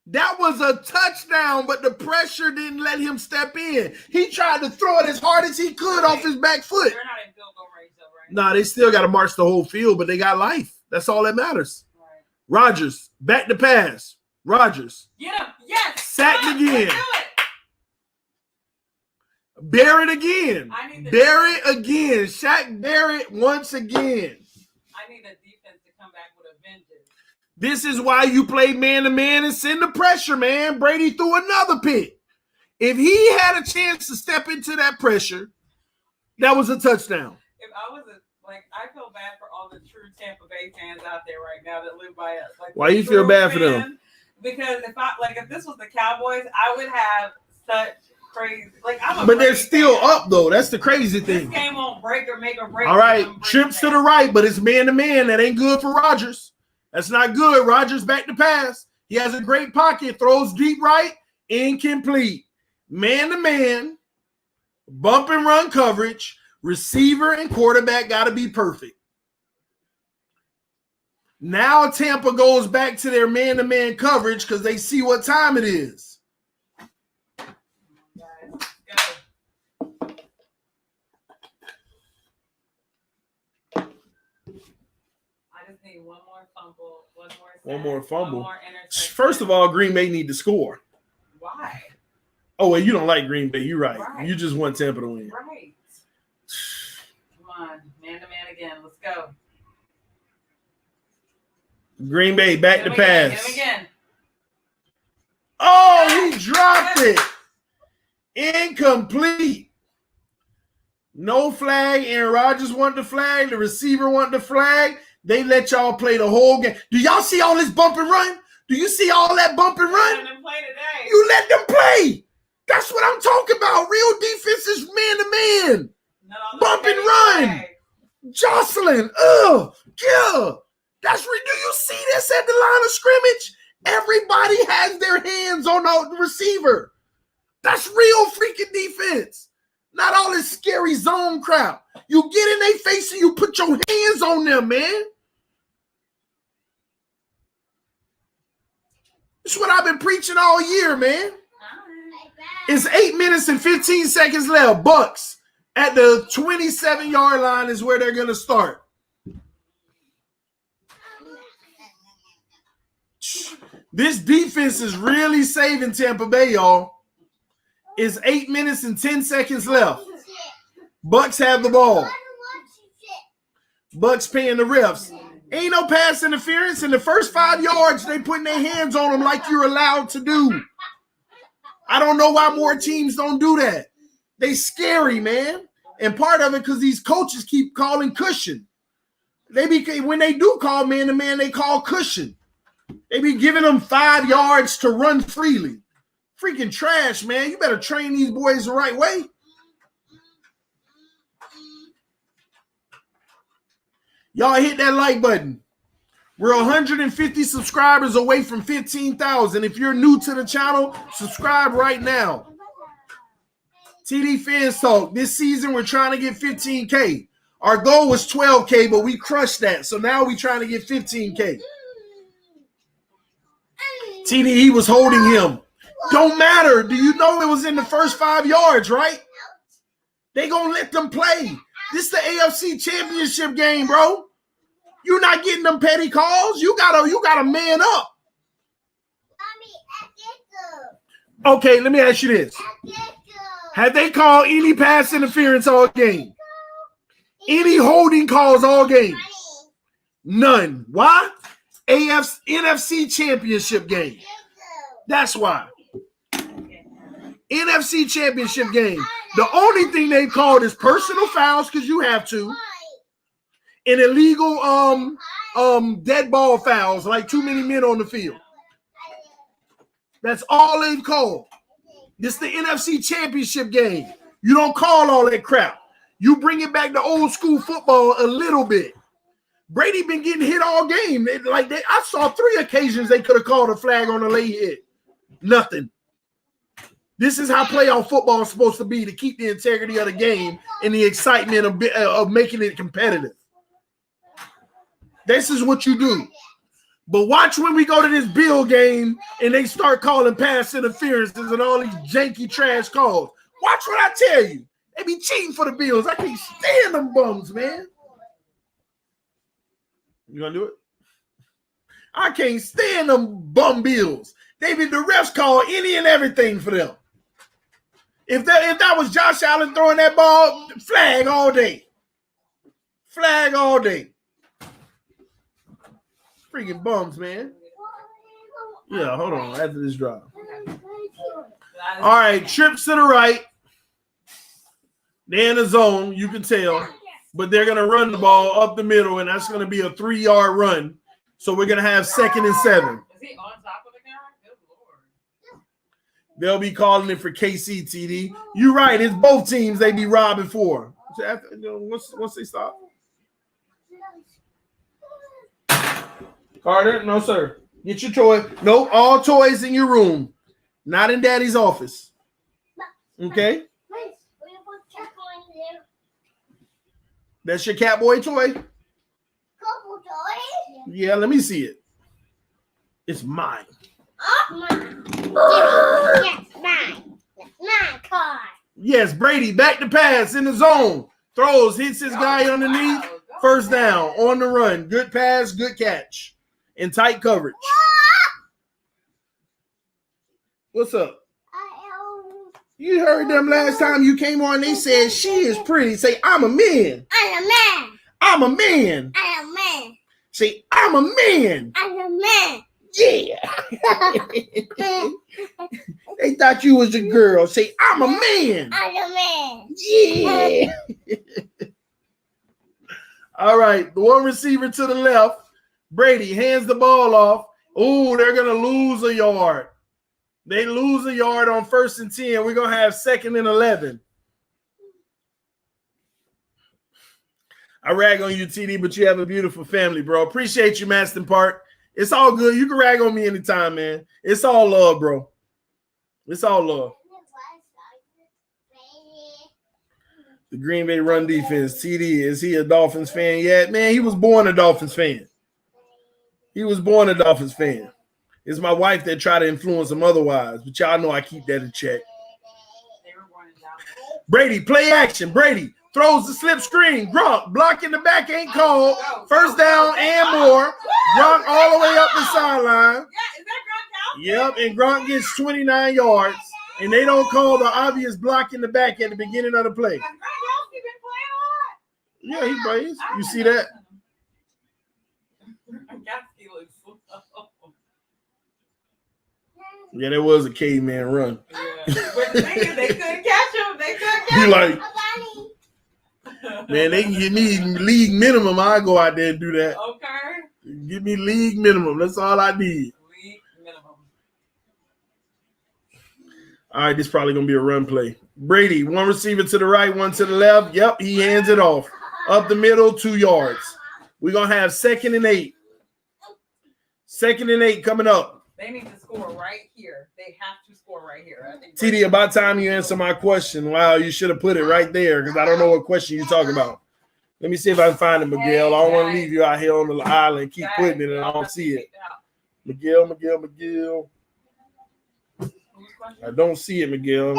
That was a touchdown, but the pressure didn't let him step in. He tried to throw it as hard as he could off his back foot. They're not in field goal range, though, right? Nah, they still got to march the whole field, but they got life. That's all that matters. Right. Rodgers, back to pass. Rodgers. Yeah, yes. Sacked again. Do it. Barrett again. Barrett again. Shaq Barrett once again. I need a defense to come back with a vengeance. This is why you play man-to-man and send the pressure, man. Brady threw another pick. If he had a chance to step into that pressure, that was a touchdown. If I was I feel bad for all the true Tampa Bay fans out there right now that live by us. Why you feel bad for them? Because if this was the Cowboys, I would have such crazy. But they're still up though. That's the crazy thing. This game won't break or make or break. All right, trips to the right, but it's man-to-man. That ain't good for Rodgers. That's not good. Rodgers back to pass. He has a great pocket, throws deep right, incomplete. Man-to-man, bump and run coverage, receiver and quarterback got to be perfect. Now Tampa goes back to their man-to-man coverage because they see what time it is. Need one more fumble, one more fumble. One more interception. First of all, Green Bay need to score. Why? Oh, well, you don't like Green Bay. You're right. You just want Tampa to win. Right. Come on, man-to-man again. Let's go. Green Bay back to pass. Get him again. Oh, he dropped it. Incomplete. No flag. Aaron Rodgers wanted the flag. The receiver wanted the flag. They let y'all play the whole game. Do y'all see all this bump and run? Do you see all that bump and run? Let them play today. You let them play. That's what I'm talking about. Real defense is man-to-man. Bump and run. Jostling. Yeah. Do you see this at the line of scrimmage? Everybody has their hands on the receiver. That's real freaking defense. Not all this scary zone crap. You get in their face and you put your hands on them, man. That's what I've been preaching all year, man. It's 8 minutes and 15 seconds left. Bucks at the 27-yard line is where they're going to start. This defense is really saving Tampa Bay, y'all. It's 8 minutes and 10 seconds left. Bucks have the ball. Bucks paying the refs. Ain't no pass interference. In the first 5 yards, they putting their hands on them like you're allowed to do. I don't know why more teams don't do that. They scary, man. And part of it because these coaches keep calling cushion. When they do call man-to-man, they call cushion. They be giving them 5 yards to run freely. Freaking trash, man. You better train these boys the right way. Y'all hit that like button. We're 150 subscribers away from 15,000. If you're new to the channel, subscribe right now. TDPHINSTALK. This season, we're trying to get 15K. Our goal was 12K, but we crushed that. So now we're trying to get 15K. TD, he was holding him. Don't matter. Do you know it was in the first 5 yards, right? They gonna let them play. This is the AFC Championship game, bro. You're not getting them petty calls. You gotta man up. Okay, let me ask you this. Have they called any pass interference all game? Any holding calls all game? None. Why? NFC Championship game. That's why. NFC Championship game. The only thing they called is personal fouls because you have to. And illegal dead ball fouls, like too many men on the field. That's all they've called. This is the NFC Championship game. You don't call all that crap. You bring it back to old school football a little bit. Brady been getting hit all game. I saw 3 occasions they could have called a flag on a late hit. Nothing. This is how playoff football is supposed to be, to keep the integrity of the game and the excitement of making it competitive. This is what you do. But watch when we go to this Bill game and they start calling pass interferences and all these janky trash calls. Watch what I tell you. They be cheating for the Bills. I can't stand them bums, man. You gonna do it? I can't stand them bum Bills. The refs call any and everything for them. If that was Josh Allen throwing that ball, flag all day. Flag all day. Freaking bums, man. Yeah, hold on. After this drive. All right, trips to the right. They're in the zone, you can tell. But they're going to run the ball up the middle, and that's going to be a 3-yard run. So we're going to have 2nd and 7. Is he on top of the guy? Good Lord. They'll be calling it for KC, TD. You're right. It's both teams they be robbing for. once they stop. Carter, no sir. Get your toy. No, all toys in your room, not in Daddy's office. Okay. That's your Catboy toy? Yeah, let me see it. It's mine. Mine. Yes, mine. My car. Yes, Brady, back to pass in the zone. Throws, hits his guy underneath. First down, on the run. Good pass, good catch. In tight coverage. What's up? You heard them last time you came on. They said she is pretty. Say, I'm a man. I'm a man. I'm a man. I'm a man. Say, I'm a man. I'm a man. Yeah. They thought you was a girl. Say, I'm a man. I'm a man. Yeah. All right. The one receiver to the left. Brady hands the ball off. Oh, they're going to lose a yard. They lose a yard on 1st and 10. We're going to have 2nd and 11. I rag on you, TD, but you have a beautiful family, bro. Appreciate you, Maston Park. It's all good. You can rag on me anytime, man. It's all love, bro. It's all love. The Green Bay run defense. TD, is he a Dolphins fan yet? Man, he was born a Dolphins fan. He was born a Dolphins fan. It's my wife that tried to influence him otherwise, but y'all know I keep that in check. Brady, play action. Brady throws the slip screen. Gronk, block in the back ain't called. First down and more. Gronk all the way up the sideline. Yep, and Gronk gets 29 yards, and they don't call the obvious block in the back at the beginning of the play. Yeah, he plays. You see that? Yeah, there was a caveman run. Yeah. But the thing is, they couldn't catch him. They couldn't catch You him. like, man, they can give me league minimum. I go out there and do that. Okay. Give me league minimum. That's all I need. League minimum. All right, this is probably going to be a run play. Brady, one receiver to the right, one to the left. Yep, he hands it off. Up the middle, 2 yards. We're going to have 2nd and 8. 2nd and 8 coming up. They need to score right here. They have to score right here. I think TD, about time you answer my question. Wow, you should have put it right there because I don't know what question you're talking about. Let me see if I can find it, Miguel. I don't want to leave you out here on the island. Keep putting it and I don't see it. Miguel. I don't see it, Miguel.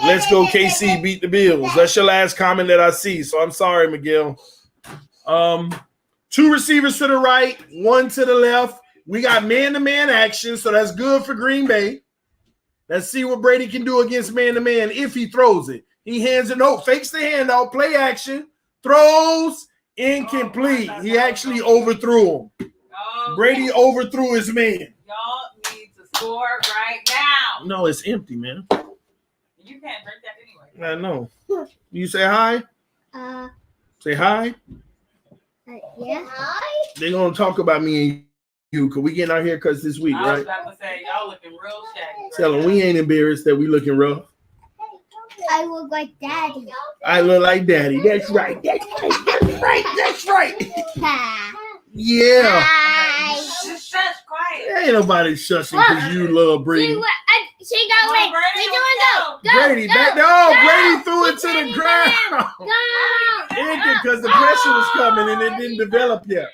Let's go, KC. Beat the Bills. That's your last comment that I see. So I'm sorry, Miguel. 2 receivers to the right, 1 to the left. We got man-to-man action, so that's good for Green Bay. Let's see what Brady can do against man-to-man if he throws it. He hands it out, fakes the handout, play action, throws, incomplete. He actually overthrew him. Brady overthrew his man. Y'all need to score right now. No, it's empty, man. You can't drink that anyway. I know. You say hi? Say hi. Yeah. They're going to talk about me and you because we getting out here because this week, I was right? about to say, y'all looking real shaggy. Tell them we ain't embarrassed that we looking rough. I look like Daddy. I look like Daddy. That's right. That's right. Yeah. Hi. Just shush, quiet. Ain't nobody shushing because you love Brady. She got me. We doing go. Brady back there. Oh, Brady threw it to the ground. Go. Because the pressure was coming and it didn't develop yet.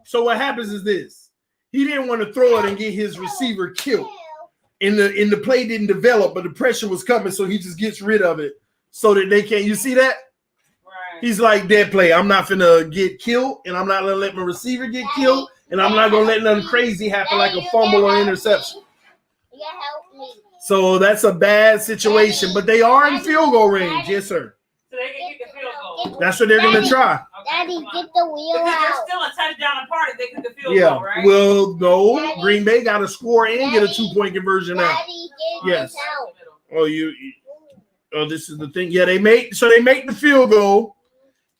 So what happens is this. He didn't want to throw it and get his receiver killed. And the play didn't develop, but the pressure was coming, so he just gets rid of it so that they can't. You see that? Right. He's like, dead play. I'm not finna get killed, and I'm not gonna let my receiver get killed, and I'm not gonna let nothing crazy happen like a fumble or interception. You help me. So that's a bad situation, but they are in field goal range. Yes, sir. So they can get the field goal. That's what they're gonna try. Daddy, get the wheel Because they're out. still a touchdown apart if they get the field Yeah. goal, right? Well, no. Green Bay got to score and get a 2-point conversion out. Daddy, get Yes. this out. Oh, this is the thing. Yeah, they make the field goal.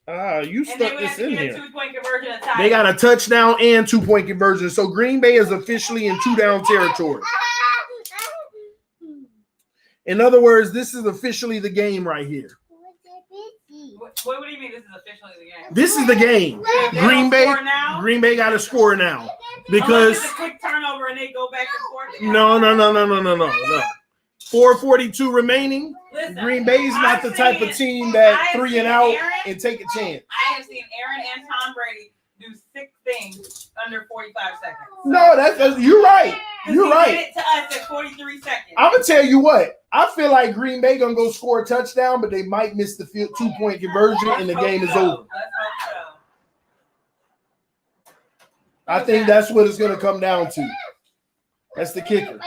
You And they stuck would this have to in get a here. 2-point conversion at time. They got a touchdown and 2-point conversion. So Green Bay is officially in 2-down territory. In other words, this is officially the game right here. What do you mean this is officially the game? This is the game. Green Bay got to score now because it's a quick turnover and they go back and forth. no. 4:42 remaining. Listen, Green Bay's not the type of team that 3 and out and take a chance. I have seen Aaron and Tom Brady do 6 things under 45 seconds. No, that's you're right. You're right. He did it to us at 43 seconds. I'm gonna tell you what. I feel like Green Bay gonna go score a touchdown, but they might miss the 2-point conversion, and the game is over. I think that's what it's gonna come down to. That's the kicker.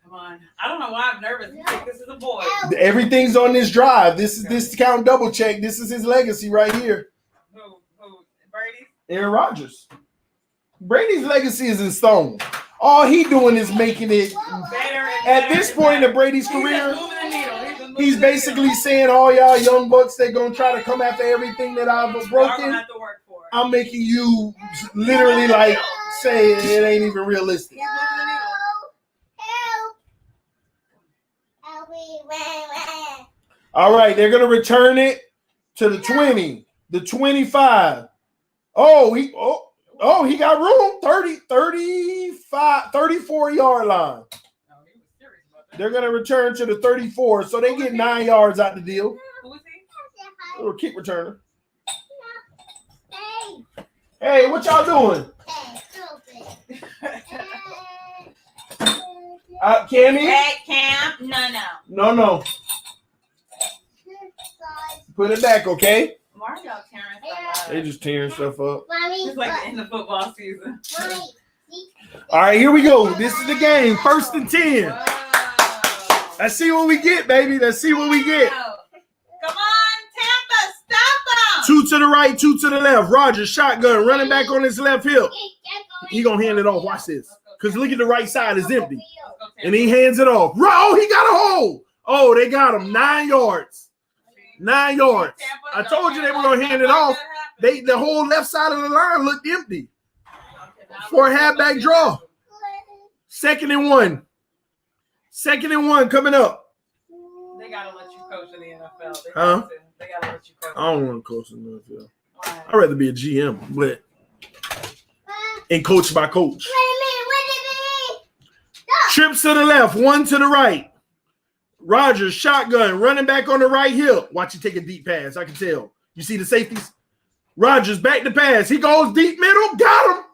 Come on. I don't know why I'm nervous. This is a boy. Everything's on this drive. This count double check. This is his legacy right here. Who? Brady? Aaron Rodgers. Brady's legacy is in stone. All he doing is making it Better at this point in Brady's career. He's basically saying, all y'all young bucks that gonna try to come after everything that I've broken. I'm making you literally like say it ain't even realistic. All right, they're gonna return it to the 20, the 25. Oh, he got room. 34-yard line. They're going to return to the 34, so they get 9 yards out the deal. Who is he? Little kick returner. Hey, what y'all doing? Cammy? Hey, Cam. No. Put it back, okay? Why are y'all tearing stuff up? They just tearing stuff up. It's like the end of football season. All right, here we go. This is the game. 1st and 10. Whoa. Let's see what we get, baby. Let's see what we get. Come on, Tampa, stop them. 2 to the right, 2 to the left. Rodgers, shotgun, running back on his left hip. He going to hand it off. Watch this. Because look at the right side is empty. And he hands it off. Oh, he got a hole. Oh, they got him. 9 yards. 9 yards. I told you they were going to hand it off. The whole left side of the line looked empty for a halfback draw. 2nd and 1. 2nd and 1 coming up. They got to let you coach in the NFL. They Huh? got to let you coach. I don't want to coach in the NFL. I'd rather be a GM, but and coach by coach. Trips to the left, 1 to the right. Rodgers, shotgun, running back on the right hip. Watch you take a deep pass. I can tell. You see the safeties? Rodgers back to pass. He goes deep middle. Got him.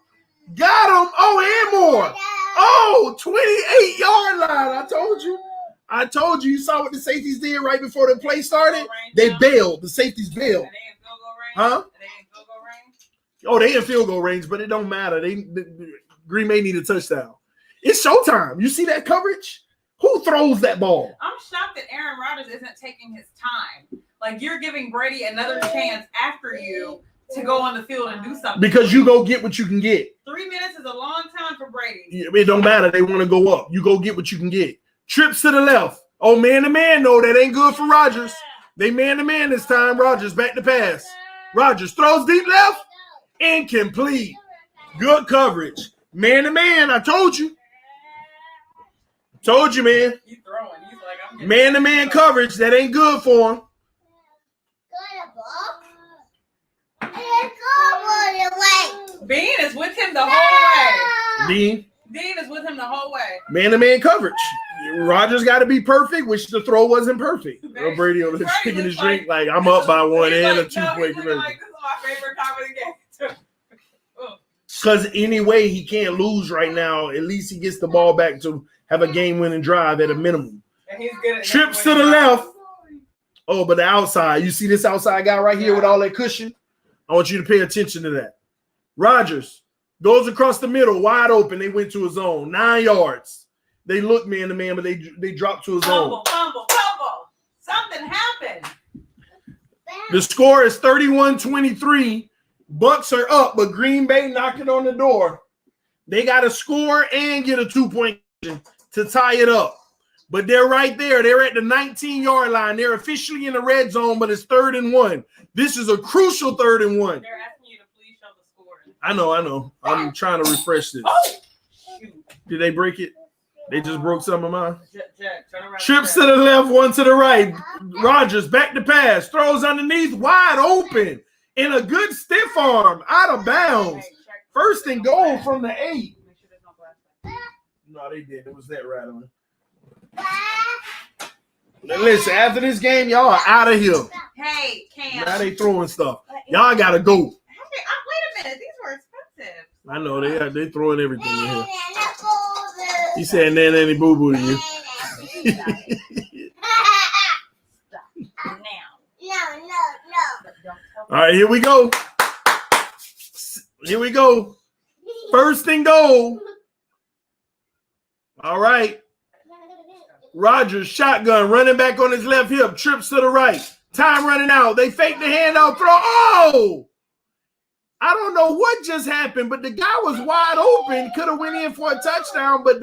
Oh, and more. Oh, 28-yard line. I told you. You saw what the safeties did right before the play started? They bailed. The safeties bailed. Huh? Oh, they in field goal range, but it don't matter. Green Bay need a touchdown. It's showtime. You see that coverage? Who throws that ball? I'm shocked that Aaron Rodgers isn't taking his time. Like, you're giving Brady another chance after you to go on the field and do something. Because you go get what you can get. 3 minutes is a long time for Brady. It don't matter. They want to go up. You go get what you can get. Trips to the left. Oh, man-to-man, no. That ain't good for Rodgers. They man-to-man this time. Rodgers back to pass. Rodgers throws deep left. Incomplete. Good coverage. Man-to-man, I told you. Told you, man. You throwing. He's like, I'm getting Man-to-man coverage. That ain't good for him. Bean is with him the whole way. Dean is with him the whole way. Man-to-man coverage. Rodgers got to be perfect, which the throw wasn't perfect. Brady over there taking his drink like I'm up by 1 and a 2-point conversion. Like, this is my favorite time of the game. Because anyway, he can't lose right now. At least he gets the ball back to have a game-winning drive at a minimum. And he's good at Trips to the left. Oh, but the outside. You see this outside guy right here with all that cushion? I want you to pay attention to that. Rodgers goes across the middle, wide open. They went to a zone, 9 yards. They looked man-to-man, but they dropped to a zone. Fumble. Something happened. The score is 31-23. Bucks are up, but Green Bay knocking on the door. They got to score and get a 2-point to tie it up. But they're right there. They're at the 19-yard line. They're officially in the red zone, but it's 3rd and 1. This is a crucial 3rd and 1. They're asking you to please show the score. I know. I'm trying to refresh this. Oh, shoot. Did they break it? They just broke some of mine. Jack, turn around. Trips to the left, one to the right. Rodgers back to pass. Throws underneath, wide open. In a good stiff arm, out of bounds. First and goal from the 8. No, they did. It was that rattling. Now listen, after this game, y'all are out of here. Hey, Cam. Now they throwing stuff. Y'all gotta go. Wait a minute. These were expensive. I know they throwing everything in here. He said, "Nan, any boo boo to you." All right, here we go. Here we go. First and goal. All right. Rodgers shotgun running back on his left hip. Trips to the right. Time running out. They fake the handout throw. Oh! I don't know what just happened, but the guy was wide open. Could have went in for a touchdown, but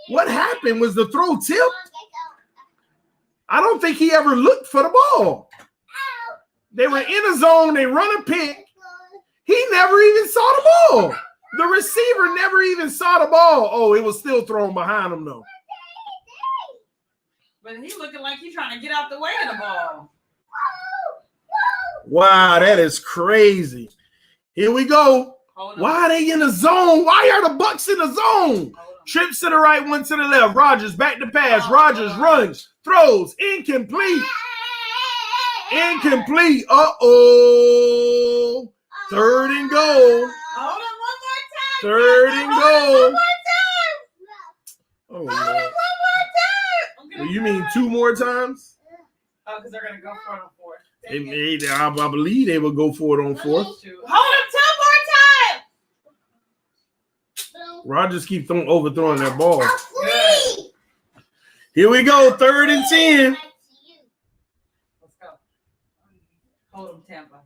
what happened was the throw tipped. I don't think he ever looked for the ball. They were in a zone. They run a pick. He never even saw the ball. The receiver never even saw the ball. Oh, it was still thrown behind him, though. But he looking like he's trying to get out the way of the ball. Wow, that is crazy. Here we go. Why are they in the zone? Why are the Bucs in the zone? Trips to the right, one to the left. Rodgers back to pass. Rodgers runs, throws, incomplete. Incomplete. Uh-oh. Third and goal. Hold him one more time. Third and goal. Oh, Hold him Lord. one more time. Well, you mean 2 more times? Oh, because they're going to go for it on 4th. I believe they will go for it on 4th. Hold him 2 more times. Rodgers keep overthrowing that ball. Good. Here we go. 3rd and 10. Let's go. Hold him, Tampa.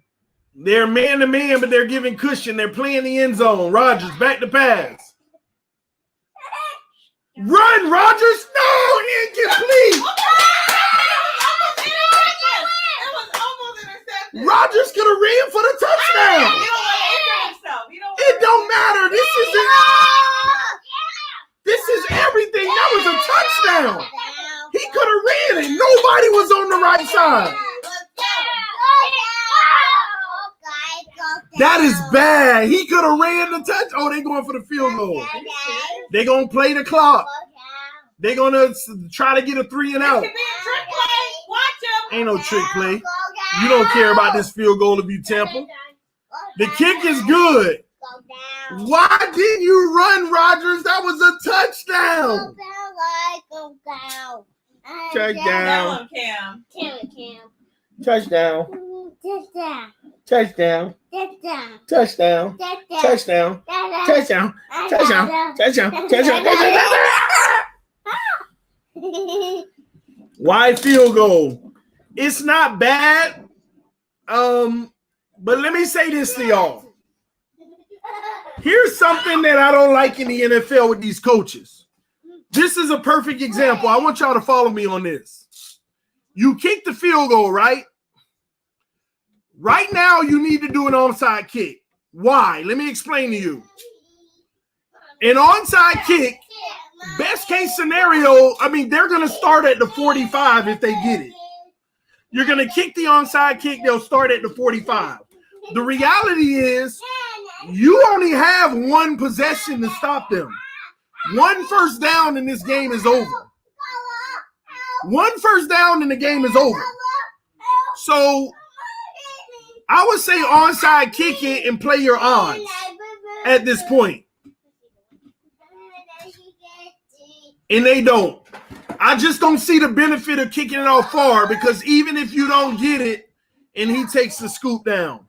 They're man-to-man, but they're giving cushion. They're playing the end zone. Rodgers back to pass. Run, Rodgers! No, incomplete! Rodgers could have ran for the touchdown. It don't matter. This is everything. That was a touchdown. He could have ran it. Nobody was on the right side. That is bad. He could have ran the touch. Oh, they going for the field goal. They're going to play the clock. They're going to try to get a 3 and out. Ain't no trick play. You don't care about this field goal if you Tampa. The kick is good. Why didn't you run, Rodgers? That was a touchdown. Touchdown. Touchdown. Touchdown. Touchdown. Touchdown. Touchdown. Touchdown. Touchdown. Wide field goal. It's not bad. But let me say this to y'all. Here's something that I don't like in the NFL with these coaches. This is a perfect example. I want y'all to follow me on this. You kick the field goal, right? Right now, you need to do an onside kick. Why? Let me explain to you. An onside kick, best case scenario, they're going to start at the 45 if they get it. You're going to kick the onside kick, they'll start at the 45. The reality is you only have one possession to stop them. One first down in this game is over. One first down in the game is over. So I would say onside kick it and play your odds at this point. And they don't. I just don't see the benefit of kicking it off far because even if you don't get it and he takes the scoop down.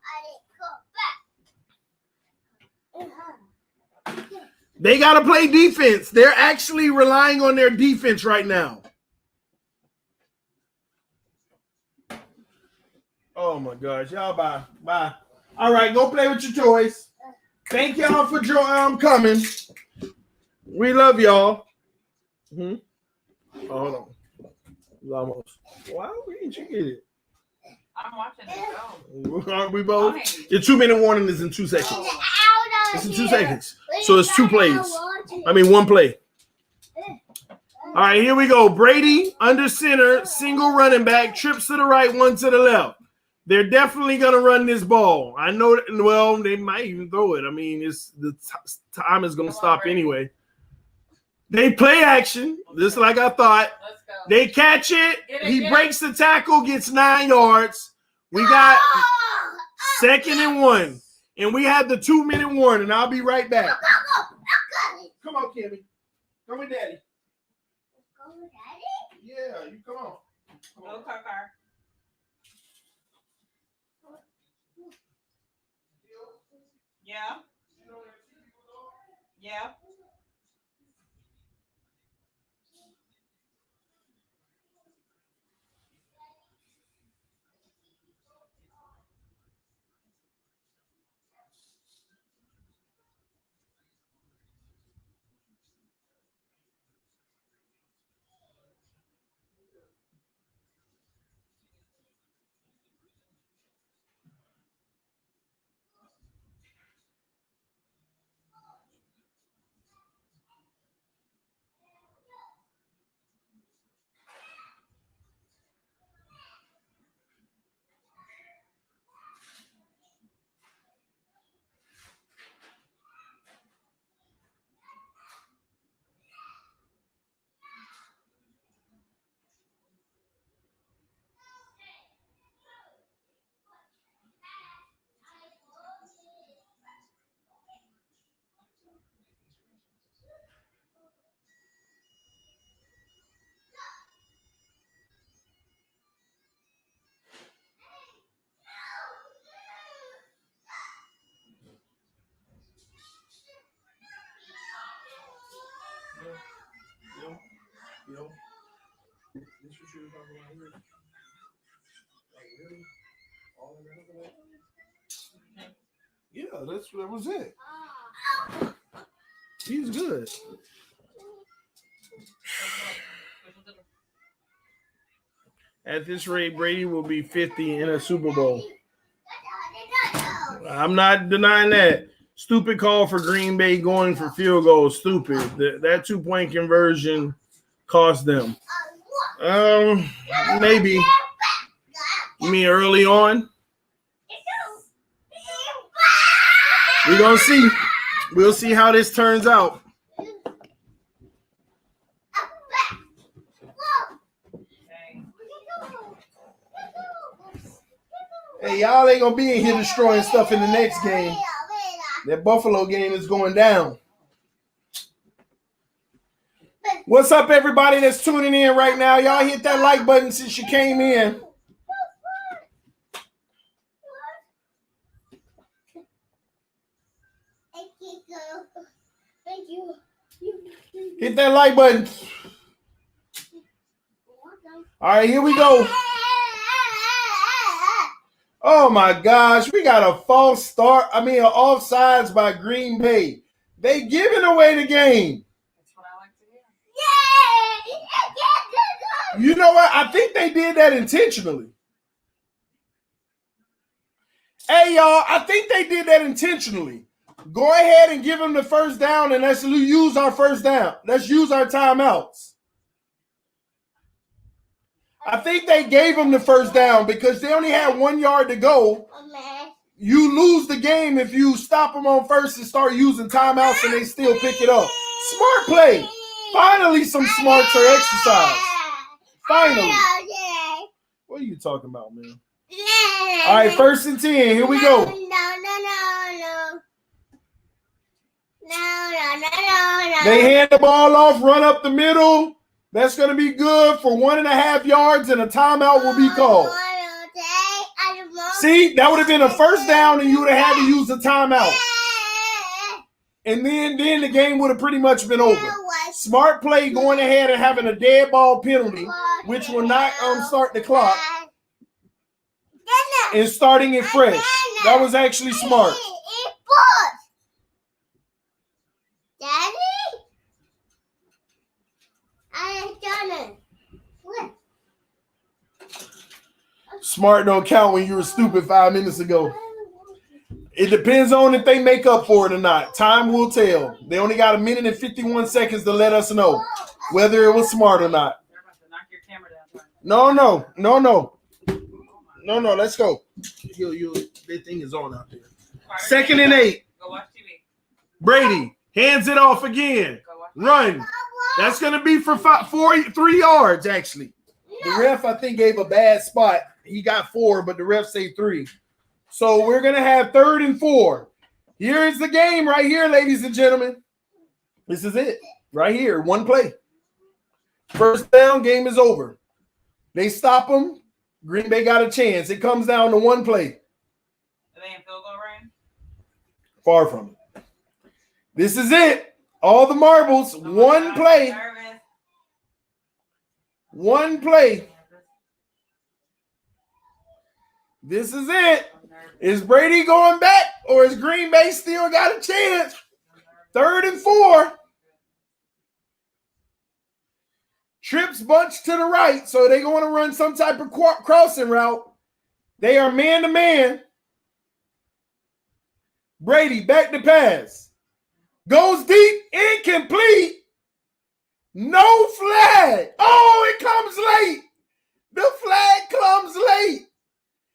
They got to play defense. They're actually relying on their defense right now. Oh, my gosh. Y'all bye. Bye. All right, go play with your toys. Thank y'all for coming. We love y'all. Oh, hold on. It's almost. Why didn't you get it? I'm watching it go. Aren't we both? Your 2-minute warning is in 2 seconds. It's in 2 seconds. So it's 2 plays. 1 play. All right, here we go. Brady under center, single running back, trips to the right, one to the left. They're definitely going to run this ball. I know that, well, they might even throw it. I mean, time is going to stop anyway. They play action, just like I thought. Let's go. They catch it. He breaks the tackle, gets 9 yards. We got 2nd and 1. And we have the 2-minute warning. I'll be right back. Come on, Kimmy. Come with Daddy. Yeah, you come on. Go, car. Yeah. Yeah. Yeah, that was it. He's good. At this rate, Brady will be 50 in a Super Bowl. I'm not denying that. Stupid call for Green Bay going for field goal. Stupid. That 2-point conversion cost them. Maybe. You mean early on? We're going to see. We'll see how this turns out. Hey, y'all ain't going to be in here destroying stuff in the next game. That Buffalo game is going down. What's up, everybody that's tuning in right now? Y'all hit that like button since you came in. Thank you. Hit that like button. All right, here we go. Oh, my gosh. We got a false start. An offsides by Green Bay. They giving away the game. That's what I like to hear. You know what? I think they did that intentionally. Hey, y'all, I think they did that intentionally. Go ahead and give them the first down, and let's use our first down. Let's use our timeouts. I think they gave them the first down because they only had 1 yard to go. You lose the game if you stop them on first and start using timeouts and they still pick it up. Smart play. Finally, some smarts are exercised. Finally. What are you talking about, man? All right, 1st and 10. Here we go. They hand the ball off, run up the middle. That's going to be good for 1.5 yards, and a timeout will be called. See, that would have been a first down, and you would have had to use a timeout. And then the game would have pretty much been over. Smart play going ahead and having a dead ball penalty, which will not start the clock, and starting it fresh. That was actually smart. Daddy? I ain't done it. What? Smart don't count when you were stupid 5 minutes ago. It depends on if they make up for it or not. Time will tell. They only got 1 minute and 51 seconds to let us know. whether it was smart or not. They're about to knock your camera down. No. Let's go. That thing is on out there. Carter, 2nd and 8. Go watch TV. Brady hands it off again. Go watch Run. That's going to be for 3 yards, actually. The ref, I think, gave a bad spot. He got 4, but the ref say 3. So we're going to have 3rd and 4. Here is the game right here, ladies and gentlemen. This is it. Right here. One play. First down, game is over. They stop them. Green Bay got a chance. It comes down to one play. Are they in field goal range? Far from it. This is it. All the marbles. One play. One play. This is it. Is Brady going back, or is Green Bay still got a chance? 3rd and 4. Trips bunch to the right, so they're going to run some type of crossing route. They are man-to-man. Brady back to pass. Goes deep, incomplete. No flag. Oh, it comes late. The flag comes late.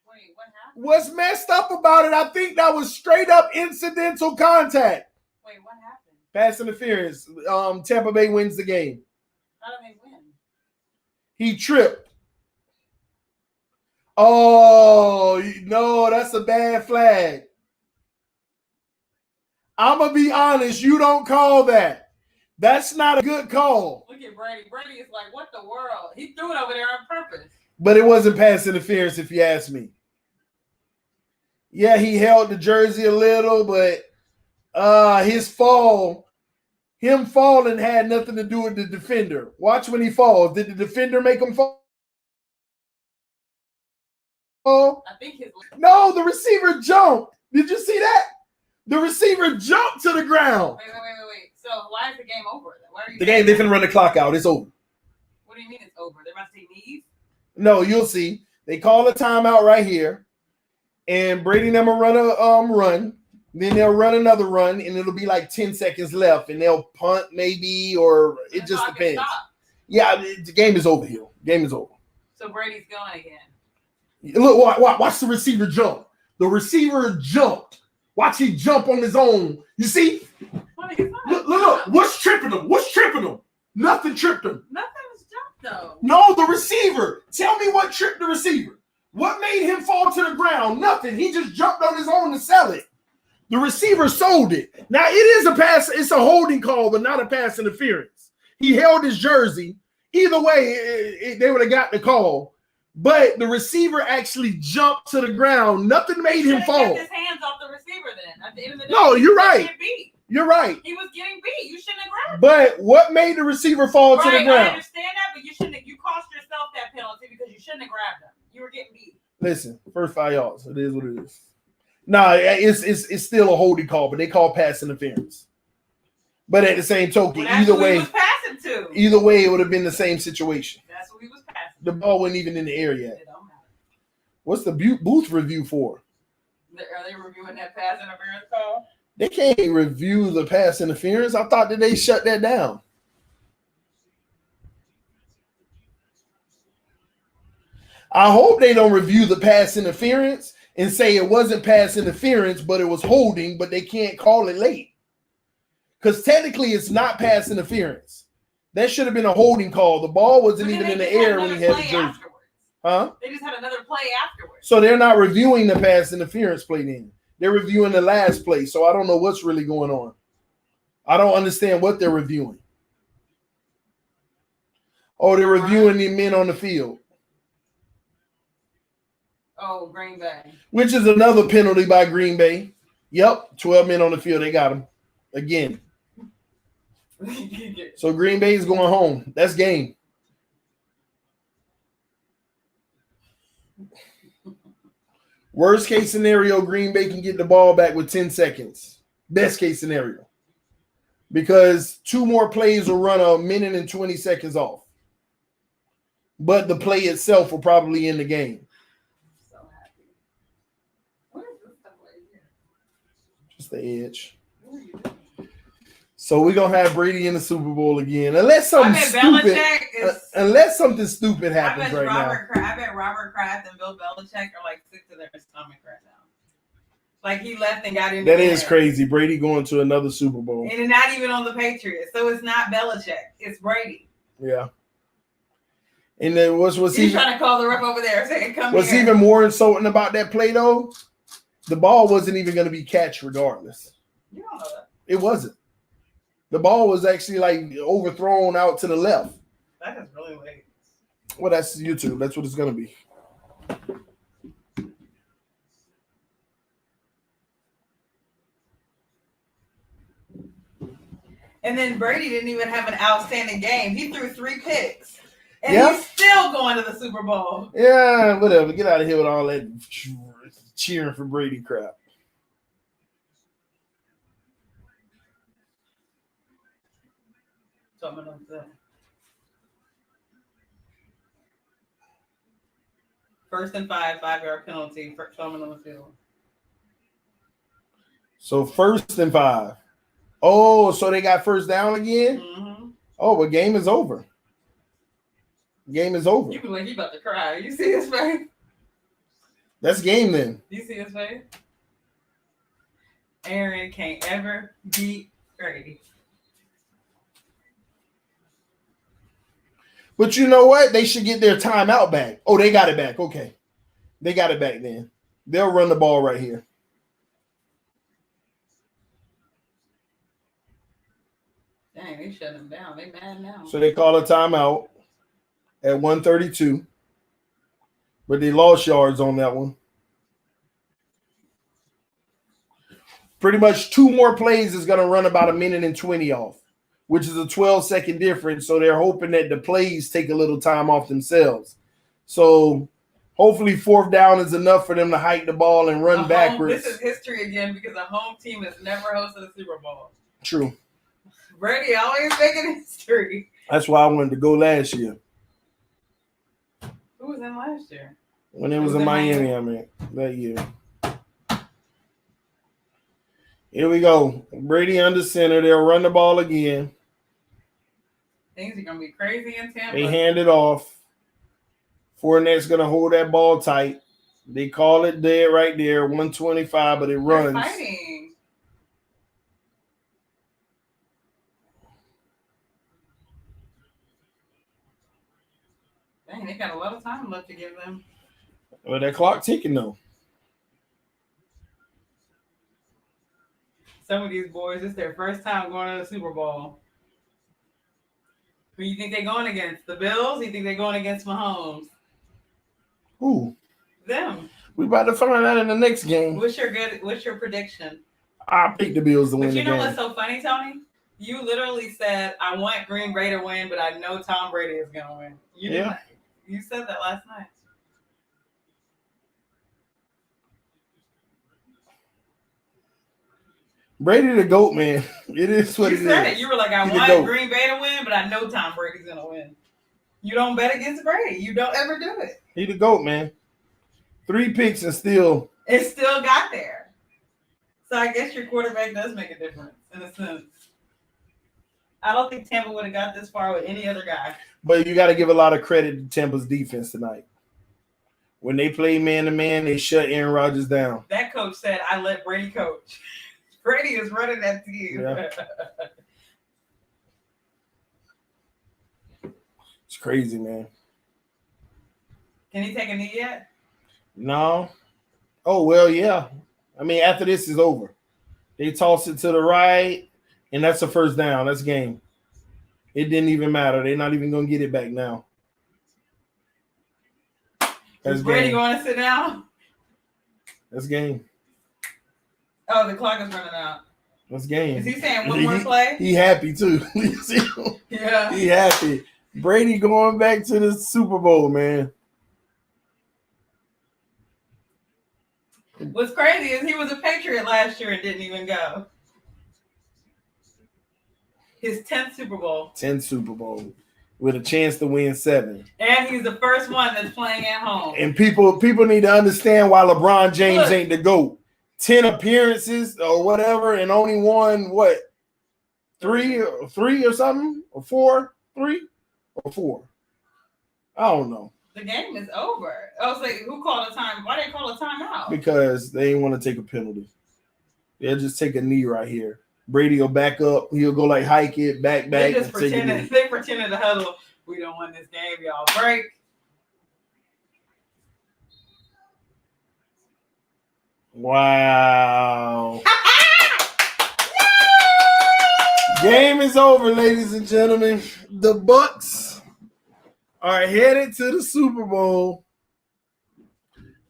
Wait, what happened? What's messed up about it, I think that was straight up incidental contact. Wait, what happened? Pass interference. Tampa Bay wins the game. How do they win? He tripped. Oh, no, that's a bad flag. I'm going to be honest. You don't call that. That's not a good call. Look at Brady. Brady is like, what the world? He threw it over there on purpose. But it wasn't pass interference, if you ask me. Yeah, he held the jersey a little, but his fall, him falling had nothing to do with the defender. Watch when he falls. Did the defender make him fall? I think his. No, the receiver jumped. Did you see that? The receiver jumped to the ground. Wait. So why is the game over? Why are you The game, they finna run the clock out. It's over. What do you mean it's over? They're about to take knees? No, you'll see. They call a timeout right here. And Brady and them will run a run. Then they'll run another run, and it'll be like 10 seconds left, and they'll punt maybe, or it just depends. Yeah, the game is over here. Game is over. So Brady's going again. Look, watch the receiver jump. The receiver jumped. Watch he jump on his own. You see? Look. What's tripping him? Nothing tripped him. Nothing was jumped, though. No, the receiver. Tell me what tripped the receiver. What made him fall to the ground? Nothing. He just jumped on his own to sell it. The receiver sold it. Now, it is a pass. It's a holding call, but not a pass interference. He held his jersey. Either way, they would have got the call. But the receiver actually jumped to the ground. Nothing made him fall. Kept his hands off the receiver then. At the end of the day, No, you're right. You're right. He was getting beat. You shouldn't have grabbed him. But what made the receiver fall to the ground? I understand that, but you shouldn't have. You cost yourself that penalty because you shouldn't have grabbed him. You were getting beat. Listen, first 5 yards. It is what it is. Nah, it's still a holding call, but they call pass interference. But at the same token, either way, it would have been the same situation. That's what he was passing. The ball wasn't even in the air yet. It don't matter. What's the booth review for? Are they reviewing that pass interference call? They can't review the pass interference. I thought that they shut that down. I hope they don't review the pass interference and say it wasn't pass interference, but it was holding, but they can't call it late. Because technically it's not pass interference. That should have been a holding call. The ball wasn't even in the air when he had the jersey. Huh? They just had another play afterwards. So they're not reviewing the pass interference play then. They're reviewing the last play. So I don't know what's really going on. I don't understand what they're reviewing. Oh, they're reviewing the men on the field. Oh, Green Bay. Which is another penalty by Green Bay. Yep, 12 men on the field. They got him again. So Green Bay is going home. That's game. Worst case scenario, Green Bay can get the ball back with 10 seconds. Best case scenario. Because 2 more plays will run a minute and 20 seconds off. But the play itself will probably end the game. So happy. What is this stuff right here? Just the edge. So we're gonna have Brady in the Super Bowl again, unless something stupid. Unless something stupid happens right now. I bet Robert Kraft and Bill Belichick are like sick to their stomach right now. Like he left and got in. That is crazy. Brady going to another Super Bowl, and it's not even on the Patriots. So it's not Belichick. It's Brady. Yeah. And then what's he's trying to call the ref over there saying, "Come what's here." Even more insulting about that play though, the ball wasn't even going to be catched regardless. You don't know that. It wasn't. The ball was actually like overthrown out to the left. That is really late. Well, that's YouTube. That's what it's going to be. And then Brady didn't even have an outstanding game. He threw 3 picks. And he's still going to the Super Bowl. Yeah, whatever. Get out of here with all that cheering for Brady crap. First and 5, 5-yard penalty for Tillman on the field. So 1st and 5. Oh, so they got first down again? Mm-hmm. Oh, but game is over. Game is over. You look like he about to cry. You see his face? That's game then. You see his face? Aaron can't ever beat Brady. But you know what? They should get their timeout back. Oh, they got it back. Okay. They got it back then. They'll run the ball right here. Dang, they shut him down. They mad now. So they call a timeout at 1:32. But they lost yards on that one. Pretty much 2 more plays is going to run about 1:20 off, which is a 12-second difference. So they're hoping that the plays take a little time off themselves. So hopefully 4th down is enough for them to hike the ball and run backwards. This is history again because a home team has never hosted a Super Bowl. True. Brady always making history. That's why I wanted to go last year. Who was in last year? When it was in Miami, I mean, that year. Here we go. Brady under center. They'll run the ball again. Things are going to be crazy in Tampa. They hand it off. Fournette's going to hold that ball tight. They call it dead right there, 125, but it runs. They're fighting. Dang, they got a lot of time left to give them. Well, that clock ticking, though. Some of these boys, it's their first time going to the Super Bowl. Who you think they're going against? The Bills? You think they're going against Mahomes? Who? Them. We about to find out in the next game. What's your prediction? I pick the Bills to win the game. But you know what's so funny, Tony? You literally said, I want Green Bay to win, but I know Tom Brady is going to win. You said that last night. Brady the GOAT, man. It is what it is. You said it. You were like, I want Green Bay to win, but I know Tom Brady's going to win. You don't bet against Brady. You don't ever do it. He the GOAT, man. 3 picks and still. It still got there. So I guess your quarterback does make a difference in a sense. I don't think Tampa would have got this far with any other guy. But you got to give a lot of credit to Tampa's defense tonight. When they play man-to-man, they shut Aaron Rodgers down. That coach said, I let Brady coach. Brady is running that team. Yeah. It's crazy, man. Can he take a knee yet? No. Oh, well, yeah. I mean, after this is over. They toss it to the right, and that's a first down. That's game. It didn't even matter. They're not even going to get it back now. Is Brady going to sit down? That's game. Oh, the clock is running out. That's game. Is he saying one more play? He happy, too. Yeah. He happy. Brady going back to the Super Bowl, man. What's crazy is he was a Patriot last year and didn't even go. His 10th Super Bowl. 10th Super Bowl with a chance to win 7. And he's the first one that's playing at home. And people need to understand why LeBron James ain't the GOAT. 10 appearances or whatever and only won, 3 3 or something, or 4, 3 or 4. I don't know. The game is over. I was like, who called a time? Why they call a timeout? Because they didn't want to take a penalty. They'll just take a knee right here. Brady will back up. He'll go like hike it, back. They just pretended to huddle. We don't win this game, y'all. Break. Wow. Game is over, ladies and gentlemen. The Bucs are headed to the Super Bowl.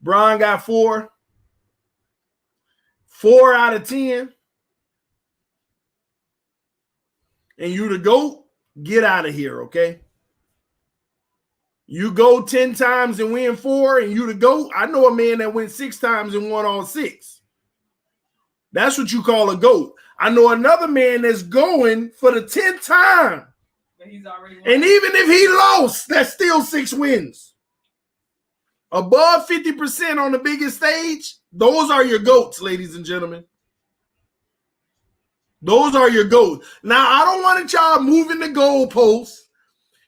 Bron got 4. 4 out of 10. And you the GOAT, get out of here, okay? You go 10 times and win 4, and you the GOAT. I know a man that went 6 times and won all 6. That's what you call a GOAT. I know another man that's going for the 10th time. But he's already won. And even if he lost, that's still 6 wins. Above 50% on the biggest stage, those are your GOATs, ladies and gentlemen. Those are your GOATs. Now, I don't want y'all moving the goalposts.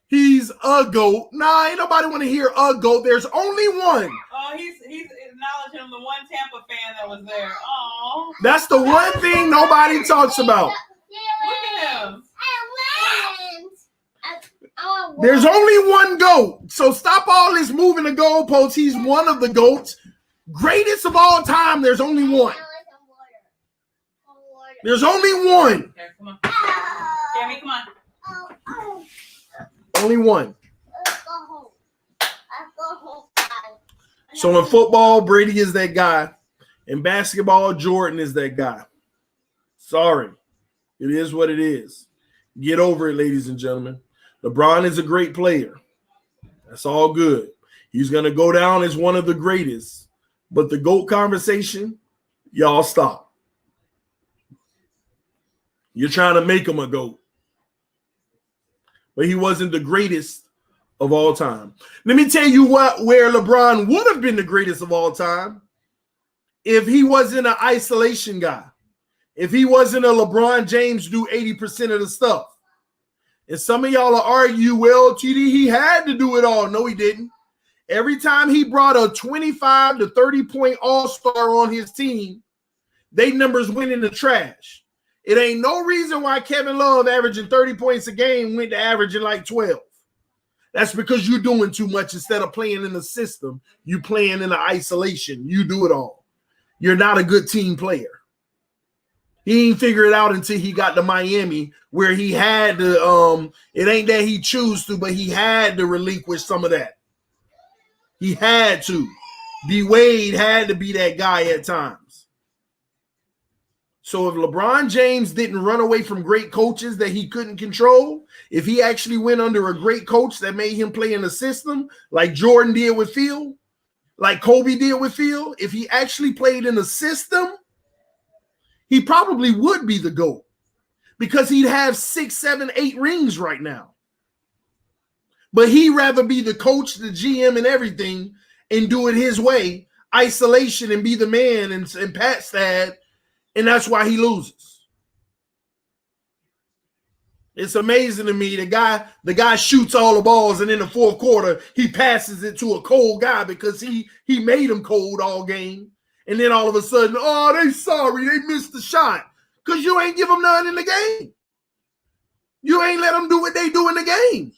He's a GOAT. Nah, ain't nobody want to hear a GOAT. There's only one. Oh, he's acknowledging the one Tampa fan that was there. Oh, That's the one thing nobody talks about. look at him. There's only one GOAT. So stop all this moving the goalposts. He's one of the GOATs. Greatest of all time, there's only one. There's only one. Okay, come on. Cammy, come on. Only one. So in football, Brady is that guy. In basketball, Jordan is that guy. Sorry. It is what it is. Get over it, ladies and gentlemen. LeBron is a great player. That's all good. He's going to go down as one of the greatest. But the GOAT conversation, y'all stop. You're trying to make him a GOAT. But he wasn't the greatest of all time. Let me tell you where LeBron would have been the greatest of all time if he wasn't an isolation guy. If he wasn't a LeBron James do 80% of the stuff. And some of y'all will argue, well, TD, he had to do it all. No, he didn't. Every time he brought a 25 to 30-point all-star on his team, they numbers went in the trash. It ain't no reason why Kevin Love averaging 30 points a game went to averaging like 12. That's because you're doing too much instead of playing in the system. You playing in the isolation. You do it all. You're not a good team player. He ain't figured it out until he got to Miami, where he had to, it ain't that he chose to, but he had to relinquish some of that. He had to. D-Wade had to be that guy at times. So if LeBron James didn't run away from great coaches that he couldn't control, if he actually went under a great coach that made him play in the system, like Jordan did with Phil, like Kobe did with Phil, if he actually played in a system, he probably would be the GOAT because he'd have 6, 7, 8 rings right now. But he'd rather be the coach, the GM, and everything and do it his way, isolation, and be the man and Pat Stad, and that's why he loses. It's amazing to me. The guy shoots all the balls, and in the fourth quarter, he passes it to a cold guy because he made him cold all game. And then all of a sudden, oh, they sorry, they missed the shot. Because you ain't give them none in the game. You ain't let them do what they do in the game.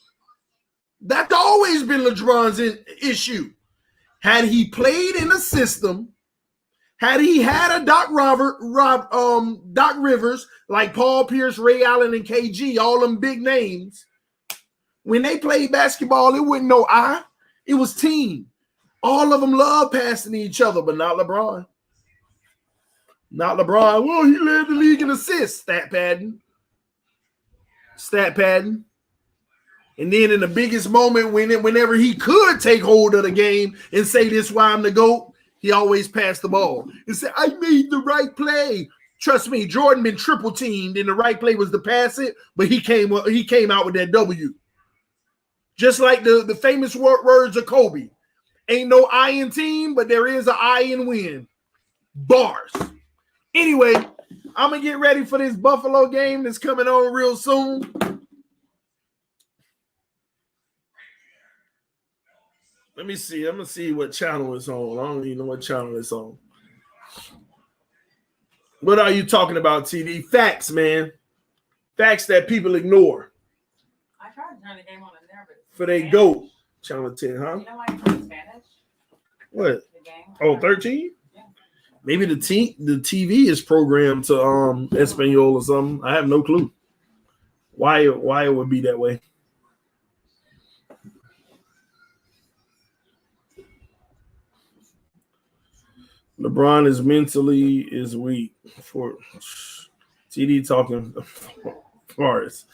That's always been LeBron's issue. Had he played in a system, had he had a Doc Rivers, like Paul Pierce, Ray Allen, and KG, all them big names, when they played basketball, it wasn't no I. It was team. All of them love passing to each other, but not LeBron. Not LeBron. Well, he led the league in assists, stat padding. And then in the biggest moment, whenever he could take hold of the game and say, this is why I'm the GOAT, he always passed the ball. He said, I made the right play. Trust me, Jordan been triple teamed, and the right play was to pass it, but he came out with that W. Just like the famous words of Kobe. Ain't no I in team, but there is an I in win. Bars. Anyway, I'm gonna get ready for this Buffalo game that's coming on real soon. Let me see. I'm gonna see what channel it's on. I don't even know what channel it's on. What are you talking about, TD? Facts, man. Facts that people ignore. I tried to turn the game on in there, but For they GOAT. Channel 10, huh? you know why it's in Spanish? What? The game. Oh, 13? Yeah. Maybe the TV is programmed to Espanol or something. I have no clue. Why it would be that way. LeBron is mentally weak for TD talking Forrest.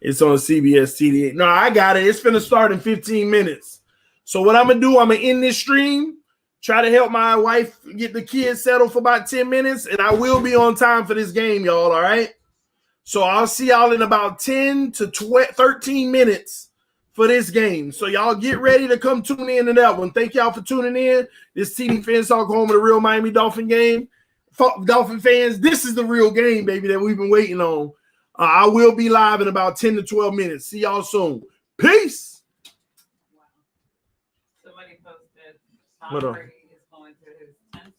It's on CBS TD. No, I got it. It's finna start in 15 minutes. So what I'm gonna do, I'm gonna end this stream, try to help my wife get the kids settled for about 10 minutes, and I will be on time for this game, y'all. All right. So I'll see y'all in about 10 to 13 minutes for this game. So y'all get ready to come tune in to that one. Thank y'all for tuning in. This TDPHINSTALK home of the real Miami Dolphin game. Dolphin fans, this is the real game, baby, that we've been waiting on. I will be live in about 10 to 12 minutes. See y'all soon. Peace. Wow. Somebody posted What Tom up? Brady